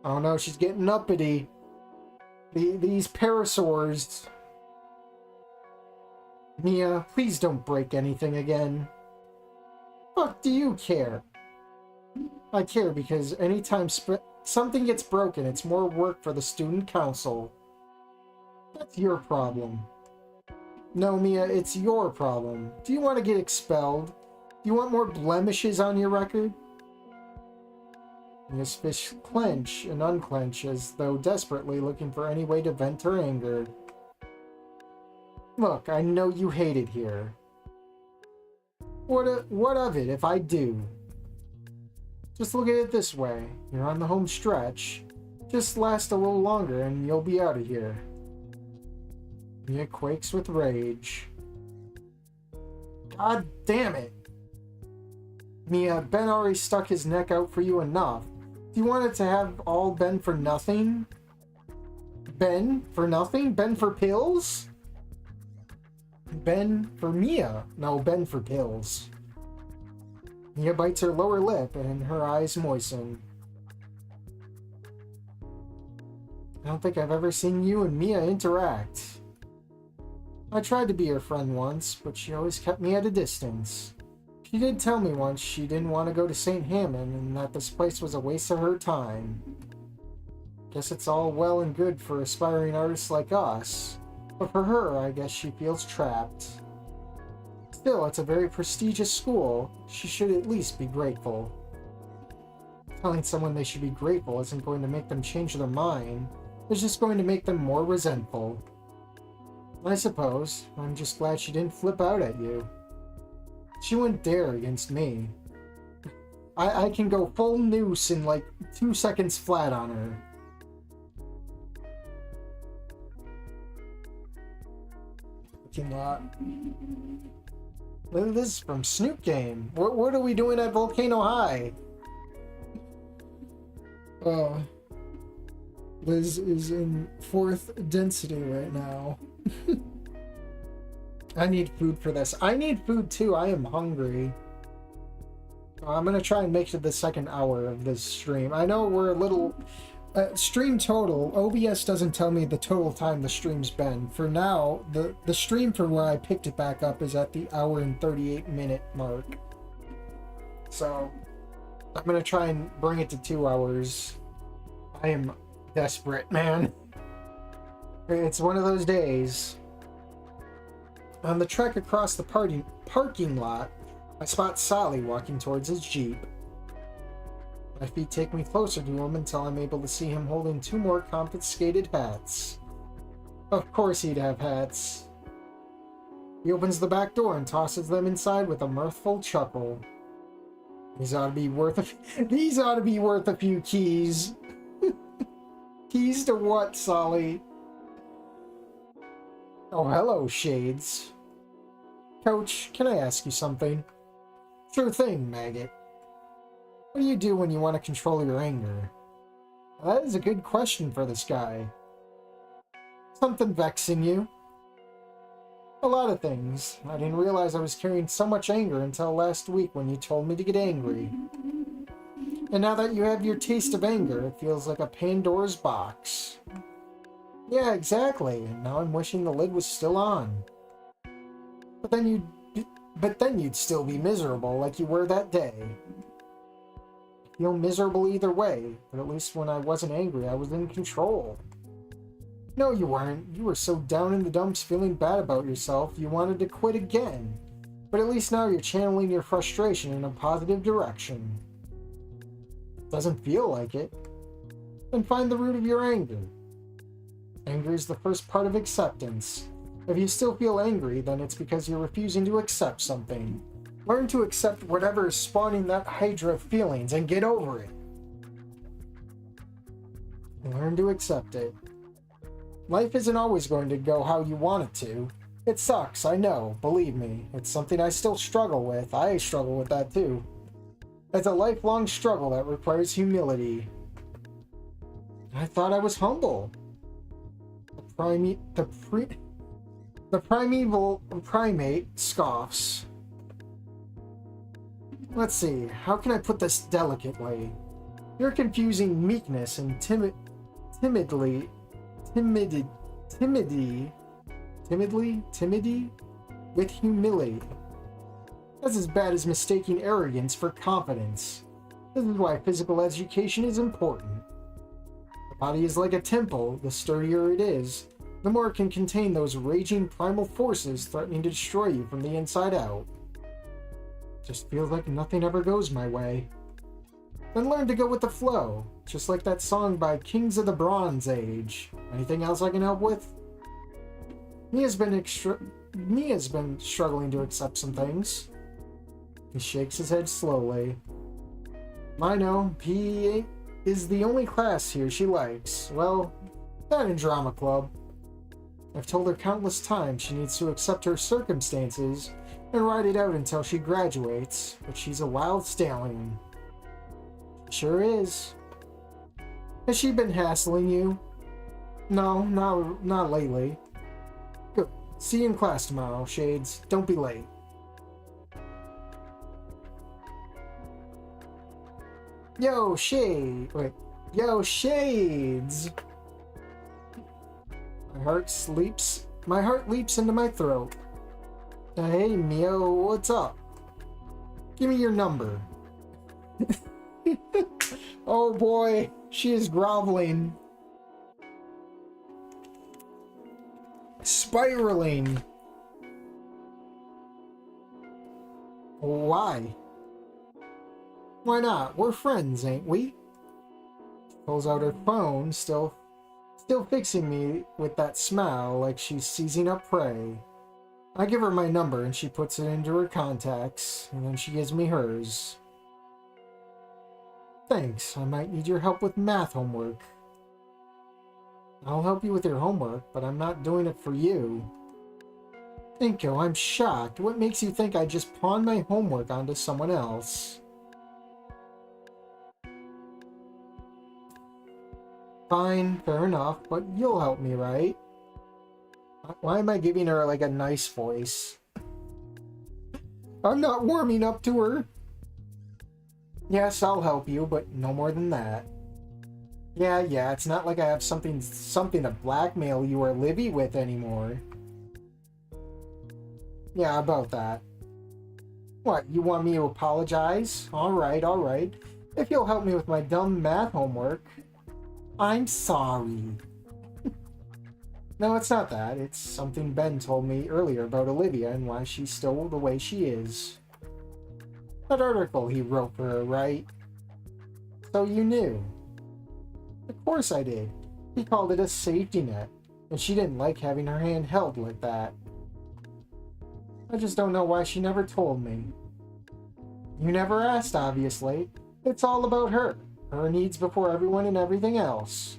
Oh no, she's getting uppity. These parasaurs. Mia, please don't break anything again. Fuck do you care? I care because anytime something gets broken, it's more work for the student council. That's your problem. No, Mia, it's your problem. Do you want to get expelled? Do you want more blemishes on your record? Mia's fists clench and unclench as though desperately looking for any way to vent her anger. Look, I know you hate it here. What of it if I do? Just look at it this way. You're on the home stretch. Just last a little longer and you'll be out of here. Mia quakes with rage. God damn it. Mia, Ben already stuck his neck out for you enough. Do you want it to have all been for nothing? Ben for nothing? Ben for pills? Ben for Mia. No, Ben for pills. Mia bites her lower lip and her eyes moisten. I don't think I've ever seen you and Mia interact. I tried to be her friend once, but she always kept me at a distance. She did tell me once she didn't want to go to St. Hammond and that this place was a waste of her time. Guess it's all well and good for aspiring artists like us, but for her, I guess she feels trapped. Still, it's a very prestigious school. She should at least be grateful. Telling someone they should be grateful isn't going to make them change their mind. It's just going to make them more resentful. I suppose. I'm just glad she didn't flip out at you. She wouldn't dare against me. I can go full noose in like 2 seconds flat on her. Fucking lot. This is from Snoop Game. What are we doing at Volcano High? Liz is in 4th density right now. I need food for this. I need food too. I am hungry. I'm gonna try and make it the 2nd hour of this stream. I know we're a little... stream total, OBS doesn't tell me the total time the stream's been. For now, the stream for where I picked it back up is at the 1 hour and 38 minute mark. So, I'm gonna try and bring it to 2 hours. I am desperate, man. It's one of those days. On the trek across the parking lot, I spot Sally walking towards his Jeep. My feet take me closer to him until I'm able to see him holding 2 more confiscated hats. Of course he'd have hats. He opens the back door and tosses them inside with a mirthful chuckle. These ought to be worth a few keys. Keys to what, Sally? Oh, hello, Shades. Coach, can I ask you something? Sure thing, Maggot. What do you do when you want to control your anger? Well, that is a good question for this guy. Something vexing you? A lot of things. I didn't realize I was carrying so much anger until last week when you told me to get angry. And now that you have your taste of anger, it feels like a Pandora's box. Yeah, exactly. And now I'm wishing the lid was still on. But then you'd still be miserable like you were that day. I feel miserable either way, but at least when I wasn't angry, I was in control. No, you weren't. You were so down in the dumps feeling bad about yourself, you wanted to quit again. But at least now you're channeling your frustration in a positive direction. Doesn't feel like it. Then find the root of your anger. Anger is the first part of acceptance. If you still feel angry, then it's because you're refusing to accept something. Learn to accept whatever is spawning that hydra of feelings and get over it. Learn to accept it. Life isn't always going to go how you want it to. It sucks, I know, believe me. It's something I still struggle with. I struggle with that too. It's a lifelong struggle that requires humility. I thought I was humble. The primeval primate scoffs. Let's see, how can I put this delicately? You're confusing meekness and timidity with humility. That's as bad as mistaking arrogance for confidence. This is why physical education is important. The body is like a temple. The sturdier it is, the more it can contain those raging primal forces threatening to destroy you from the inside out. Just feels like nothing ever goes my way. Then learn to go with the flow, just like that song by Kings of the Bronze Age. Anything else I can help with? Mia's been struggling to accept some things. He shakes his head slowly. I know, PE is the only class here she likes. Well, that and drama club. I've told her countless times she needs to accept her circumstances and ride it out until she graduates, but she's a wild stallion. Sure is. Has she been hassling you? No, not lately. Good. See you in class tomorrow, Shades. Don't be late. Yo, Shades! My heart leaps into my throat. Hey, Mio, what's up? Give me your number. Oh boy, she is groveling. Spiraling. Why? Why not? We're friends, ain't we? She pulls out her phone, still fixing me with that smile like she's seizing up prey. I give her my number and she puts it into her contacts, and then she gives me hers. Thanks, I might need your help with math homework. I'll help you with your homework, but I'm not doing it for you. Inko, I'm shocked. What makes you think I just pawned my homework onto someone else? Fine, fair enough, but you'll help me, right? Why am I giving her like a nice voice? I'm not warming up to her. Yes, I'll help you, but no more than that. Yeah, it's not like I have something to blackmail you or Livy with anymore. Yeah, about that. What, you want me to apologize? Alright. If you'll help me with my dumb math homework. I'm sorry. No, it's not that. It's something Ben told me earlier about Olivia and why she's still the way she is. That article he wrote for her, right? So you knew. Of course I did. He called it a safety net, and she didn't like having her hand held like that. I just don't know why she never told me. You never asked, obviously. It's all about her. Her needs before everyone and everything else.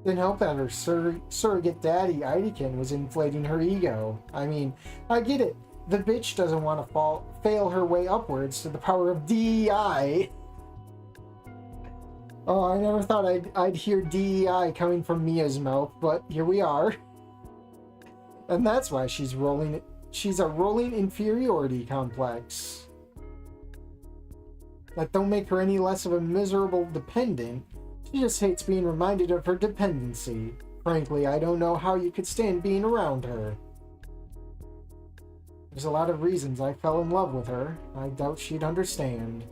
Didn't help that her surrogate daddy, Idikin, was inflating her ego. I mean, I get it. The bitch doesn't want to fail her way upwards to the power of DEI. Oh, I never thought I'd hear DEI coming from Mia's mouth, but here we are. And that's why she's a rolling inferiority complex. That don't make her any less of a miserable dependent. She just hates being reminded of her dependency. Frankly, I don't know how you could stand being around her. There's a lot of reasons I fell in love with her. I doubt she'd understand.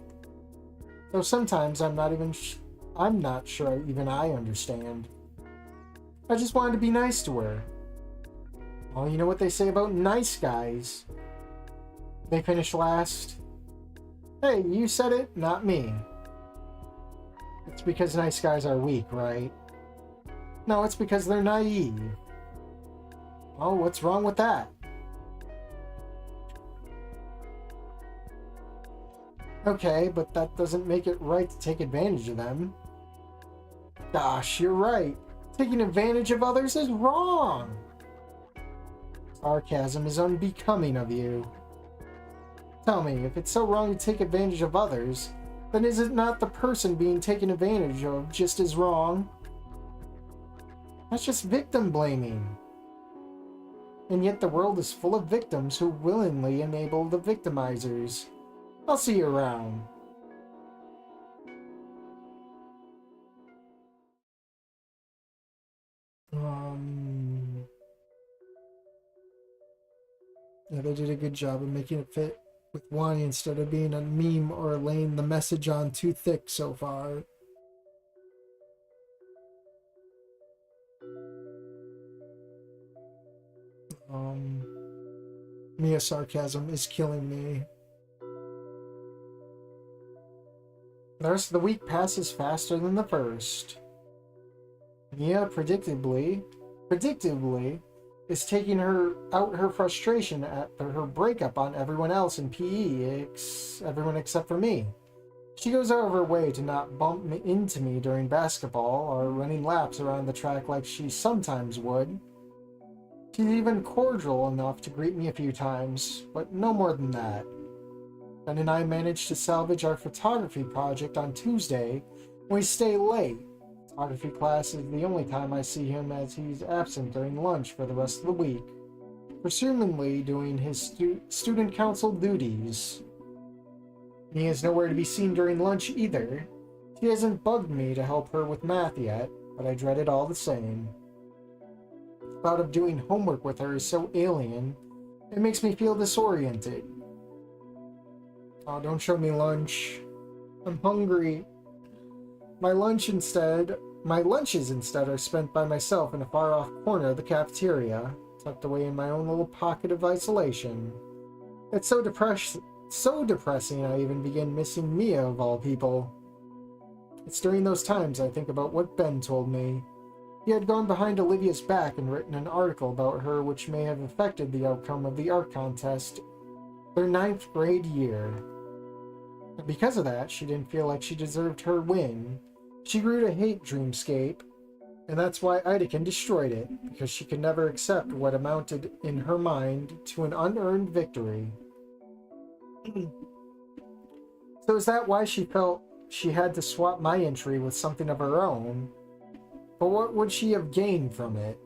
Though sometimes I'm not sure even I understand. I just wanted to be nice to her. Well, you know what they say about nice guys. They finish last. Hey, you said it, not me. It's because nice guys are weak, right? No, it's because they're naive. Oh, what's wrong with that? Okay, but that doesn't make it right to take advantage of them. Gosh, you're right. Taking advantage of others is wrong. Sarcasm is unbecoming of you. Tell me, if it's so wrong to take advantage of others, then is it not the person being taken advantage of just as wrong? That's just victim blaming. And yet the world is full of victims who willingly enable the victimizers. I'll see you around. Yeah, they did a good job of making it fit with Wani instead of being a meme or laying the message on too thick so far. Mia's sarcasm is killing me. The rest of the week passes faster than the first. Mia predictably is taking her frustration at her breakup on everyone else in PE, everyone except for me. She goes out of her way to not bump into me during basketball or running laps around the track like she sometimes would. She's even cordial enough to greet me a few times, but no more than that. Ben and I managed to salvage our photography project on Tuesday, and we stay late. Photography class is the only time I see him, as he's absent during lunch for the rest of the week, presumably doing his student council duties. He is nowhere to be seen during lunch either. She hasn't bugged me to help her with math yet, but I dread it all the same. The thought of doing homework with her is so alien, it makes me feel disoriented. Oh, don't show me lunch. I'm hungry. My lunches instead are spent by myself in a far-off corner of the cafeteria, tucked away in my own little pocket of isolation. It's so depressing I even begin missing Mia of all people. It's during those times I think about what Ben told me. He had gone behind Olivia's back and written an article about her which may have affected the outcome of the art contest their 9th grade year. And because of that, she didn't feel like she deserved her win. She grew to hate Dreamscape, and that's why Idaken destroyed it, because she could never accept what amounted in her mind to an unearned victory. So is that why she felt she had to swap my entry with something of her own? But what would she have gained from it?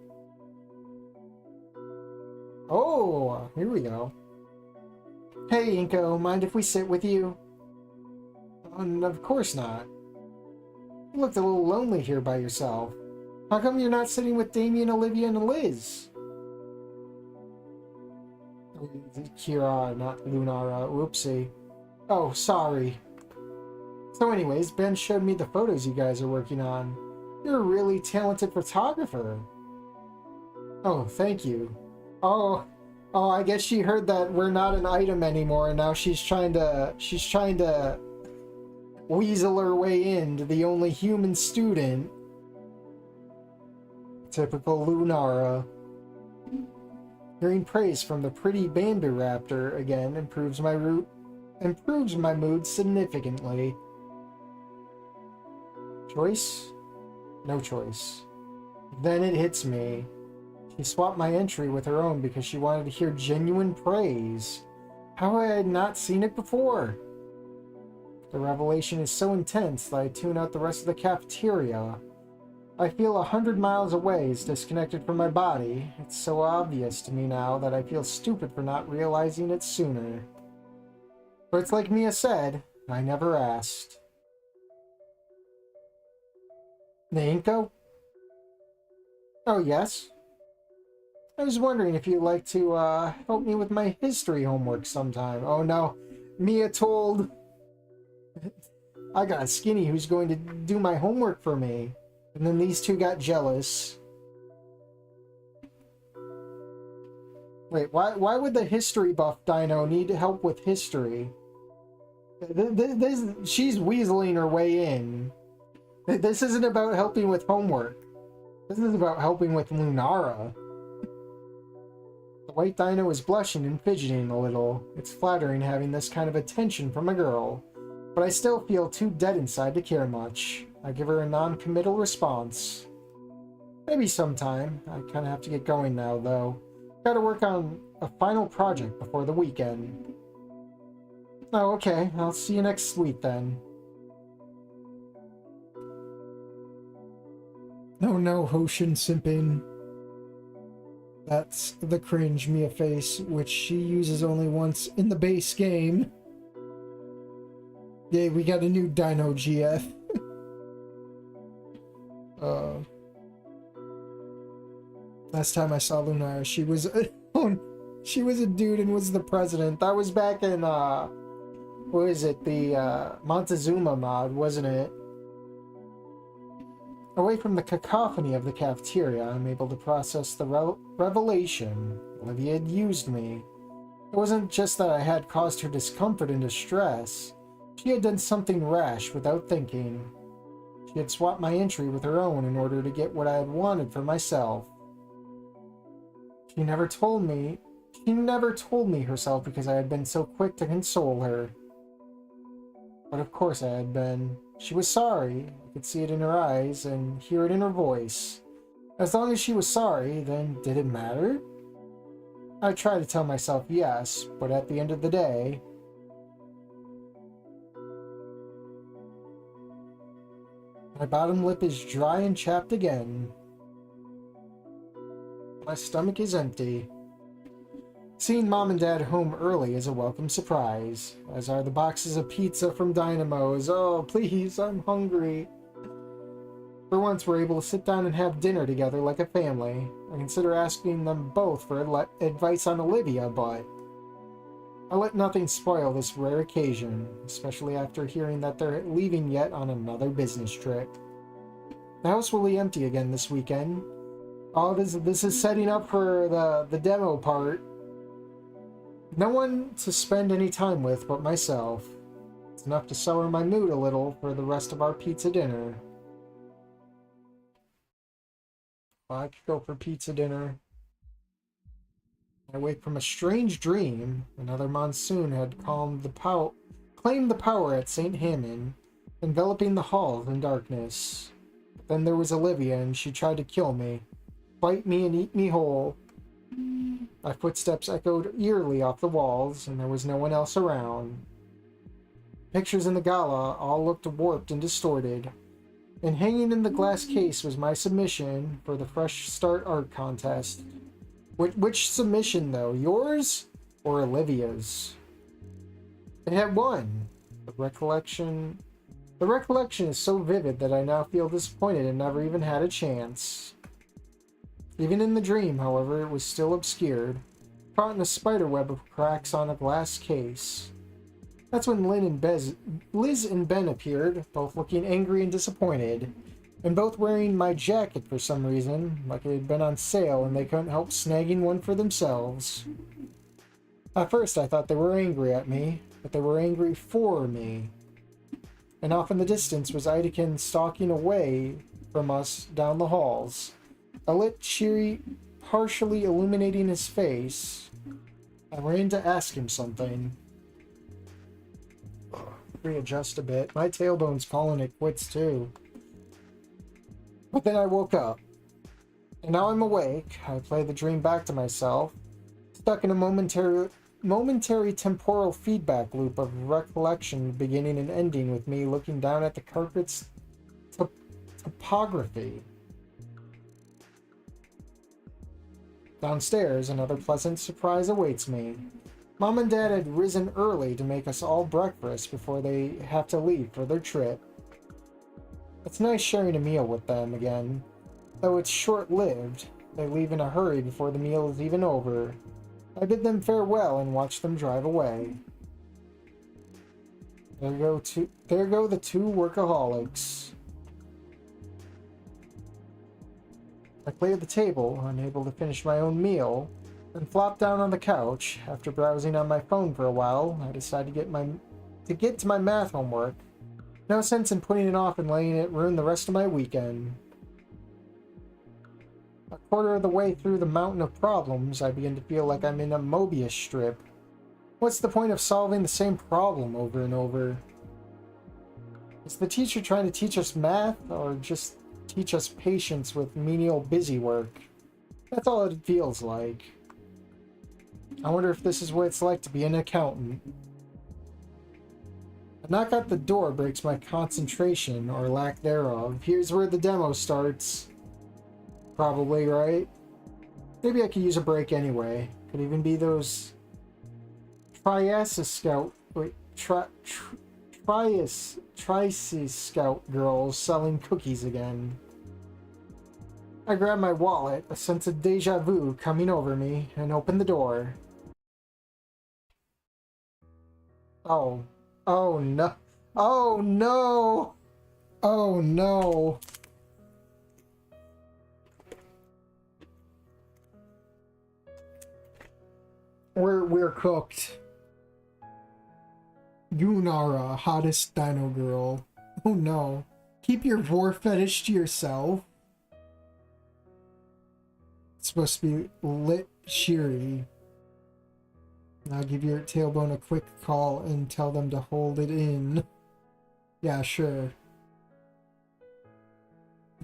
Oh, here we go. Hey, Inko, mind if we sit with you? Of course not. You looked a little lonely here by yourself. How come you're not sitting with Damien, Olivia, and Liz? Kira, not Lunara. Oopsie. Oh, sorry. So anyways, Ben showed me the photos you guys are working on. You're a really talented photographer. Oh, thank you. Oh, I guess she heard that we're not an item anymore, and now she's trying to weasel her way into the only human student. Typical Lunara. Hearing praise from the pretty bamboo raptor again improves my mood significantly. Choice? No choice. Then it hits me. She swapped my entry with her own because she wanted to hear genuine praise. How had I not seen it before? The revelation is so intense that I tune out the rest of the cafeteria. I feel 100 miles away is disconnected from my body. It's so obvious to me now that I feel stupid for not realizing it sooner. But it's like Mia said, I never asked. Nainko? Oh, yes? I was wondering if you'd like to help me with my history homework sometime. Oh no, Mia told... I got a skinny who's going to do my homework for me. And then these two got jealous. Wait, why would the history buff dino need help with history? She's weaseling her way in. This isn't about helping with homework. This is about helping with Lunara. The white dino is blushing and fidgeting a little. It's flattering having this kind of attention from a girl. But I still feel too dead inside to care much. I give her a non-committal response. Maybe sometime. I kind of have to get going now, though. Gotta work on a final project before the weekend. Oh, okay. I'll see you next week, then. Oh no, Hoshin simping. That's the cringe Mia face, which she uses only once in the base game. Yay, we got a new Dino GF. Last time I saw Lunara, she was a dude and was the president. That was back in what is it, the Montezuma mod, wasn't it? Away from the cacophony of the cafeteria, I'm able to process the revelation. Olivia had used me. It wasn't just that I had caused her discomfort and distress. She had done something rash without thinking. She had swapped my entry with her own in order to get what I had wanted for myself. She never told me herself because I had been so quick to console her. But of course I had been. She was sorry. I could see it in her eyes and hear it in her voice. As long as she was sorry, then did it matter? I tried to tell myself yes, but at the end of the day... My bottom lip is dry and chapped again. My stomach is empty. Seeing Mom and Dad home early is a welcome surprise, as are the boxes of pizza from Dynamo's. Oh, please, I'm hungry. For once, we're able to sit down and have dinner together like a family. I consider asking them both for advice on Olivia, but I let nothing spoil this rare occasion, especially after hearing that they're leaving yet on another business trip. The house will be empty again this weekend. Oh, this is setting up for the demo part. No one to spend any time with but myself. It's enough to sour my mood a little for the rest of our pizza dinner. Well, I could go for pizza dinner. I wake from a strange dream. Another monsoon had claimed the power at St. Hammond, enveloping the halls in darkness. But then there was Olivia, and she tried to kill me. Bite me and eat me whole. My footsteps echoed eerily off the walls, and there was no one else around. Pictures in the gala all looked warped and distorted, and hanging in the glass case was my submission for the Fresh Start art contest. Which submission, though? Yours or Olivia's? It had won. The recollection is so vivid that I now feel disappointed and never even had a chance. Even in the dream, however, it was still obscured, caught in a spiderweb of cracks on a glass case. That's when Liz and Ben appeared, both looking angry and disappointed, and both wearing my jacket for some reason, like it had been on sale and they couldn't help snagging one for themselves. At first I thought they were angry at me, but they were angry for me. And off in the distance was Idekin stalking away from us down the halls. A lit cheery, partially illuminating his face. I ran to ask him something. Readjust a bit. My tailbone's calling it quits too. But then I woke up. And now I'm awake. I play the dream back to myself, stuck in a momentary temporal feedback loop of recollection beginning and ending with me looking down at the carpet's topography. Downstairs, another pleasant surprise awaits me. Mom and Dad had risen early to make us all breakfast before they have to leave for their trip. It's nice sharing a meal with them again. Though it's short-lived, they leave in a hurry before the meal is even over. I bid them farewell and watch them drive away. There go the two workaholics. I cleared the table, unable to finish my own meal, and flopped down on the couch. After browsing on my phone for a while, I decided to get to my math homework. No sense in putting it off and letting it ruin the rest of my weekend. A quarter of the way through the mountain of problems, I begin to feel like I'm in a Mobius strip. What's the point of solving the same problem over and over? Is the teacher trying to teach us math, or just teach us patience with menial busy work? That's all it feels like. I wonder if this is what it's like to be an accountant. A knock at the door breaks my concentration, or lack thereof. Here's where the demo starts. Probably, right? Maybe I could use a break anyway. Could even be those Triasis Scout girls selling cookies again. I grab my wallet, a sense of deja vu coming over me, and open the door. Oh. Oh no. Oh no! Oh no! We're cooked. Gunara, hottest dino girl. Oh no. Keep your vor fetish to yourself. It's supposed to be lit Shiri. Now give your tailbone a quick call and tell them to hold it in. Yeah, sure.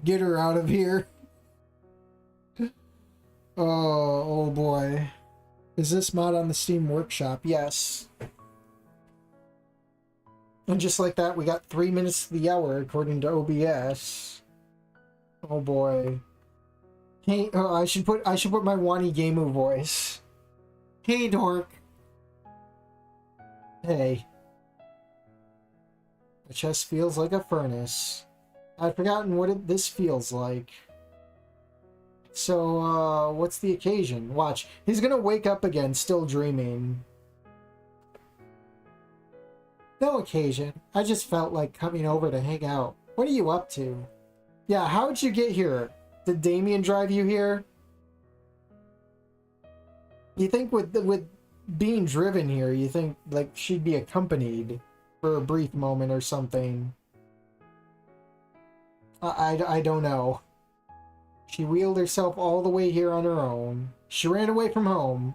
Get her out of here. Oh boy. Is this mod on the Steam Workshop? Yes. And just like that, we got 3 minutes to the hour according to OBS. Oh boy. Hey, oh, I should put my Wani Gamu voice. Hey, dork. Hey. The chest feels like a furnace. I'd forgotten what this feels like. So, what's the occasion? Watch. He's gonna wake up again, still dreaming. No occasion. I just felt like coming over to hang out. What are you up to? Yeah, how'd you get here? Did Damien drive you here? You think with being driven here, you think like she'd be accompanied for a brief moment or something. I don't know. She wheeled herself all the way here on her own. She ran away from home.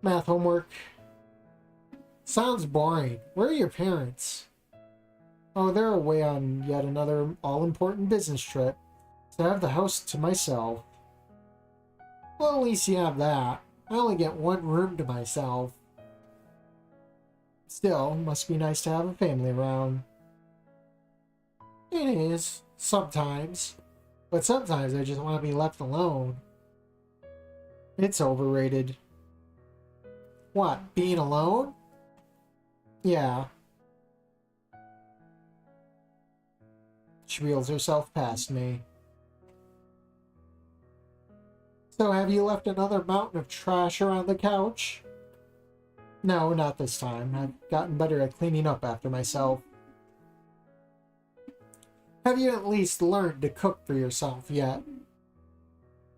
Math homework. Sounds boring. Where are your parents? Oh, they're away on yet another all-important business trip. To have the house to myself. Well, at least you have that. I only get one room to myself. Still, must be nice to have a family around. It is. Sometimes. But sometimes I just want to be left alone. It's overrated. What, being alone? Yeah. She wheels herself past me. So have you left another mountain of trash around the couch? No, not this time. I've gotten better at cleaning up after myself. Have you at least learned to cook for yourself yet?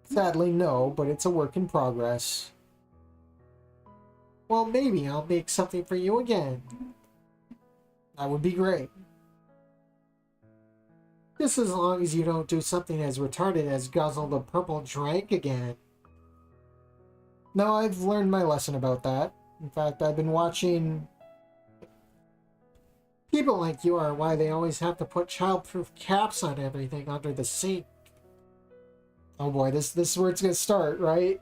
Sadly, no, but it's a work in progress. Well, maybe I'll make something for you again. That would be great. Just as long as you don't do something as retarded as guzzle the purple drink again. No, I've learned my lesson about that. In fact, I've been watching... People like you are why they always have to put childproof caps on everything under the sink. Oh boy, this is where it's gonna start, right?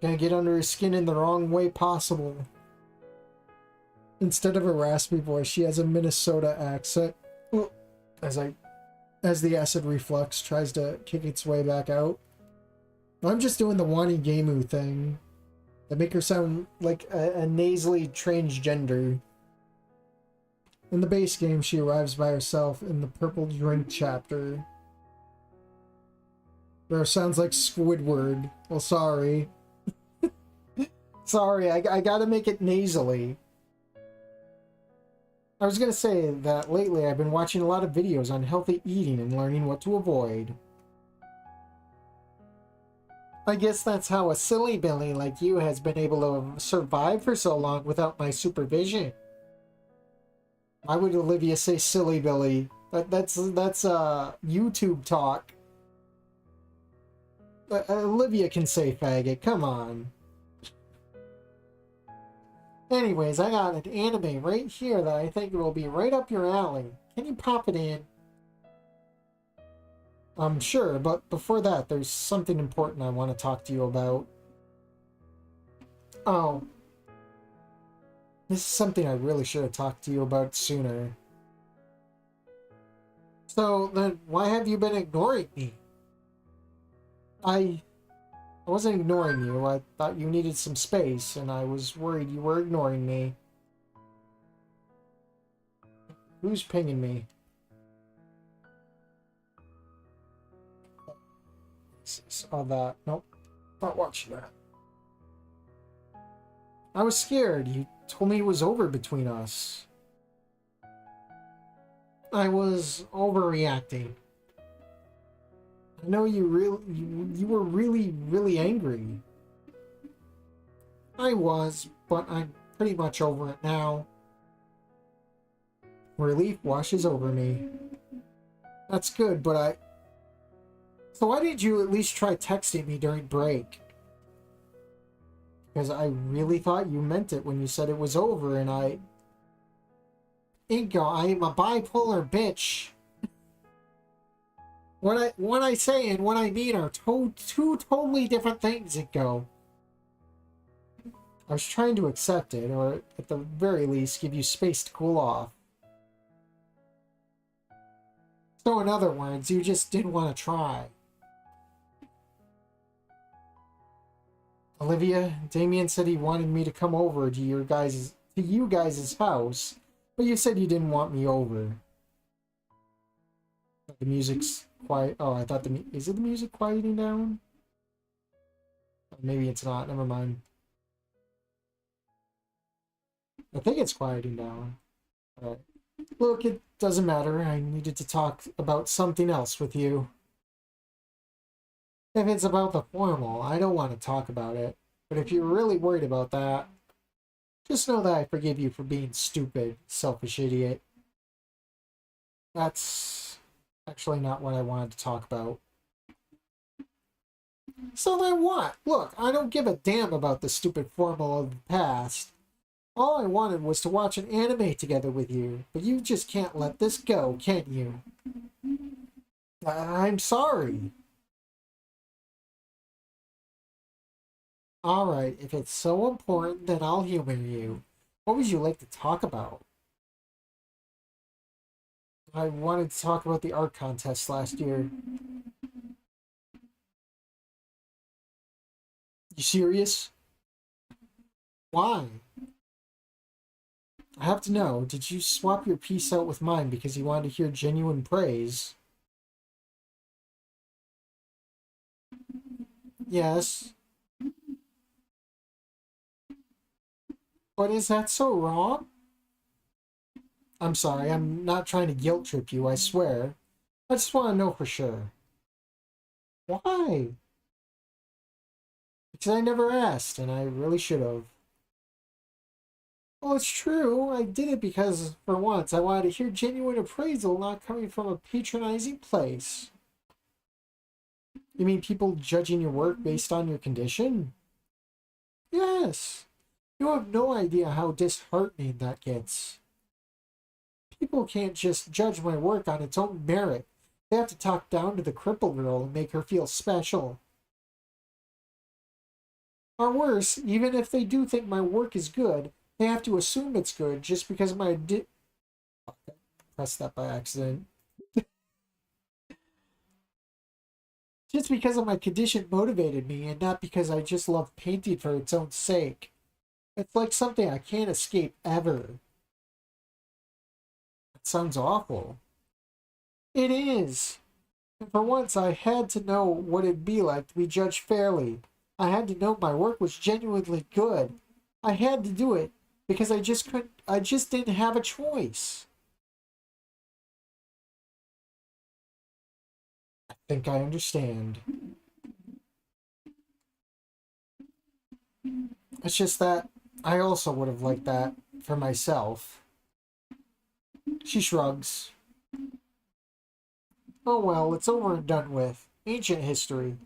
Gonna get under his skin in the wrong way possible. Instead of a raspy voice, she has a Minnesota accent. As the acid reflux tries to kick its way back out. I'm just doing the Wani Gamu thing. That make her sound like a nasally transgender. In the base game, she arrives by herself in the purple drink chapter. Where sounds like Squidward. Well, sorry. Sorry, I gotta make it nasally. I was gonna say that lately I've been watching a lot of videos on healthy eating and learning what to avoid. I guess that's how a silly Billy like you has been able to survive for so long without my supervision. Why would Olivia say silly Billy? That's YouTube talk. Olivia can say faggot, come on. Anyways, I got an anime right here that I think will be right up your alley. Can you pop it in? Sure, but before that, there's something important I want to talk to you about. Oh. This is something I really should have talked to you about sooner. So, then, why have you been ignoring me? I wasn't ignoring you. I thought you needed some space, and I was worried you were ignoring me. Who's pinging me? Saw that. Nope. Not watching that. I was scared. You told me it was over between us. I was overreacting. I know you were really angry. I was, but I'm pretty much over it now. Relief washes over me. That's good, but So why did you at least try texting me during break? Because I really thought you meant it when you said it was over, and Ingo, I am a bipolar bitch. What I say and what I mean are two totally different things, Ingo. I was trying to accept it, or at the very least, give you space to cool off. So in other words, you just didn't want to try. Olivia, Damien said he wanted me to come over to you guys' house, but you said you didn't want me over. The music's quiet. Oh, I thought is it the music quieting down? Maybe it's not. Never mind. I think it's quieting down. Alright. Look, it doesn't matter. I needed to talk about something else with you. If it's about the formal, I don't want to talk about it. But if you're really worried about that, just know that I forgive you for being stupid, selfish idiot. That's actually not what I wanted to talk about. So then what? Look, I don't give a damn about the stupid formal of the past. All I wanted was to watch an anime together with you, but you just can't let this go, can you? I'm sorry. Alright, if it's so important, then I'll humor you. What would you like to talk about? I wanted to talk about the art contest last year. You serious? Why? I have to know, did you swap your piece out with mine because you wanted to hear genuine praise? Yes. But is that so wrong? I'm sorry, I'm not trying to guilt trip you, I swear. I just want to know for sure. Why? Because I never asked, and I really should have. Well, it's true. I did it because, for once, I wanted to hear genuine appraisal not coming from a patronizing place. You mean people judging your work based on your condition? Yes. You have no idea how disheartening that gets. People can't just judge my work on its own merit. They have to talk down to the cripple girl and make her feel special. Or worse, even if they do think my work is good, they have to assume it's good just because my pressed that by accident. Just because of my condition motivated me and not because I just love painting for its own sake. It's like something I can't escape ever. It sounds awful. It is. And for once, I had to know what it'd be like to be judged fairly. I had to know my work was genuinely good. I had to do it because I just didn't have a choice. I think I understand. It's just that I also would have liked that for myself. She shrugs. Oh well, it's over and done with. Ancient history.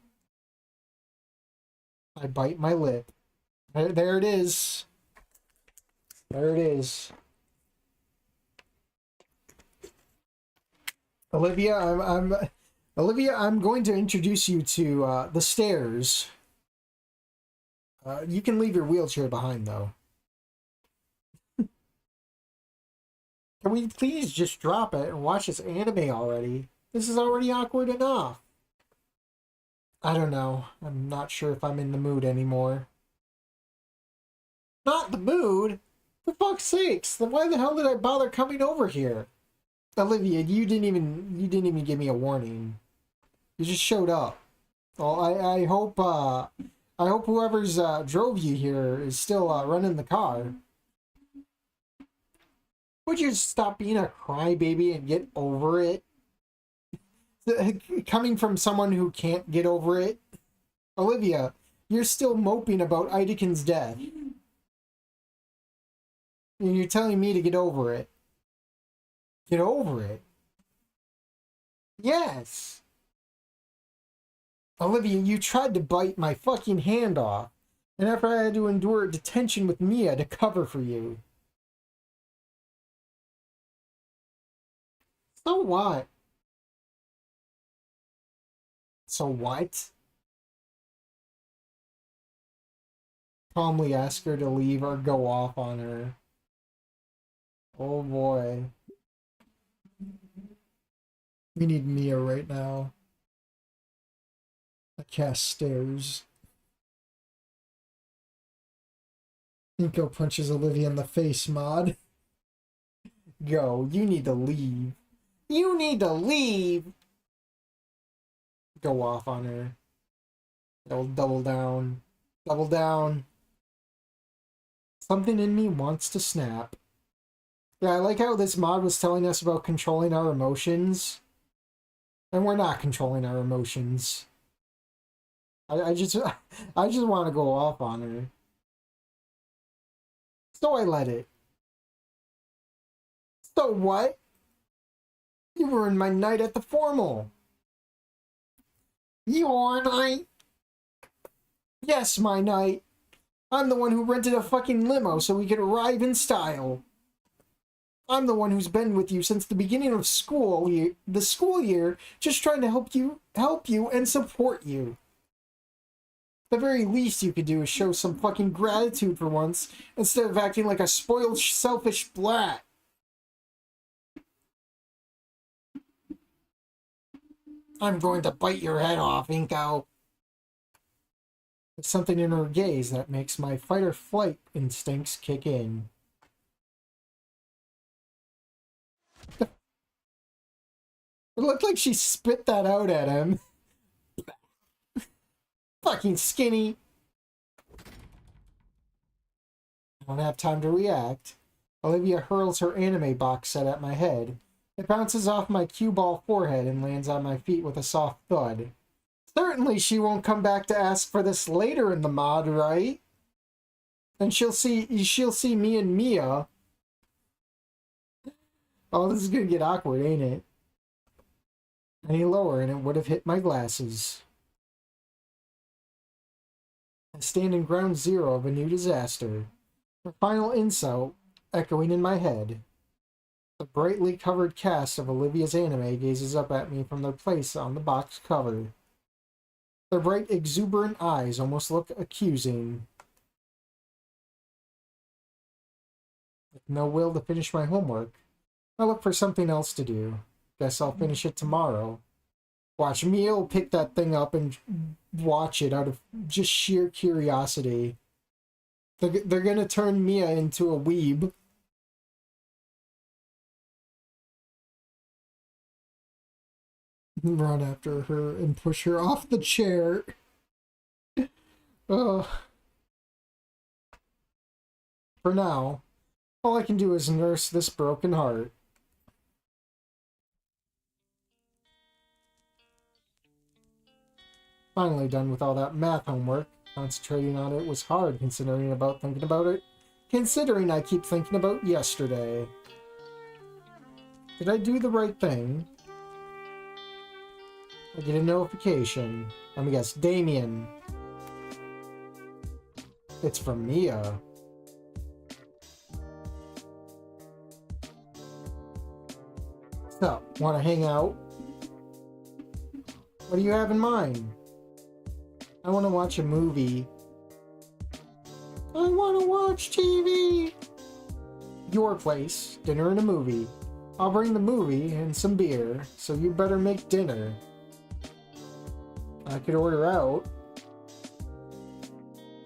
I bite my lip. There it is. There it is. Olivia, Olivia, I'm going to introduce you to the stairs. You can leave your wheelchair behind, though. Can we please just drop it and watch this anime already? This is already awkward enough. I don't know. I'm not sure if I'm in the mood anymore. Not the mood? For fuck's sakes, then why the hell did I bother coming over here? Olivia, you didn't even give me a warning. You just showed up. Well, I hope whoever's drove you here is still running the car. Would you stop being a crybaby and get over it? Coming from someone who can't get over it? Olivia, you're still moping about Idekin's death. And you're telling me to get over it. Get over it? Yes. Olivia, you tried to bite my fucking hand off. And after I had to endure detention with Mia to cover for you. So what? So what? Calmly ask her to leave or go off on her. Oh boy. We need Mia right now. The cast stares. Nico punches Olivia in the face, Mod. Go. You need to leave. You need to leave! Go off on her. Double down. Double down. Something in me wants to snap. Yeah, I like how this mod was telling us about controlling our emotions. And we're not controlling our emotions. I just want to go off on her. So I let it. So what? You ruined my night at the formal. Your night? Yes, my night. I'm the one who rented a fucking limo so we could arrive in style. I'm the one who's been with you since the beginning of the school year, just trying to help you and support you. The very least you could do is show some fucking gratitude for once, instead of acting like a spoiled, selfish brat. I'm going to bite your head off, Inko. There's something in her gaze that makes my fight or flight instincts kick in. It looked like she spit that out at him. Fucking skinny. I don't have time to react. Olivia hurls her anime box set at my head. It bounces off my cue ball forehead and lands on my feet with a soft thud. Certainly she won't come back to ask for this later in the mod, right? And she'll see me and Mia. Oh, this is gonna get awkward, ain't it? Any lower and it would have hit my glasses. I stand in ground zero of a new disaster. The final insult echoing in my head. The brightly covered cast of Olivia's anime gazes up at me from their place on the box cover. Their bright, exuberant eyes almost look accusing. With no will to finish my homework, I look for something else to do. Guess I'll finish it tomorrow. Watch, Mia will pick that thing up and watch it out of just sheer curiosity. They're gonna turn Mia into a weeb. Run after her and push her off the chair. Ugh. For now, all I can do is nurse this broken heart. Finally done with all that math homework. Concentrating on it was hard considering thinking about it. Considering I keep thinking about yesterday. Did I do the right thing? I get a notification. Let me guess, Damien. It's from Mia. So, wanna hang out? What do you have in mind? I wanna watch a movie. I wanna watch TV! Your place, dinner and a movie. I'll bring the movie and some beer, so you better make dinner. I could order out.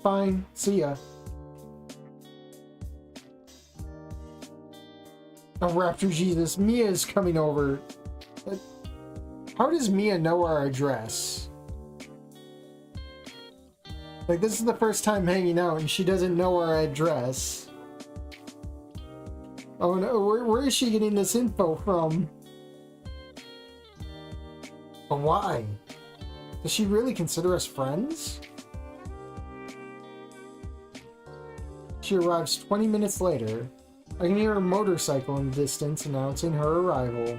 Fine, see ya. Oh, Raptor Jesus, Mia's coming over. How does Mia know our address? Like, this is the first time hanging out and she doesn't know our address. Oh no, where is she getting this info from? But why? Does she really consider us friends? She arrives 20 minutes later. I can hear a motorcycle in the distance announcing her arrival.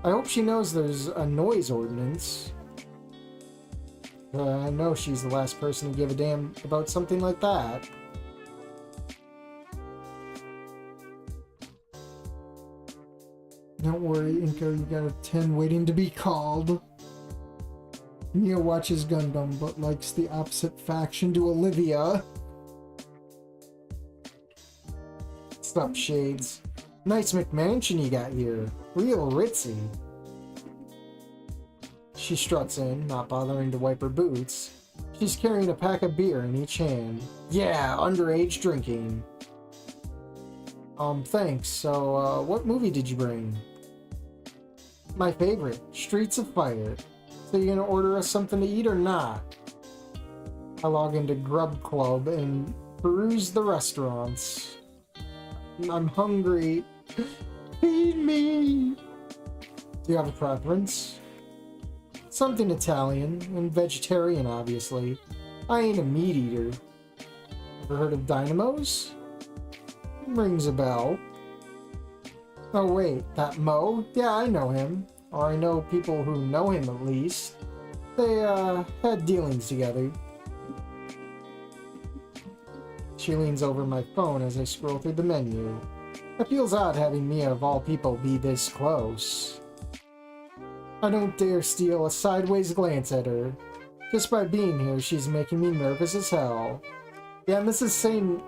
I hope she knows there's a noise ordinance. I know she's the last person to give a damn about something like that. Don't worry, Inko, you got a 10 waiting to be called. Mia watches Gundam, but likes the opposite faction to Olivia. Stop, Shades. Nice McMansion you got here. Real ritzy. She struts in, not bothering to wipe her boots. She's carrying a pack of beer in each hand. Yeah, underage drinking. Thanks. So, what movie did you bring? My favorite, Streets of Fire. So you gonna order us something to eat or not? I log into Grub Club and peruse the restaurants. I'm hungry. Feed me! Do you have a preference? Something Italian and vegetarian, obviously. I ain't a meat eater. Ever heard of Dynamos? Rings a bell. Oh wait, that Mo? Yeah, I know him. Or I know people who know him at least. They, had dealings together. She leans over my phone as I scroll through the menu. It feels odd having Mia of all people be this close. I don't dare steal a sideways glance at her. Just by being here, she's making me nervous as hell. Yeah, and this is saying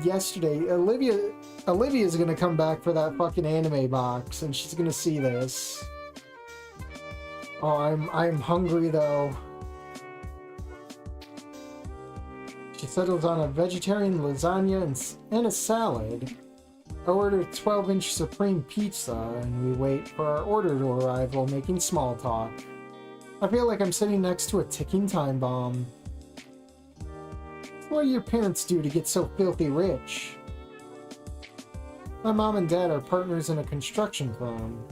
yesterday, Olivia's gonna come back for that fucking anime box, and she's gonna see this. Oh, I'm hungry though. She settles on a vegetarian lasagna and a salad. I ordered a 12-inch Supreme Pizza, and we wait for our order to arrive while making small talk. I feel like I'm sitting next to a ticking time bomb. What do your parents do to get so filthy rich? My mom and dad are partners in a construction firm.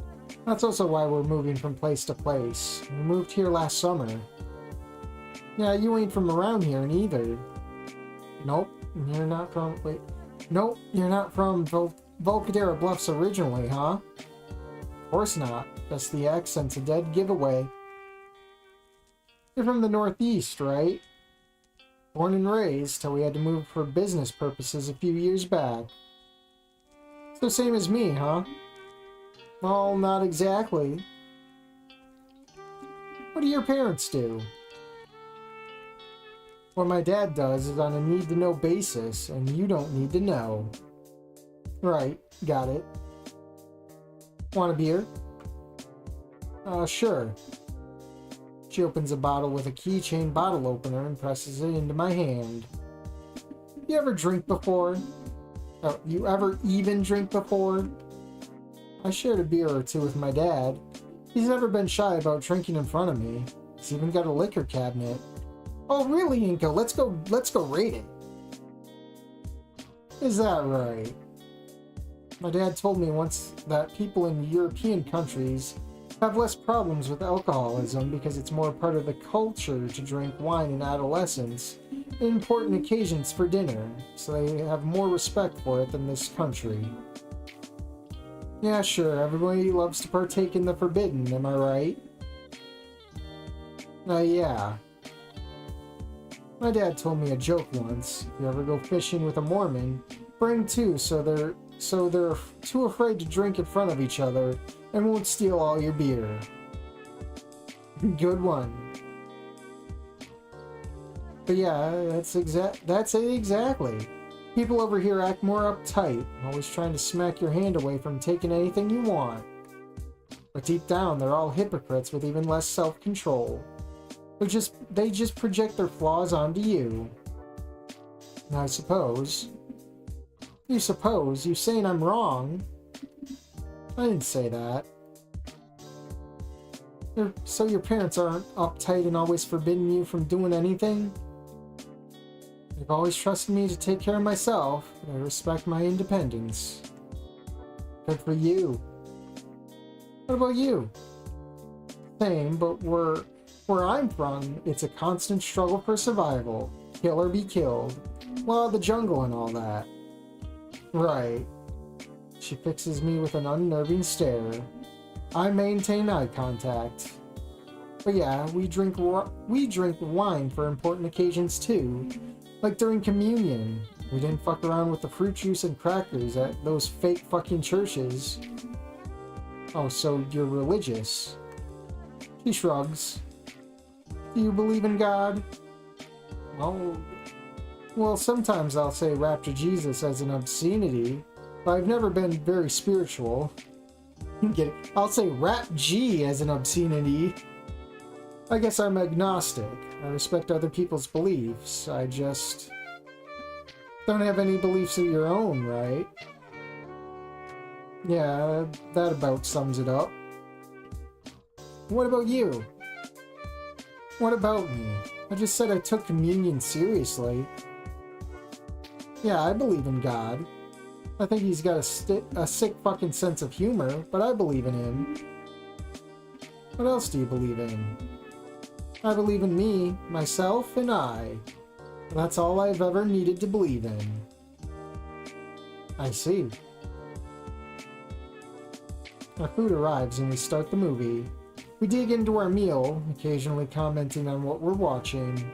That's also why we're moving from place to place. We moved here last summer. Yeah, you ain't from around here either. Nope, you're not from... Wait. Nope, you're not from Volcadera Bluffs originally, huh? Of course not. Guess the accent's a dead giveaway. You're from the Northeast, right? Born and raised, till we had to move for business purposes a few years back. So same as me, huh? Well, not exactly. What What do your parents do? What my dad does is on a need-to-know basis, and you don't need to know. Right, got it. Want a beer? Sure. She opens a bottle with a keychain bottle opener and presses it into my hand. You ever drink before? Oh, you ever even drink before? I shared a beer or two with my dad. He's never been shy about drinking in front of me. He's even got a liquor cabinet. Oh, really, Inca? Let's go raid it. Is that right? My dad told me once that people in European countries have less problems with alcoholism because it's more part of the culture to drink wine in adolescence and important occasions for dinner, so they have more respect for it than this country. Yeah, sure, everybody loves to partake in the forbidden, am I right? Yeah. My dad told me a joke once. If you ever go fishing with a Mormon, bring two so they're too afraid to drink in front of each other and won't steal all your beer. Good one. But yeah, that's it exactly. People over here act more uptight, always trying to smack your hand away from taking anything you want. But deep down, they're all hypocrites with even less self-control. They just project their flaws onto you. I suppose. You suppose? You saying I'm wrong? I didn't say that. So your parents aren't uptight and always forbidding you from doing anything? They've always trusted me to take care of myself. They respect my independence. Good for you. What about you? Same, but where I'm from, it's a constant struggle for survival. Kill or be killed. Law of the jungle and all that. Right. She fixes me with an unnerving stare. I maintain eye contact. But yeah, we drink wine for important occasions too. Like during communion. We didn't fuck around with the fruit juice and crackers at those fake fucking churches. Oh, so you're religious. She shrugs. Do you believe in God? Well, sometimes I'll say Rapture Jesus as an obscenity, but I've never been very spiritual. Get it? I'll say Rap G as an obscenity. I guess I'm agnostic. I respect other people's beliefs. I just don't have any beliefs of your own, right? Yeah, that about sums it up. What about you? What about me? I just said I took communion seriously. Yeah, I believe in God. I think he's got a sick fucking sense of humor, but I believe in him. What else do you believe in? I believe in me, myself, and I. And that's all I've ever needed to believe in. I see. Our food arrives and we start the movie. We dig into our meal, occasionally commenting on what we're watching.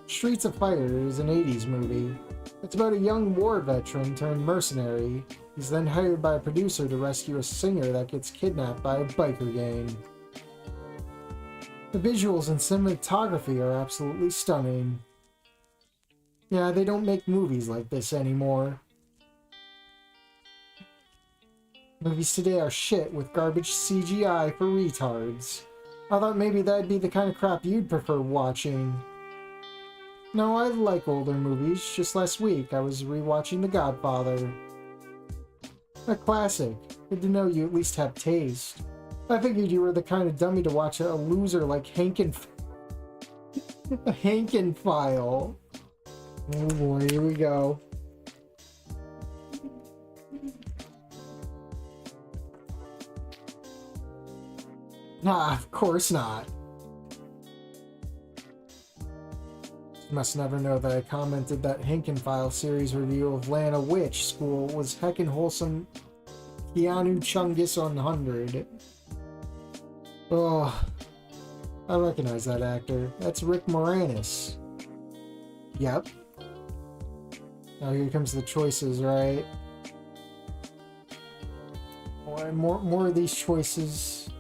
Streets of Fire is an 80s movie. It's about a young war veteran turned mercenary. He's then hired by a producer to rescue a singer that gets kidnapped by a biker gang. The visuals and cinematography are absolutely stunning. Yeah, they don't make movies like this anymore. Movies today are shit with garbage CGI for retards. I thought maybe that'd be the kind of crap you'd prefer watching. No, I like older movies. Just last week, I was rewatching The Godfather. A classic. Good to know you at least have taste. I figured you were the kind of dummy to watch a loser like Hankenfile. Oh boy, here we go. Nah, of course not. You must never know that I commented that Hankenfile series review of Lana Witch School was heckin' wholesome. Keanu Chungus 100. Oh, I recognize that actor. That's Rick Moranis. Yep. Now here comes the choices, right? Boy, more of these choices.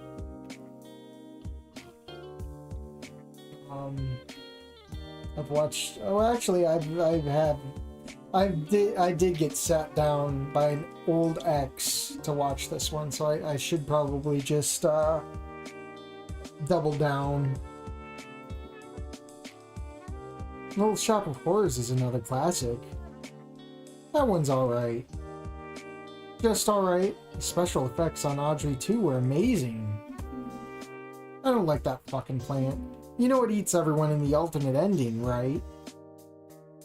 I've watched. Oh, actually, I did get sat down by an old ex to watch this one, so I should probably just double down. Little Shop of Horrors is another classic. That one's alright. Just alright. The special effects on Audrey 2 were amazing. I don't like that fucking plant. You know it eats everyone in the alternate ending, right?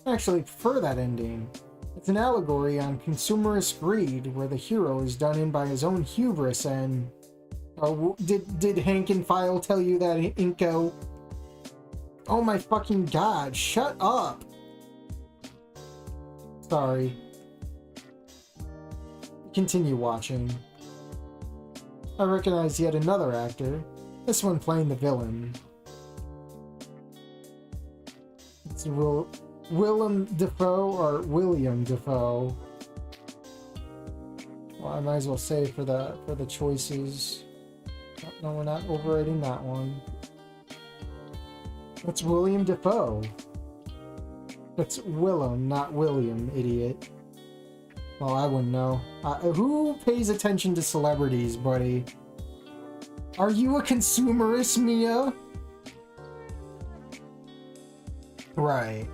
I actually prefer that ending. It's an allegory on consumerist greed, where the hero is done in by his own hubris and... did Hank and File tell you that, Inko? Oh my fucking god, shut up! Sorry. Continue watching. I recognize yet another actor, this one playing the villain. It's Willem Dafoe or William Dafoe. Well, I might as well say for the choices. No, we're not overriding that one. It's William Dafoe. It's Willem, not William, idiot. Well, I wouldn't know. Who pays attention to celebrities, buddy? Are you a consumerist, Mia? Right.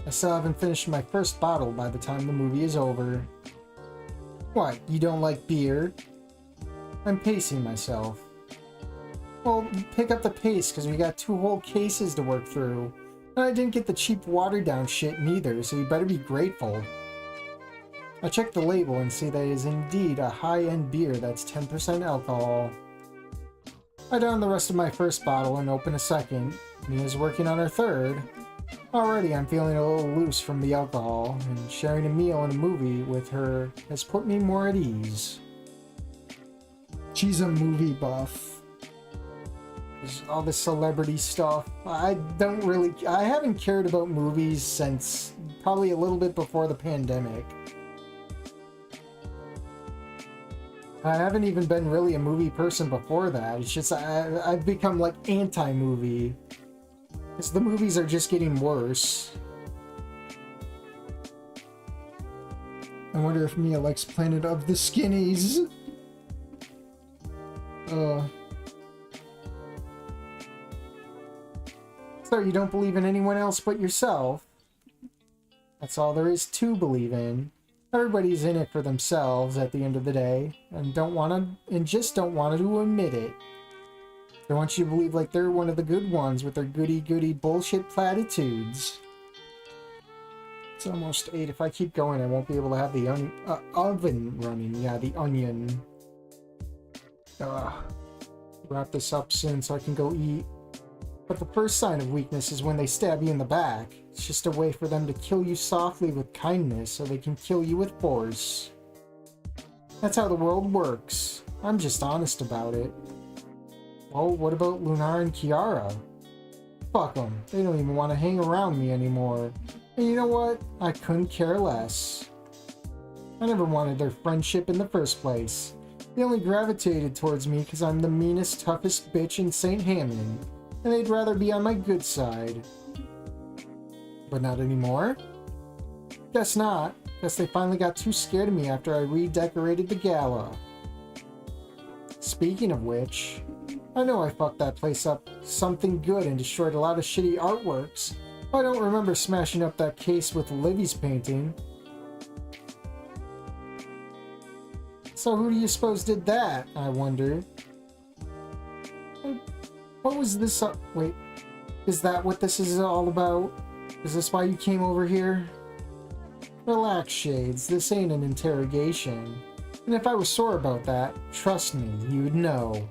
I still haven't finished my first bottle by the time the movie is over. What, you don't like beer? I'm pacing myself. Well, pick up the pace, because we got 2 whole cases to work through. And I didn't get the cheap watered-down shit neither, so you better be grateful. I checked the label and see that it is indeed a high-end beer that's 10% alcohol. I downed the rest of my first bottle and opened a second. Mia's working on her third. Already I'm feeling a little loose from the alcohol, and sharing a meal and a movie with her has put me more at ease. She's a movie buff. There's all this celebrity stuff. I haven't cared about movies since probably a little bit before the pandemic. I haven't even been really a movie person before that. It's just I've become like anti-movie. Because the movies are just getting worse. I wonder if Mia likes Planet of the Skinnies. So you don't believe in anyone else but yourself? That's all there is to believe in. Everybody's in it for themselves at the end of the day, and just don't want to admit it. They want you to believe like they're one of the good ones with their goody-goody bullshit platitudes. It's almost 8. If I keep going, I won't be able to have the oven running. Yeah, the onion. Wrap this up soon so I can go eat. But the first sign of weakness is when they stab you in the back. It's just a way for them to kill you softly with kindness so they can kill you with force. That's how the world works. I'm just honest about it. Well, what about Lunar and Kiara? Fuck them. They don't even want to hang around me anymore. And you know what? I couldn't care less. I never wanted their friendship in the first place. They only gravitated towards me because I'm the meanest, toughest bitch in St. Hammond. And they'd rather be on my good side. But not anymore? Guess not. Guess they finally got too scared of me after I redecorated the gala. Speaking of which, I know I fucked that place up something good and destroyed a lot of shitty artworks. But I don't remember smashing up that case with Livy's painting. So who do you suppose did that, I wonder? What was this? Wait, is that what this is all about? Is this why you came over here? Relax, Shades. This ain't an interrogation. And if I was sore about that, trust me, you'd know.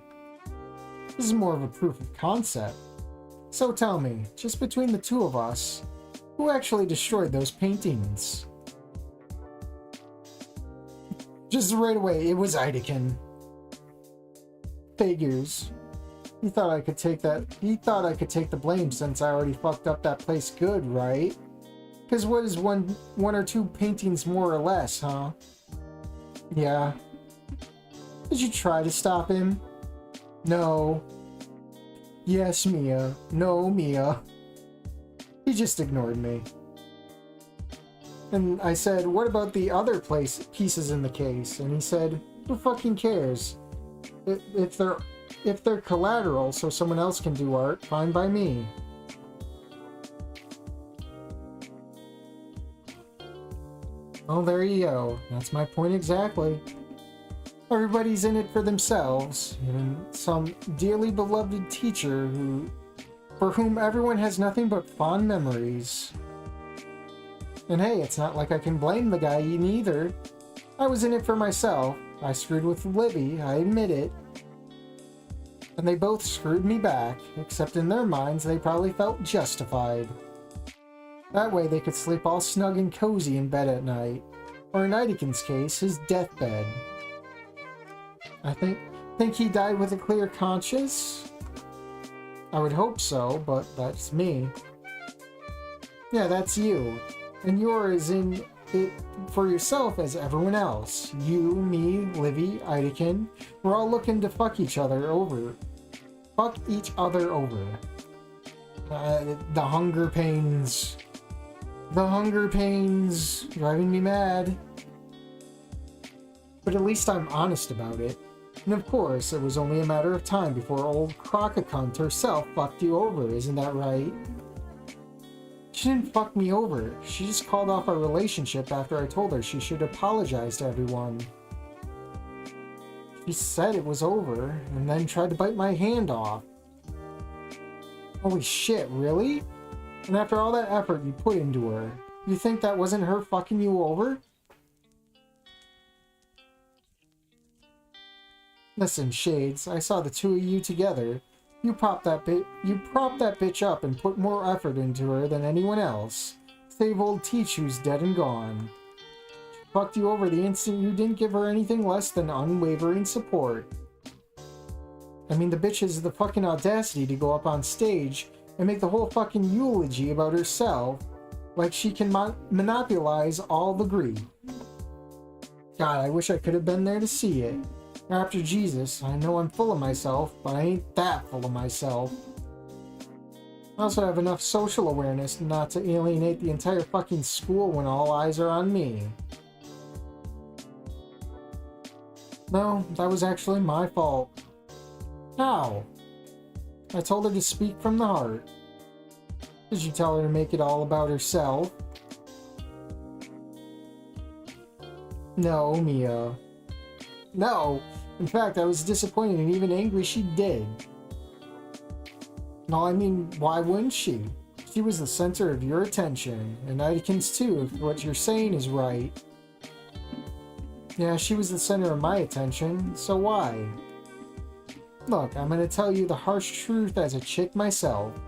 This is more of a proof of concept. So tell me, just between the two of us, who actually destroyed those paintings? Just right away, it was Ideken. Figures. He thought I could take the blame since I already fucked up that place good, right? Because what is one or two paintings more or less, huh? Yeah. Did you try to stop him? No. Yes, Mia. No, Mia. He just ignored me. And I said, what about the other pieces in the case? And he said, who fucking cares? If they're collateral so someone else can do art, fine by me. Well, there you go. That's my point exactly. Everybody's in it for themselves, and some dearly beloved teacher for whom everyone has nothing but fond memories. And hey, it's not like I can blame the guy neither. I was in it for myself. I screwed with Libby, I admit it. And they both screwed me back, except in their minds they probably felt justified. That way they could sleep all snug and cozy in bed at night. Or in Idakin's case, his deathbed. I think he died with a clear conscience? I would hope so, but that's me. Yeah, that's you. And you're as in it for yourself as everyone else. You, me, Livy, Idakin, we're all looking to fuck each other over. Fuck each other over. The hunger pains. The hunger pains driving me mad. But at least I'm honest about it. And of course, it was only a matter of time before old Crocacunt herself fucked you over, isn't that right? She didn't fuck me over. She just called off our relationship after I told her she should apologize to everyone. She said it was over, and then tried to bite my hand off. Holy shit, really? And after all that effort you put into her, you think that wasn't her fucking you over? Listen, Shades, I saw the two of you together. You propped that bitch up and put more effort into her than anyone else. Save old Teach, who's dead and gone. She fucked you over the instant you didn't give her anything less than unwavering support. I mean, the bitch has the fucking audacity to go up on stage and make the whole fucking eulogy about herself like she can monopolize all the grief. God, I wish I could have been there to see it. After Jesus, I know I'm full of myself, but I ain't that full of myself. I also have enough social awareness not to alienate the entire fucking school when all eyes are on me. No, that was actually my fault. How? I told her to speak from the heart. Did you tell her to make it all about herself? No, Mia. No! In fact, I was disappointed and even angry she did. No, I mean, why wouldn't she? She was the center of your attention, and Idakin's too, if what you're saying is right. Yeah, she was the center of my attention, so why? Look, I'm gonna tell you the harsh truth as a chick myself.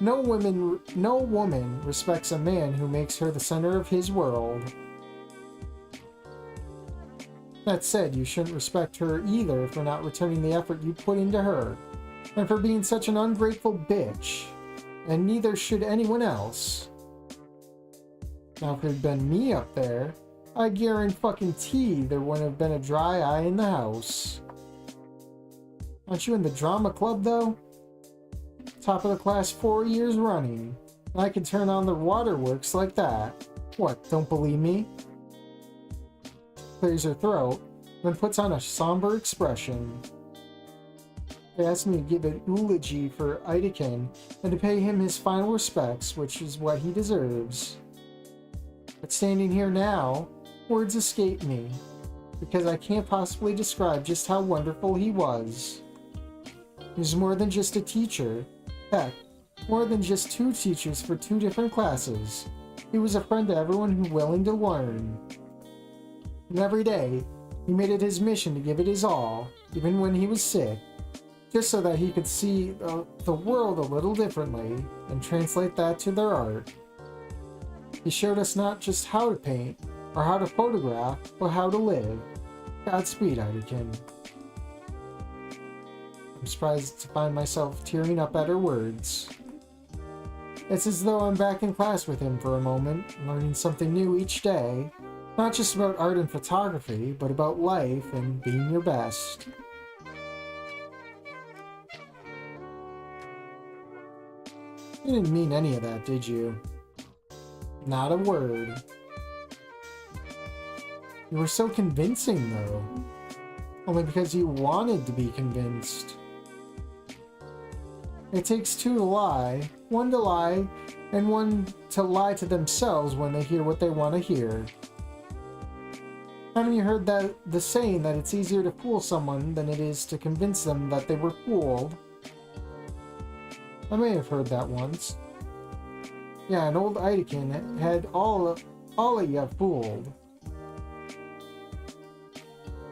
No woman respects a man who makes her the center of his world. That said, you shouldn't respect her either for not returning the effort you put into her, and for being such an ungrateful bitch. And neither should anyone else. Now, if it had been me up there, I guarantee there wouldn't have been a dry eye in the house. Aren't you in the drama club, though? Top of the class 4 years running. I can turn on the waterworks like that. What, don't believe me? Clears her throat, then puts on a somber expression. They asked me to give an eulogy for Idakin and to pay him his final respects, which is what he deserves. But standing here now, words escape me, because I can't possibly describe just how wonderful he was. He was more than just a teacher. Heck, more than just 2 teachers for 2 different classes. He was a friend to everyone who's willing to learn. And every day, he made it his mission to give it his all, even when he was sick, just so that he could see the world a little differently and translate that to their art. He showed us not just how to paint or how to photograph, but how to live. Godspeed, Idakin. I'm surprised to find myself tearing up at her words. It's as though I'm back in class with him for a moment, learning something new each day. Not just about art and photography, but about life and being your best. You didn't mean any of that, did you? Not a word. You were so convincing, though. Only because you wanted to be convinced. It takes two to lie. One to lie, and one to lie to themselves when they hear what they want to hear. Haven't you heard the saying that it's easier to fool someone than it is to convince them that they were fooled? I may have heard that once. Yeah, and old Ideken had all of you fooled.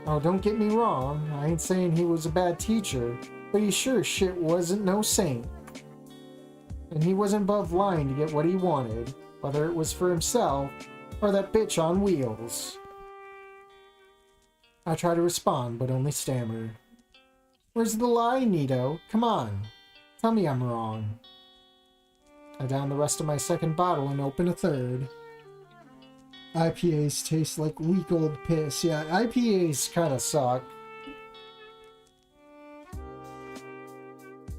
Oh, don't get me wrong, I ain't saying he was a bad teacher, but he sure shit wasn't no saint. And he wasn't above lying to get what he wanted, whether it was for himself or that bitch on wheels. I try to respond, but only stammer. Where's the lie, Nito? Come on. Tell me I'm wrong. I down the rest of my second bottle and open a third. IPAs taste like weak old piss. Yeah, IPAs kind of suck.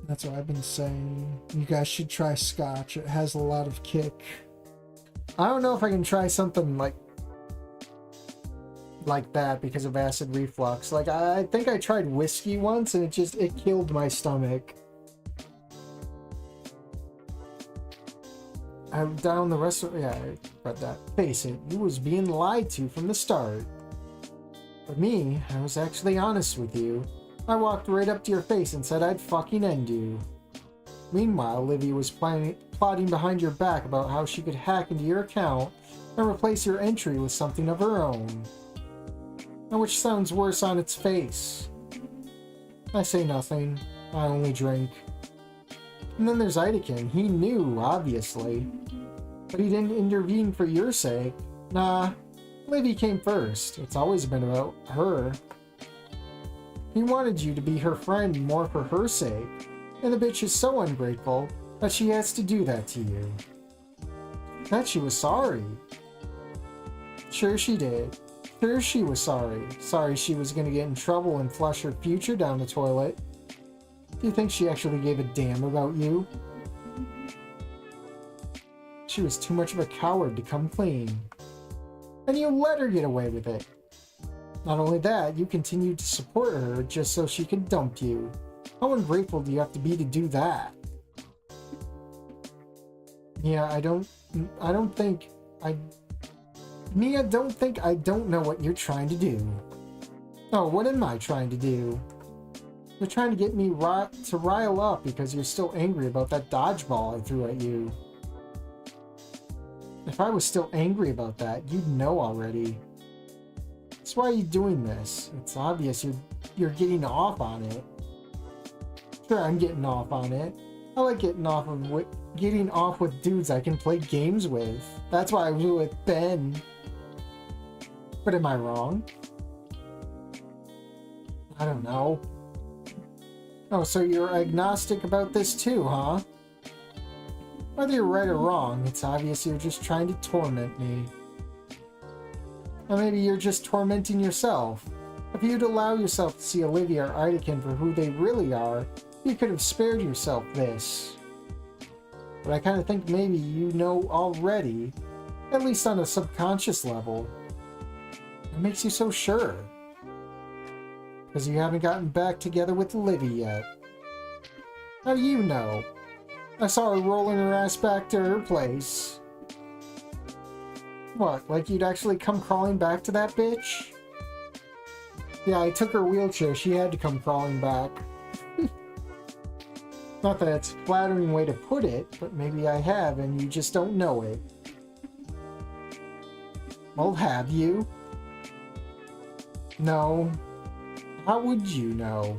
That's what I've been saying. You guys should try Scotch. It has a lot of kick. I don't know if I can try something like that because of acid reflux. Like, I think I tried whiskey once and it killed my stomach. I down the rest of... Yeah, I read that. Face it, you was being lied to from the start. But me, I was actually honest with you. I walked right up to your face and said I'd fucking end you. Meanwhile, Olivia was plotting behind your back about how she could hack into your account and replace your entry with something of her own. Now, which sounds worse on its face? I say nothing. I only drink. And then there's Ideken. He knew, obviously. But he didn't intervene for your sake. Nah, Olivia came first. It's always been about her. He wanted you to be her friend more for her sake. And the bitch is so ungrateful that she has to do that to you. That she was sorry. Sure she did. Sure she was sorry. Sorry she was gonna get in trouble and flush her future down the toilet. Do you think she actually gave a damn about you? She was too much of a coward to come clean. And you let her get away with it. Not only that, you continued to support her just so she could dump you. How ungrateful do you have to be to do that? Yeah, I don't think I don't know what you're trying to do. Oh, what am I trying to do? You're trying to get me to rile up because you're still angry about that dodgeball I threw at you. If I was still angry about that, you'd know already. That's why you're doing this. It's obvious you're getting off on it. Sure, I'm getting off on it. I like getting off with dudes I can play games with. That's why I was with Ben. But am I wrong? I don't know. Oh, so you're agnostic about this too, huh? Whether you're right or wrong, it's obvious you're just trying to torment me. Or maybe you're just tormenting yourself. If you'd allow yourself to see Olivia or Ideken for who they really are, you could have spared yourself this. But I kind of think maybe you know already, at least on a subconscious level. What makes you so sure? Because you haven't gotten back together with Olivia yet. How do you know? I saw her rolling her ass back to her place. What, like you'd actually come crawling back to that bitch? Yeah, I took her wheelchair. She had to come crawling back. Not that it's a flattering way to put it, but maybe I have and you just don't know it. Well, have you? No. How would you know?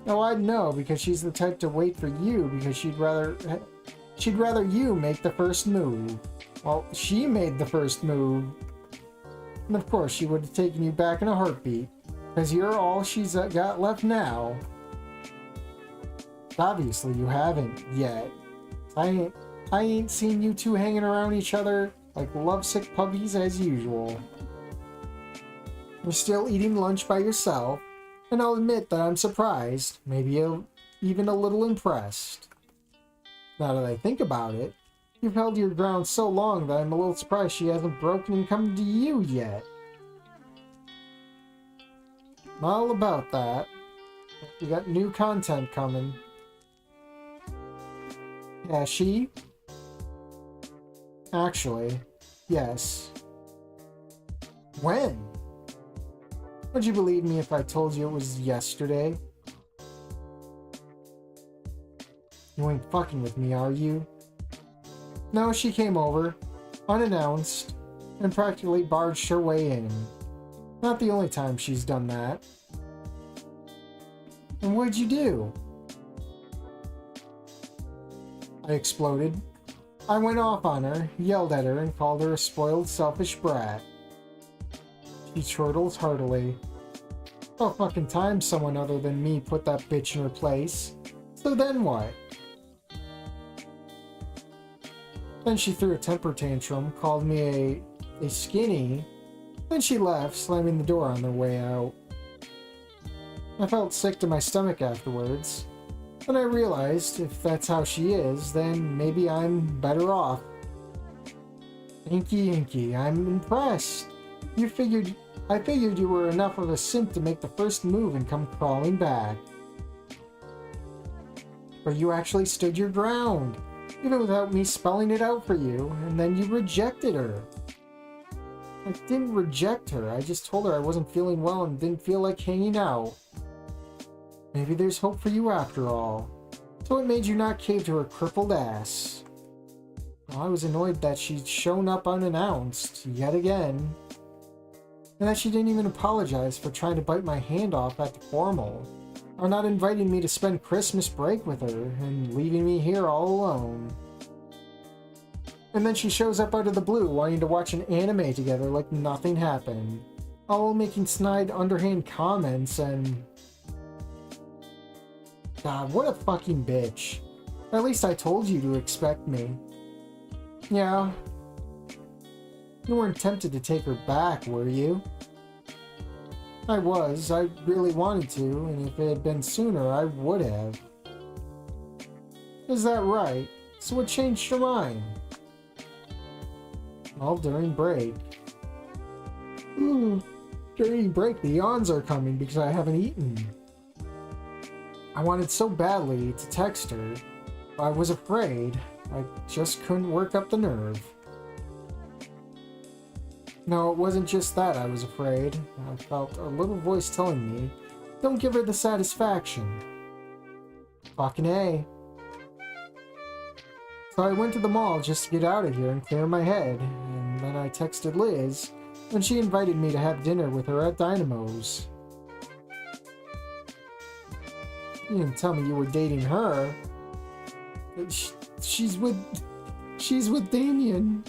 Oh, I'd know because she's the type to wait for you because she'd rather you make the first move. Well, she made the first move. And of course, she would have taken you back in a heartbeat because you're all she's got left now. Obviously, you haven't yet. I ain't seen you two hanging around each other like lovesick puppies as usual. You're still eating lunch by yourself, and I'll admit that I'm surprised, maybe even a little impressed. Now that I think about it, you've held your ground so long that I'm a little surprised she hasn't broken and come to you yet. All about that. We got new content coming. Yeah, she? Actually, yes. When? Would you believe me if I told you it was yesterday? You ain't fucking with me, are you? No, she came over, unannounced, and practically barged her way in. Not the only time she's done that. And what'd you do? I exploded. I went off on her, yelled at her, and called her a spoiled, selfish brat. She chortled heartily. About fucking time someone other than me put that bitch in her place. So then what? Then she threw a temper tantrum, called me a skinny, then she left, slamming the door on their way out. I felt sick to my stomach afterwards. Then I realized, if that's how she is, then maybe I'm better off. Inky, I'm impressed. I figured you were enough of a simp to make the first move and come crawling back. But you actually stood your ground, even without me spelling it out for you, and then you rejected her. I didn't reject her, I just told her I wasn't feeling well and didn't feel like hanging out. Maybe there's hope for you after all. So it made you not cave to her crippled ass. Well, I was annoyed that she'd shown up unannounced, yet again. And that she didn't even apologize for trying to bite my hand off at the formal. Or not inviting me to spend Christmas break with her, and leaving me here all alone. And then she shows up out of the blue wanting to watch an anime together like nothing happened. All making snide underhand comments and... God, what a fucking bitch. At least I told you to expect me. Yeah. You weren't tempted to take her back, were you? I was. I really wanted to, and if it had been sooner, I would have. Is that right? So what changed your mind? Well, during break. During break, the yawns are coming because I haven't eaten. I wanted so badly to text her, but I was afraid. I just couldn't work up the nerve. No, it wasn't just that I was afraid. I felt a little voice telling me, don't give her the satisfaction. Fucking A. So I went to the mall just to get out of here and clear my head, and then I texted Liz, and she invited me to have dinner with her at Dynamo's. You didn't tell me you were dating her. She's with Damien.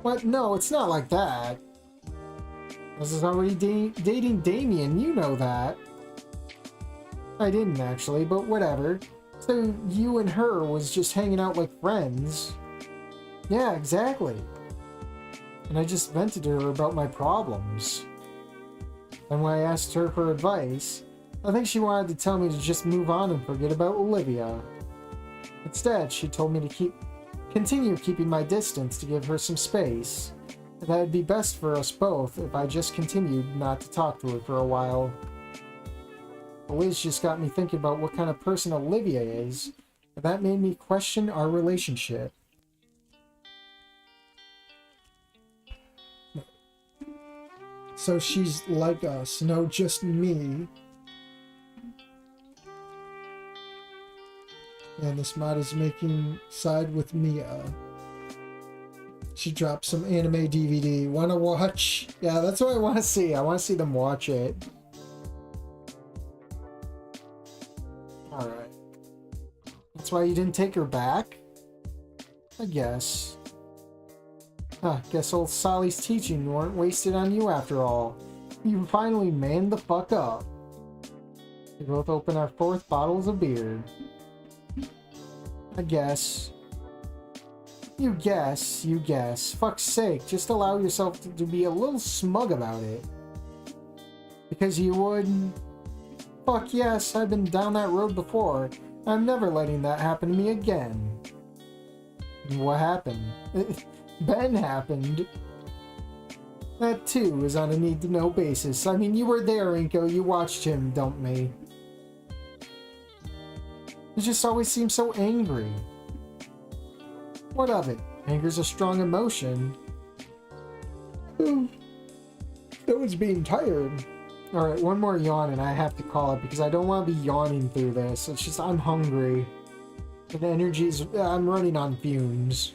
What? No, it's not like that. This is already dating Damien, you know that. I didn't actually, but whatever. So you and her was just hanging out like friends. Yeah, exactly. And I just vented to her about my problems. And when I asked her for advice, I think she wanted to tell me to just move on and forget about Olivia. Instead, she told me to continue keeping my distance to give her some space, and that it'd be best for us both if I just continued not to talk to her for a while. Liz just got me thinking about what kind of person Olivia is, and that made me question our relationship. So she's like us, no, just me. And this mod is making side with Mia. She dropped some anime DVD. Wanna watch? Yeah, that's what I want to see. I want to see them watch it. Alright. That's why you didn't take her back? I guess. Huh, guess old Sally's teaching weren't wasted on you after all. You finally manned the fuck up. We both open our 4th bottles of beer. I guess. You guess. Fuck's sake, just allow yourself to be a little smug about it. Because you would. Fuck yes, I've been down that road before. I'm never letting that happen to me again. What happened? Ben happened. That too is on a need-to-know basis. I mean, you were there, Inko. You watched him dump me. He just always seems so angry. What of it? Anger's a strong emotion. Someone's being tired. Alright, one more yawn and I have to call it because I don't want to be yawning through this. It's just I'm hungry. And I'm running on fumes.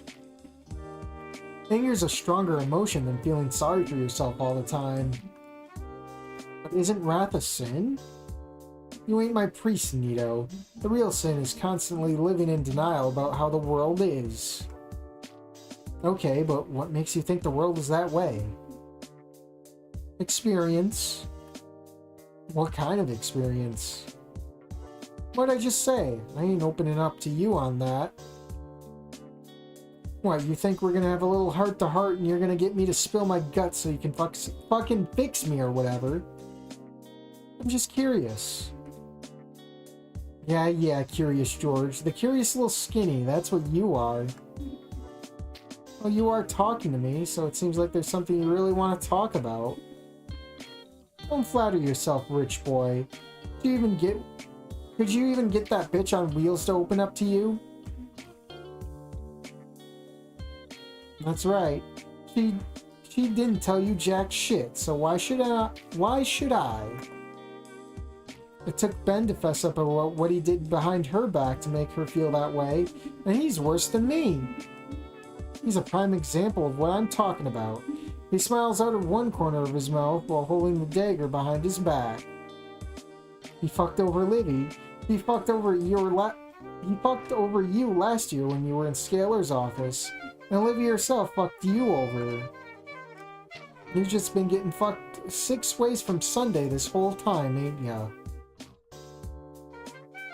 Anger's a stronger emotion than feeling sorry for yourself all the time. But isn't wrath a sin? You ain't my priest, Nito. The real sin is constantly living in denial about how the world is. Okay, but what makes you think the world is that way? Experience. What kind of experience? What'd I just say? I ain't opening up to you on that. What, you think we're gonna have a little heart-to-heart and you're gonna get me to spill my guts so you can fucking fix me or whatever? I'm just curious. Yeah, Curious George. The curious little skinny, that's what you are. Well, you are talking to me, so it seems like there's something you really want to talk about. Don't flatter yourself, rich boy. Could you even get that bitch on wheels to open up to you? That's right. She didn't tell you jack shit, so why should I? It took Ben to fess up about what he did behind her back to make her feel that way, and he's worse than me. He's a prime example of what I'm talking about. He smiles out of one corner of his mouth while holding the dagger behind his back. He fucked over Livy. He fucked over you last year when you were in Scalar's office. And Olivia herself fucked you over. You've just been getting fucked 6 ways from Sunday this whole time, ain't ya?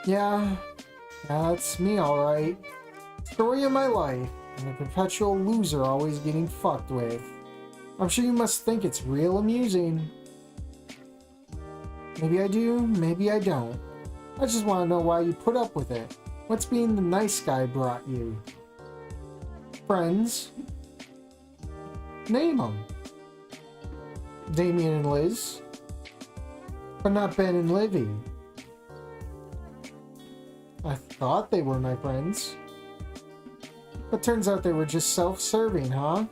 Yeah, that's me alright. Story of my life. And a perpetual loser always getting fucked with. I'm sure you must think it's real amusing. Maybe I do, maybe I don't. I just want to know why you put up with it. What's being the nice guy brought you? Friends? Name them. Damien and Liz. But not Ben and Livy. I thought they were my friends. But turns out they were just self-serving, huh?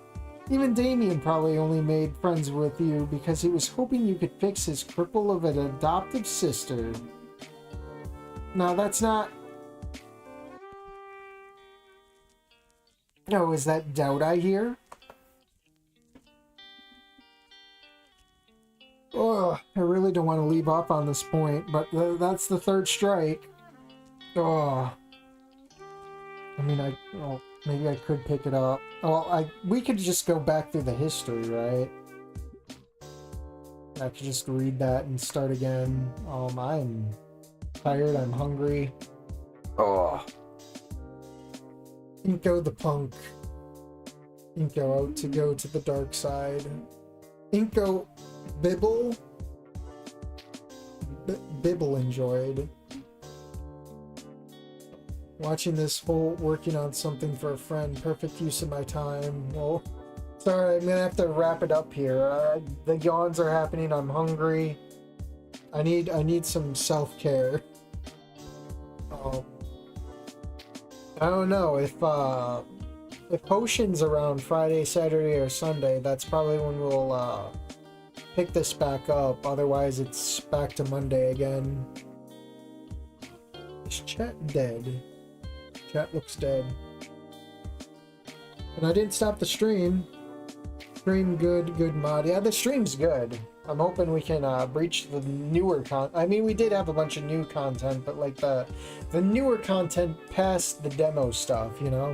Even Damien probably only made friends with you because he was hoping you could fix his cripple of an adoptive sister. No, that's not... Oh, is that doubt I hear? Ugh, I really don't want to leave off on this point, but that's the third strike. Ugh. I mean, well, maybe I could pick it up. Well, we could just go back through the history, right? I could just read that and start again. I'm tired, I'm hungry. Oh. Inko the punk. Inko out to go to the dark side. Inko Bibble? Bibble enjoyed. Watching this whole working on something for a friend. Perfect use of my time. Well, sorry, I'm gonna have to wrap it up here. The yawns are happening. I'm hungry. I need some self-care. I don't know if Potion's around Friday, Saturday, or Sunday. That's probably when we'll pick this back up. Otherwise, it's back to Monday again. Is chat dead? Chat looks dead. And I didn't stop the stream. Stream good mod. Yeah, the stream's good. I'm hoping we can breach the newer I mean, we did have a bunch of new content, but like the newer content past the demo stuff, you know?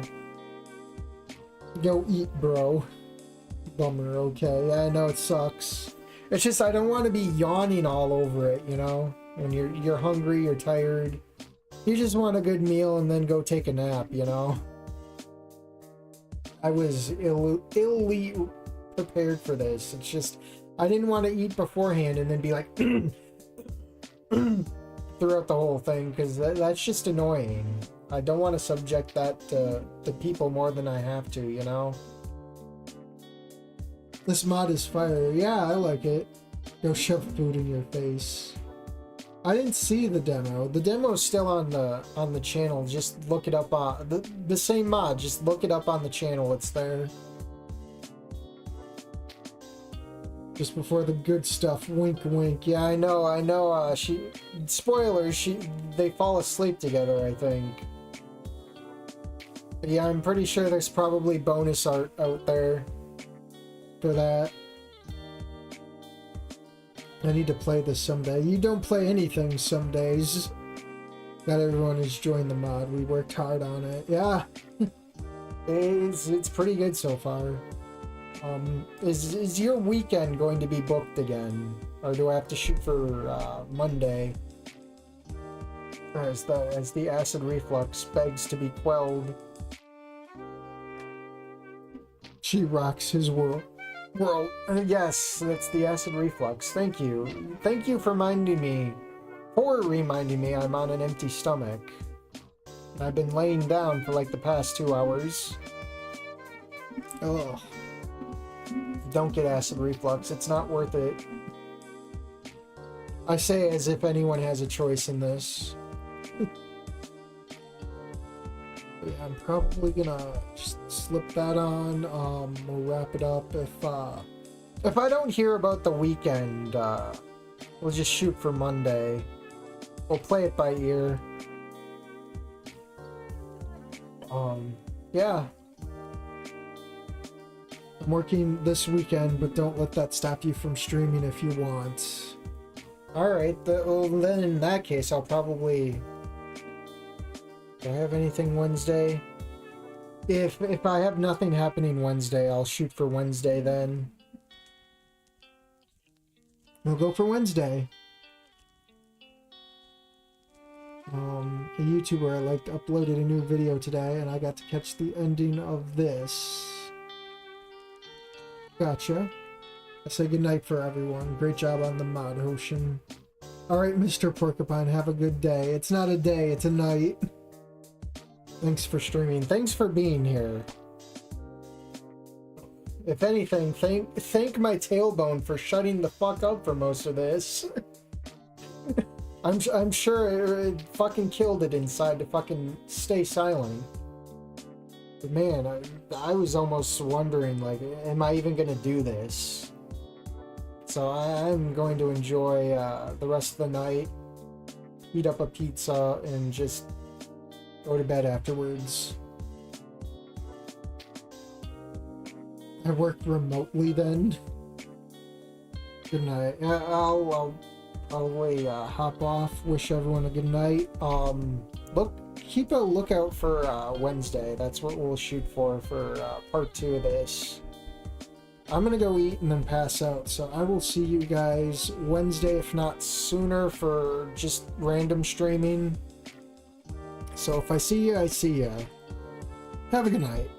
Go eat, bro. Bummer, okay. Yeah, I know it sucks. It's just I don't want to be yawning all over it, you know? When you're hungry, you're tired. You just want a good meal and then go take a nap, you know? I was illy prepared for this. It's just I didn't want to eat beforehand and then be like throughout the whole thing, because that's just annoying. I don't want to subject that to people more than I have to, you know? This mod is fire. Yeah, I like it. Go shove food in your face. I didn't see the demo. The demo is still on the channel. Just look it up on the same mod. Just look it up on the channel. It's there. Just before the good stuff. Wink, wink. Yeah, I know. Spoilers. They fall asleep together, I think. Yeah, I'm pretty sure there's probably bonus art out there for that. I need to play this someday. You don't play anything some days. Not everyone has joined the mod. We worked hard on it. Yeah. It's pretty good so far. Is your weekend going to be booked again? Or do I have to shoot for Monday? As the acid reflux begs to be quelled. She rocks his world. Yes, that's the acid reflux. Thank you. Thank you for reminding me I'm on an empty stomach. I've been laying down for like the past 2 hours. Ugh. Don't get acid reflux. It's not worth it. I say as if anyone has a choice in this. Yeah, I'm probably gonna just slip that on. We'll wrap it up. If I don't hear about the weekend, we'll just shoot for Monday. We'll play it by ear. Yeah. I'm working this weekend, but don't let that stop you from streaming if you want. Alright, well, then in that case, I'll probably... Do I have anything Wednesday? If I have nothing happening Wednesday, I'll shoot for Wednesday then. We'll go for Wednesday. A YouTuber I liked uploaded a new video today, and I got to catch the ending of this. Gotcha. I say goodnight for everyone. Great job on the mod, Hoshin. Alright, Mr. Porcupine, have a good day. It's not a day, it's a night. Thanks for streaming. Thanks for being here. If anything, thank my tailbone for shutting the fuck up for most of this. I'm sure it fucking killed it inside to fucking stay silent. But man, I was almost wondering, like, am I even gonna do this? So I'm going to enjoy the rest of the night, eat up a pizza, and just go to bed afterwards. I work remotely then. Good night. I'll probably hop off. Wish everyone a good night. Keep a lookout for Wednesday. That's what we'll shoot for part 2 of this. I'm gonna go eat and then pass out. So I will see you guys Wednesday, if not sooner, for just random streaming. So if I see you, I see you. Have a good night.